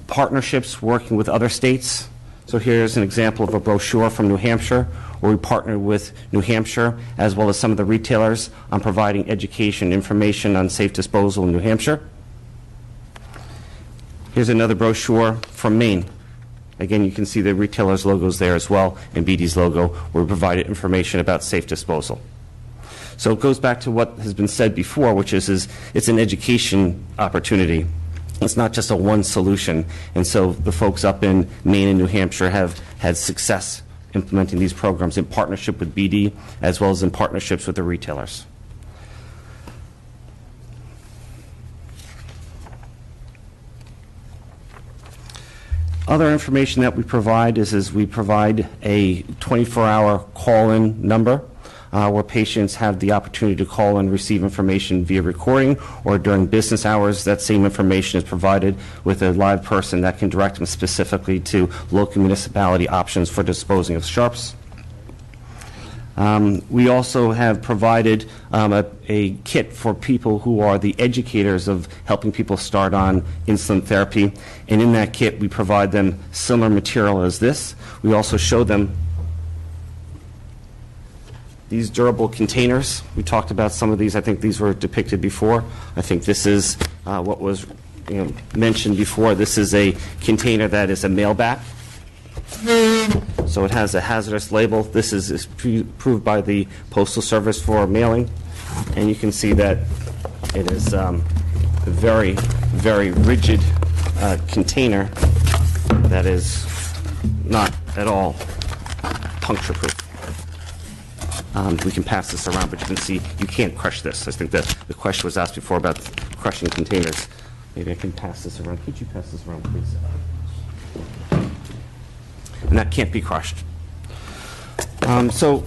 partnerships working with other states. So here's an example of a brochure from New Hampshire, where we partnered with New Hampshire as well as some of the retailers on providing education information on safe disposal in New Hampshire. Here's another brochure from Maine. Again, you can see the retailers' logos there as well, and BD's logo, where we provided information about safe disposal. So it goes back to what has been said before, which is it's an education opportunity. It's not just a one solution. And so the folks up in Maine and New Hampshire have had success implementing these programs in partnership with BD as well as in partnerships with the retailers. Other information that we provide is we provide a 24-hour call-in number where patients have the opportunity to call and receive information via recording, or during business hours, that same information is provided with a live person that can direct them specifically to local municipality options for disposing of sharps. We also have provided a kit for people who are the educators of helping people start on insulin therapy. And in that kit, we provide them similar material as this. We also show them these durable containers. We talked about some of these. I think these were depicted before. I think this is what was mentioned before. This is a container that is a mailback. So it has a hazardous label. This is approved by the Postal Service for mailing. And you can see that it is a very, very rigid container that is not at all puncture-proof. We can pass this around, but you can see you can't crush this. I think that the question was asked before about crushing containers. Maybe I can pass this around. Could you pass this around, please? And that can't be crushed. So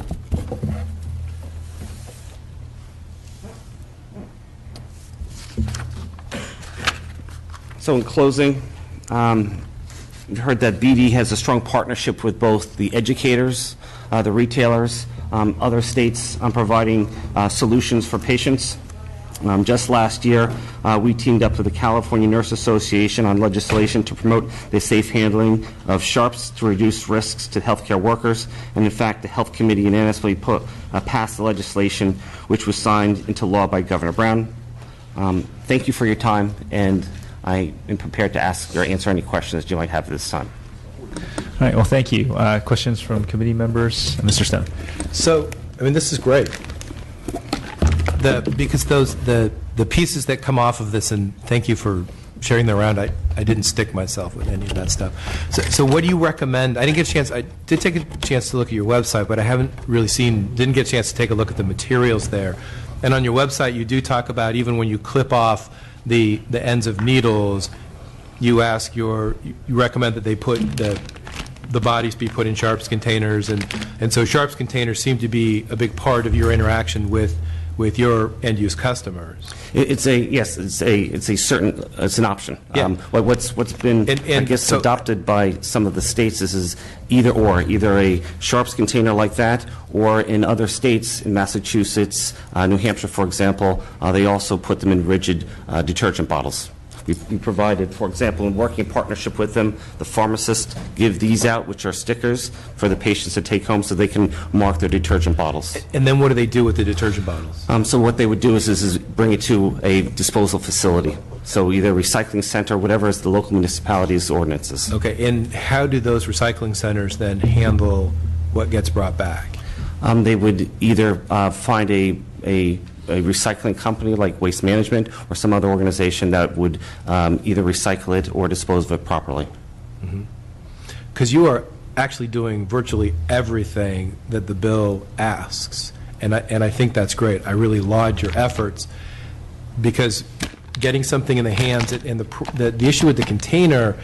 in closing, you heard that BD has a strong partnership with both the educators, the retailers, other states on providing solutions for patients. Just last year, we teamed up with the California Nurse Association on legislation to promote the safe handling of sharps to reduce risks to healthcare workers. And in fact, the Health Committee unanimously passed the legislation, which was signed into law by Governor Brown. Thank you for your time, and I am prepared to ask or answer any questions you might have at this time. All right, well, thank you. Questions from committee members? Mr. Stone. So, I mean, this is great. Because the pieces that come off of this, and thank you for sharing them around, I didn't stick myself with any of that stuff. So what do you recommend? I didn't get a chance, I did take a chance to look at your website, but I haven't really didn't get a chance to take a look at the materials there. And on your website, you do talk about even when you clip off the ends of needles, you recommend that they put the bodies be put in sharps containers, and so sharps containers seem to be a big part of your interaction with your end-use customers. It's an option. Yeah. What's been adopted by some of the states is either a sharps container like that, or in other states, in Massachusetts, New Hampshire, for example, they also put them in rigid detergent bottles. We provided, for example, in working in partnership with them, the pharmacists give these out, which are stickers for the patients to take home so they can mark their detergent bottles. And then what do they do with the detergent bottles? So what they would do is bring it to a disposal facility. So either a recycling center, whatever is the local municipality's ordinances. Okay, and how do those recycling centers then handle what gets brought back? They would either find a recycling company like Waste Management or some other organization that would either recycle it or dispose of it properly. Because you are actually doing virtually everything that the bill asks, and I think that's great. I really laud your efforts, because getting something in the hands, and the issue with the container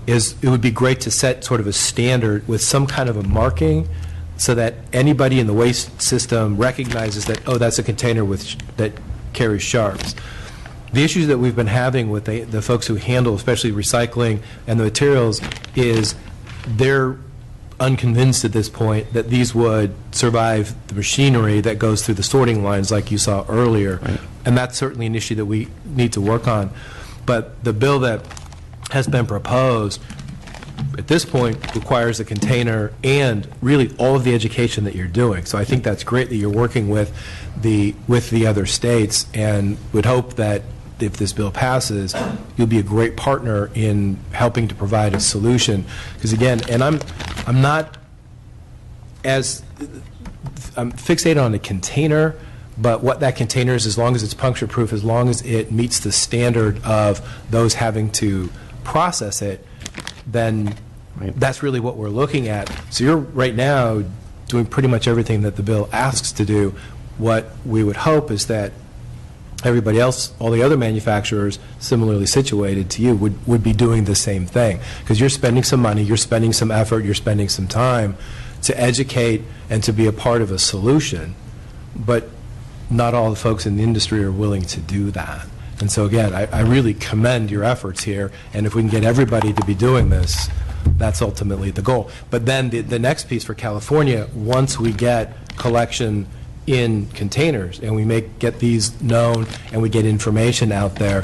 is it would be great to set sort of a standard with some kind of a marking, so that anybody in the waste system recognizes that, oh, that's a container that carries sharps. The issues that we've been having with the folks who handle, especially recycling and the materials, is they're unconvinced at this point that these would survive the machinery that goes through the sorting lines like you saw earlier. Right. And that's certainly an issue that we need to work on. But the bill that has been proposed at this point, requires a container and really all of the education that you're doing. So I think that's great that you're working with the other states, and would hope that if this bill passes, you'll be a great partner in helping to provide a solution. Because again, and I'm fixated on a container, but what that container is, as long as it's puncture proof, as long as it meets the standard of those having to process it, then that's really what we're looking at. So you're right now doing pretty much everything that the bill asks to do. What we would hope is that everybody else, all the other manufacturers similarly situated to you, would be doing the same thing. Because you're spending some money, you're spending some effort, you're spending some time to educate and to be a part of a solution. But not all the folks in the industry are willing to do that. And so again, I really commend your efforts here, and if we can get everybody to be doing this, that's ultimately the goal. But then the next piece for California, once we get collection in containers and we get these known and we get information out there,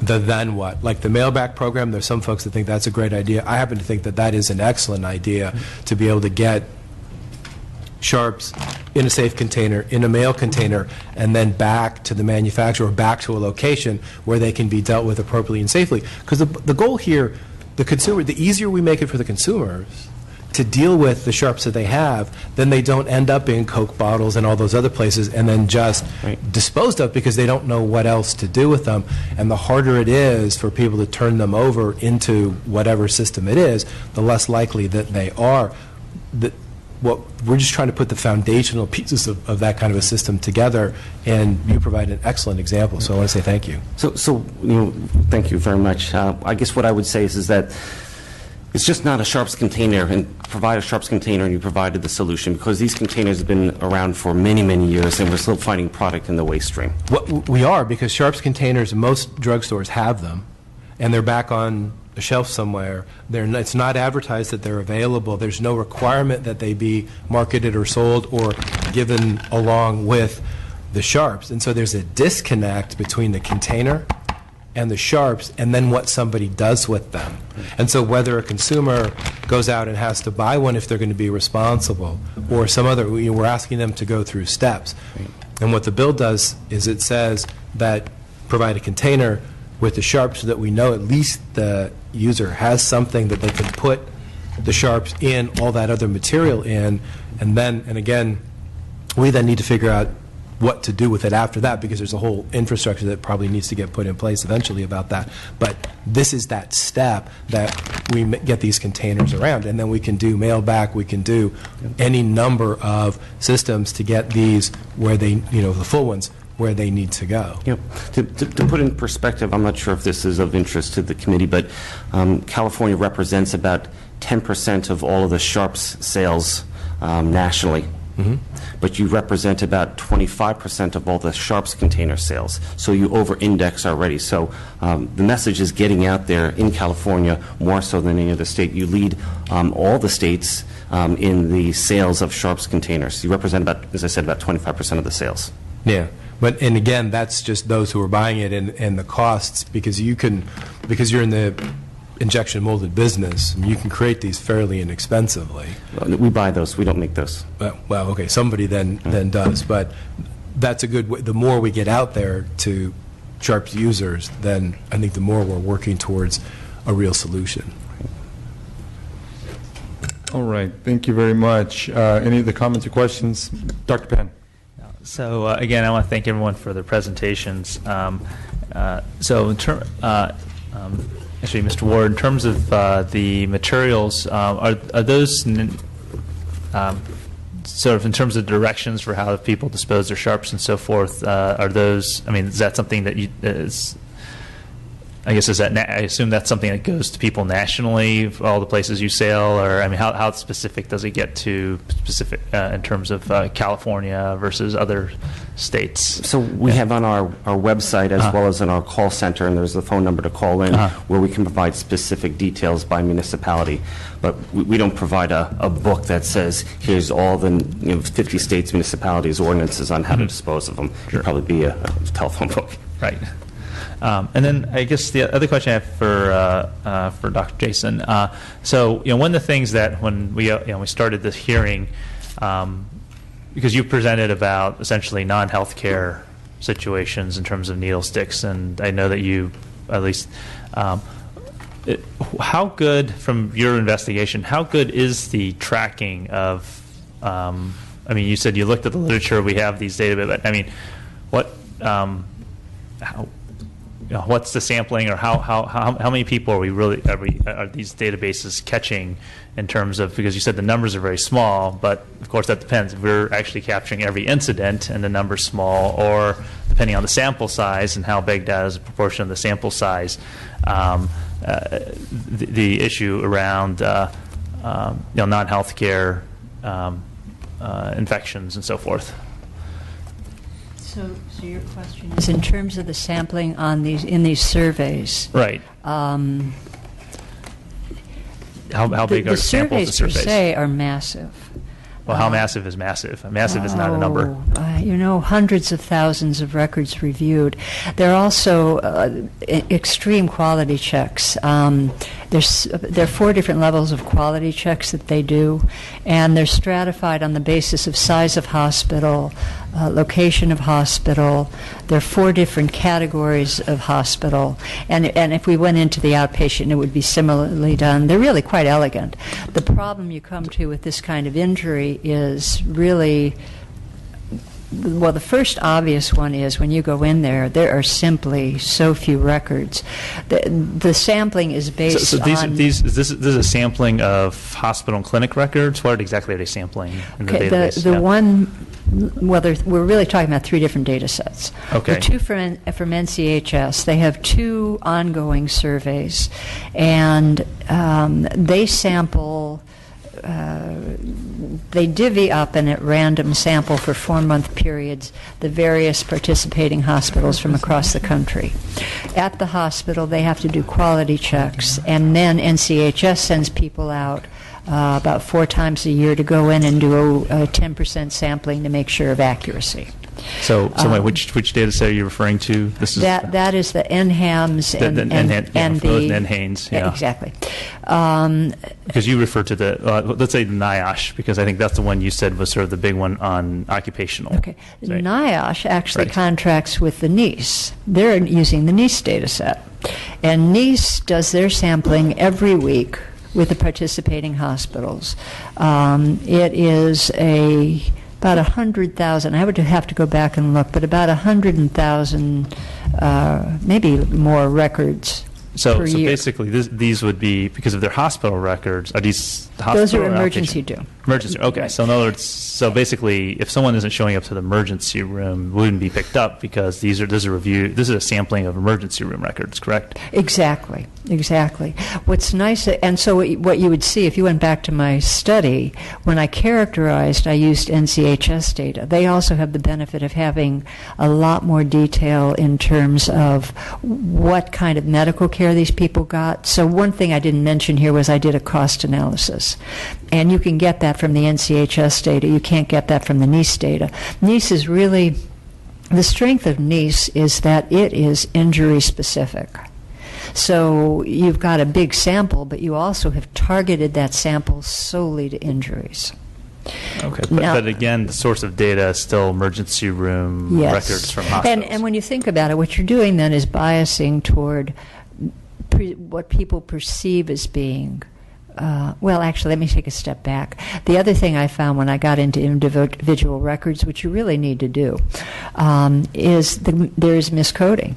then what? Like the mail-back program, there's some folks that think that's a great idea. I happen to think that that is an excellent idea, to be able to get sharps in a safe container, in a mail container, and then back to the manufacturer, back to a location where they can be dealt with appropriately and safely. Because the goal here, the consumer, the easier we make it for the consumers to deal with the sharps that they have, then they don't end up in Coke bottles and all those other places and then just disposed of because they don't know what else to do with them. And the harder it is for people to turn them over into whatever system it is, the less likely that they are. We're just trying to put the foundational pieces of that kind of a system together, and you provide an excellent example, so I want to say thank you. So thank you very much. I guess what I would say is that it's just not a sharps container, and provide a sharps container and you provided the solution, because these containers have been around for many, many years and we're still finding product in the waste stream. We are, because sharps containers, most drugstores have them, and they're back on a shelf somewhere. It's not advertised that they're available. There's no requirement that they be marketed or sold or given along with the sharps. And so there's a disconnect between the container and the sharps and then what somebody does with them. And so whether a consumer goes out and has to buy one if they're going to be responsible, or some other, we're asking them to go through steps. And what the bill does is it says that provide a container with the sharps so that we know at least the user has something that they can put the sharps in, all that other material in, and again, we then need to figure out what to do with it after that, because there's a whole infrastructure that probably needs to get put in place eventually about that. But this is that step that we get these containers around, and then we can do mail back, we can do any number of systems to get these where they, the full ones, where they need to go. Yep. To put in perspective, I'm not sure if this is of interest to the committee, but California represents about 10% of all of the sharps sales nationally. Mm-hmm. But you represent about 25% of all the sharps container sales. So you over-index already. So the message is getting out there in California more so than any other state. You lead all the states in the sales of sharps containers. You represent about, as I said, about 25% of the sales. Yeah. And again, that's just those who are buying it and the costs, because because you're in the injection molded business, you can create these fairly inexpensively. We buy those. We don't make those. Well, okay, somebody then does, but that's a good way. The more we get out there to sharps users, then I think the more we're working towards a real solution. All right, thank you very much. Any other comments or questions? Dr. Pan. So again, I want to thank everyone for their presentations. So in actually, Mr. Ward, in terms of the materials, are those sort of in terms of directions for how people dispose their sharps and so forth? Are those? I mean, is that something that is? I guess I assume that's something that goes to people nationally, for all the places you sell, or I mean, how specific does it get to specific in terms of California versus other states? So we have on our website as well as in our call center, and there's a phone number to call in where we can provide specific details by municipality. But we don't provide a book that says here's all the 50 states, municipalities, ordinances on how to dispose of them. It'd probably be a telephone book. Right. And then I guess the other question I have for Dr. Jason. So one of the things that when we started this hearing, because you presented about essentially non-healthcare situations in terms of needle sticks, and I know that you at least. How good, from your investigation, how good is the tracking of, I mean, you said you looked at the literature, we have these data, but I mean, what's the sampling, or how many people are these databases catching in terms of, because you said the numbers are very small, but of course that depends. If we're actually capturing every incident and the number's small, or depending on the sample size and how big that is a proportion of the sample size, the issue around non-healthcare infections and so forth. So your question is in terms of the sampling on in these surveys, right? How big are the samples of surveys? Per se are massive. Well, how massive is massive? Massive is not a number. Hundreds of thousands of records reviewed. There are also extreme quality checks. There are 4 different levels of quality checks that they do, and they're stratified on the basis of size of hospital, location of hospital. There are 4 different categories of hospital, and if we went into the outpatient, it would be similarly done. They're really quite elegant. The problem you come to with this kind of injury is really, well, the first obvious one is when you go in there are simply so few records. The sampling is based on... This is a sampling of hospital and clinic records? What exactly are they sampling in the database? We're really talking about 3 different data sets. Okay. The 2 from NCHS, they have 2 ongoing surveys, and they sample... they divvy up and at random sample for 4-month periods the various participating hospitals from across the country. At the hospital, they have to do quality checks, and then NCHS sends people out about 4 times a year to go in and do a 10% sampling to make sure of accuracy. So wait, which data set are you referring to? That is the NHAMS and the NHANES. Yeah, exactly. Because you refer to the let's say the NIOSH, because I think that's the one you said was sort of the big one on occupational. Okay, right. NIOSH actually contracts with the NICE. They're using the NICE data set, and NICE does their sampling every week with the participating hospitals. It is about 100,000. I would have to go back and look, but about 100,000, maybe more records per year. So basically, these would be, because of their hospital records, are these hospital? Those are emergency room. Emergency. Okay. So in other words, so basically, if someone isn't showing up to the emergency room, wouldn't be picked up because this is a sampling of emergency room records, correct? Exactly. What's nice, and so what you would see if you went back to my study, when I used NCHS data. They also have the benefit of having a lot more detail in terms of what kind of medical care these people got. So one thing I didn't mention here was I did a cost analysis. And you can get that from the NCHS data. You can't get that from the NICE data. NICE is really, the strength of NICE is that it is injury specific. So you've got a big sample, but you also have targeted that sample solely to injuries. Okay, but again, the source of data is still emergency room records from hospitals. And when you think about it, what you're doing then is biasing toward what people perceive as being well, actually, let me take a step back. The other thing I found when I got into individual records, which you really need to do, is there is miscoding.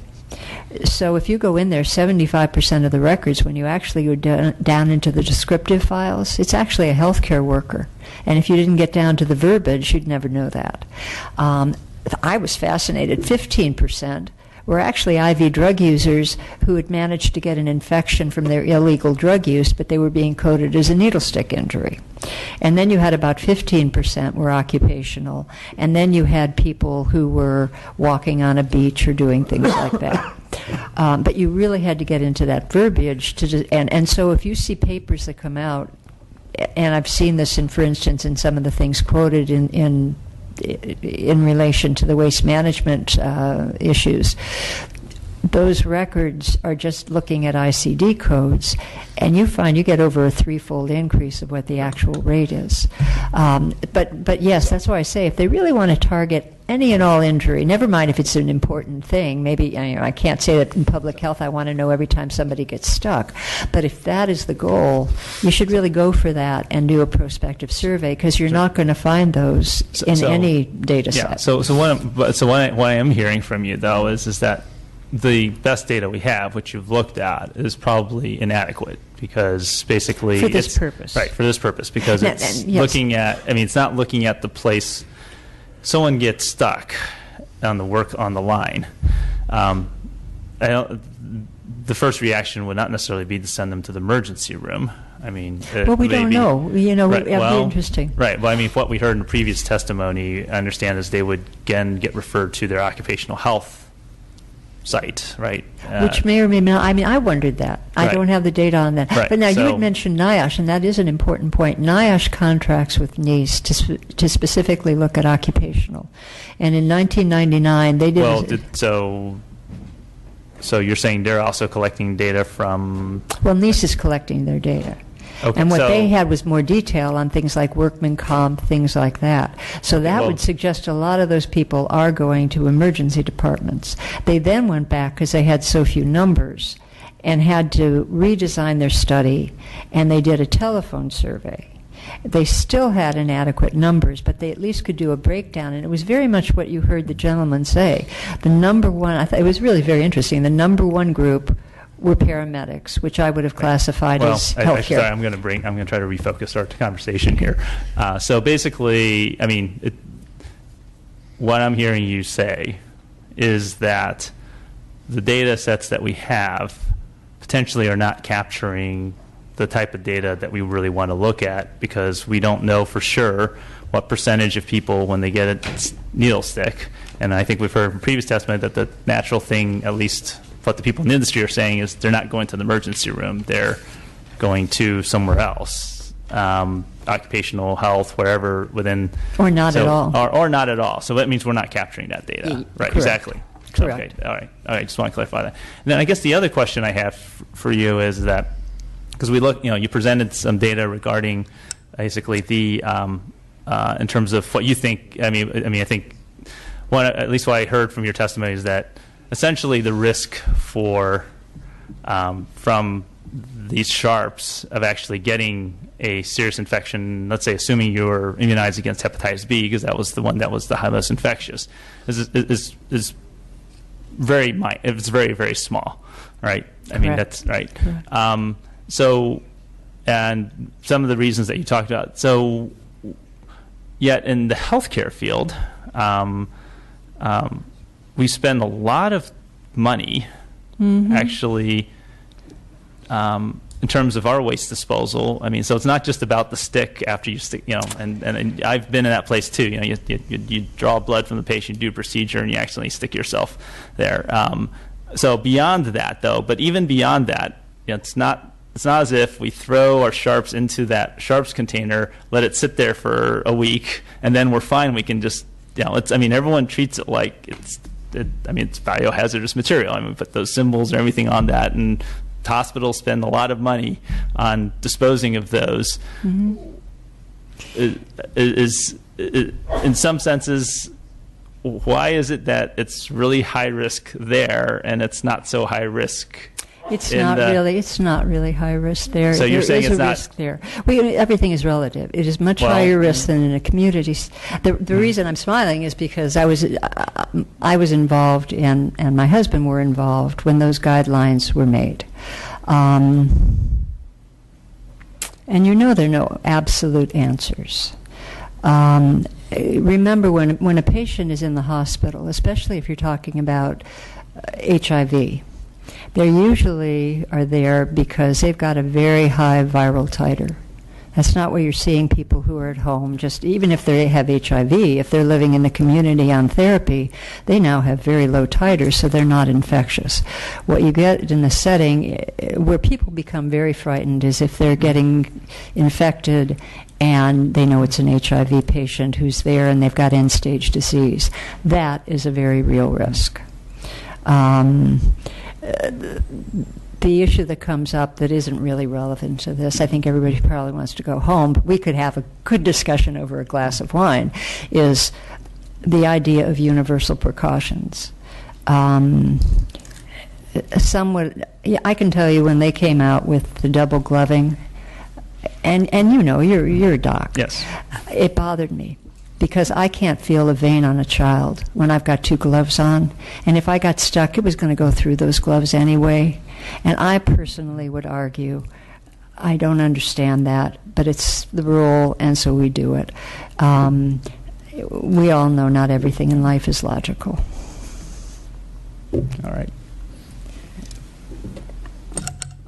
So if you go in there, 75% of the records, when you actually go down into the descriptive files, it's actually a healthcare worker. And if you didn't get down to the verbiage, you'd never know that. I was fascinated. 15% were actually IV drug users who had managed to get an infection from their illegal drug use, but they were being coded as a needle stick injury. And then you had about 15% were occupational, and then you had people who were walking on a beach or doing things like that. But you really had to get into that verbiage and so if you see papers that come out, and I've seen this for instance, in some of the things quoted in relation to the waste management issues, those records are just looking at ICD codes, and you find you get over a threefold increase of what the actual rate is. But yes, that's why I say if they really want to target any and all injury, never mind if it's an important thing. Maybe I can't say that in public health I want to know every time somebody gets stuck. But if that is the goal, you should really go for that and do a prospective survey, because you're not going to find those in any data set. Yeah. So what I am hearing from you though is that the best data we have, which you've looked at, is probably inadequate, because basically for this purpose. Right, for this purpose, because it's looking at. I mean, it's not looking at the place. Someone gets stuck on the line. The first reaction would not necessarily be to send them to the emergency room. I mean, well, we don't know. Right, it'd be interesting. Right. Well, I mean, what we heard in the previous testimony, I understand, is they would again get referred to their occupational health site, right? Which may or may not. I mean, I wondered that. I don't have the data on that. Right. But now you had mentioned NIOSH, and that is an important point. NIOSH contracts with NICE to specifically look at occupational. And in 1999, they did. Well, so you're saying they're also collecting data from? Well, NICE is collecting their data. Okay, and what they had was more detail on things like workman comp, things like that. So that would suggest a lot of those people are going to emergency departments. They then went back, because they had so few numbers, and had to redesign their study, and they did a telephone survey. They still had inadequate numbers, but they at least could do a breakdown, and it was very much what you heard the gentleman say. The number one, I thought it was really very interesting, the number one group were paramedics, which I would have classified as healthcare. I'm going to try to refocus our conversation here. So basically, I mean, what I'm hearing you say is that the data sets that we have potentially are not capturing the type of data that we really want to look at, because we don't know for sure what percentage of people, when they get a needle stick, and I think we've heard from previous testimony that the natural thing, at least what the people in the industry are saying, is they're not going to the emergency room, they're going to somewhere else, occupational health, wherever within. Or not at all. Or not at all. So that means we're not capturing that data. Right, correct. Exactly. Correct. Okay, all right, just want to clarify that. And then I guess the other question I have for you is that, because you presented some data regarding basically the, in terms of what you think, I think, at least what I heard from your testimony is that essentially the risk for from these sharps of actually getting a serious infection, let's say assuming you're immunized against hepatitis B, because that was the one that was the most infectious, is very very, very small, right? I mean, that's right. So, and some of the reasons that you talked about. So, yet in the healthcare field, we spend a lot of money, actually, in terms of our waste disposal. I mean, so it's not just about the stick after you stick, and I've been in that place too. You draw blood from the patient, you do a procedure, and you accidentally stick yourself there. So beyond that, though, but even beyond that, it's not as if we throw our sharps into that sharps container, let it sit there for a week, and then we're fine. We can just, everyone treats it like it's biohazardous material. I mean, we put those symbols and everything on that, and hospitals spend a lot of money on disposing of those. Is in some senses, why is it that it's really high risk there and it's not so high risk? It's not really high risk there. So you're saying it's not risk there. Everything is relative. It is much higher risk than in a community. The reason I'm smiling is because I was involved and my husband were involved when those guidelines were made. And there are no absolute answers. Remember, when a patient is in the hospital, especially if you're talking about HIV, they usually are there because they've got a very high viral titer. That's not where you're seeing people who are at home. Just even if they have HIV, if they're living in the community on therapy, they now have very low titers, so they're not infectious. What you get in the setting where people become very frightened is if they're getting infected and they know it's an HIV patient who's there and they've got end-stage disease. That is a very real risk. The issue that comes up that isn't really relevant to this, I think everybody probably wants to go home, but we could have a good discussion over a glass of wine, is the idea of universal precautions. I can tell you when they came out with the double gloving, and you know, you're a doc. Yes. It bothered me because I can't feel a vein on a child when I've got two gloves on, and if I got stuck, it was going to go through those gloves anyway. And I personally would argue, I don't understand that, but it's the rule, and so we do it. We all know not everything in life is logical. All right.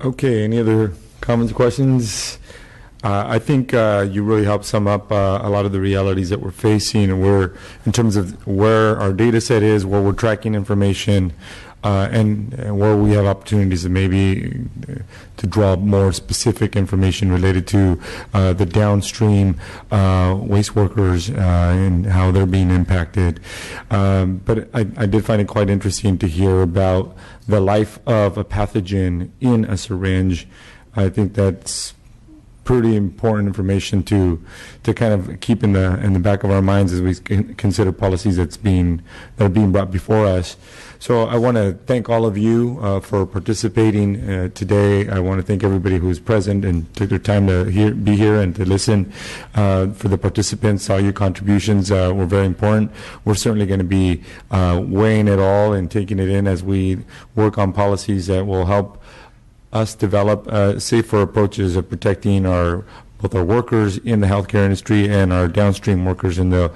Okay, any other comments or questions? I think you really helped sum up a lot of the realities that we're facing, and in terms of where our data set is, where we're tracking information, and where we have opportunities to maybe to draw more specific information related to the downstream waste workers and how they're being impacted. But I did find it quite interesting to hear about the life of a pathogen in a syringe. I think that's pretty important information to kind of keep in the back of our minds as we consider policies that are being brought before us. So I want to thank all of you for participating today. I want to thank everybody who's present and took their time to be here and to listen. For the participants, all your contributions were very important. We're certainly going to be weighing it all and taking it in as we work on policies that will help us develop safer approaches of protecting both our workers in the healthcare industry and our downstream workers in the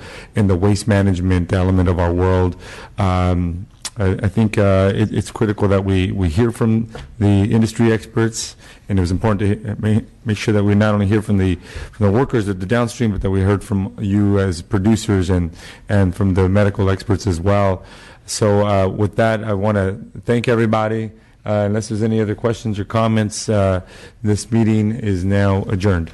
waste management element of our world. I think it's critical that we hear from the industry experts, and it was important to make sure that we not only hear from the workers at the downstream, but that we heard from you as producers and from the medical experts as well. So with that, I want to thank everybody. Unless there's any other questions or comments, this meeting is now adjourned.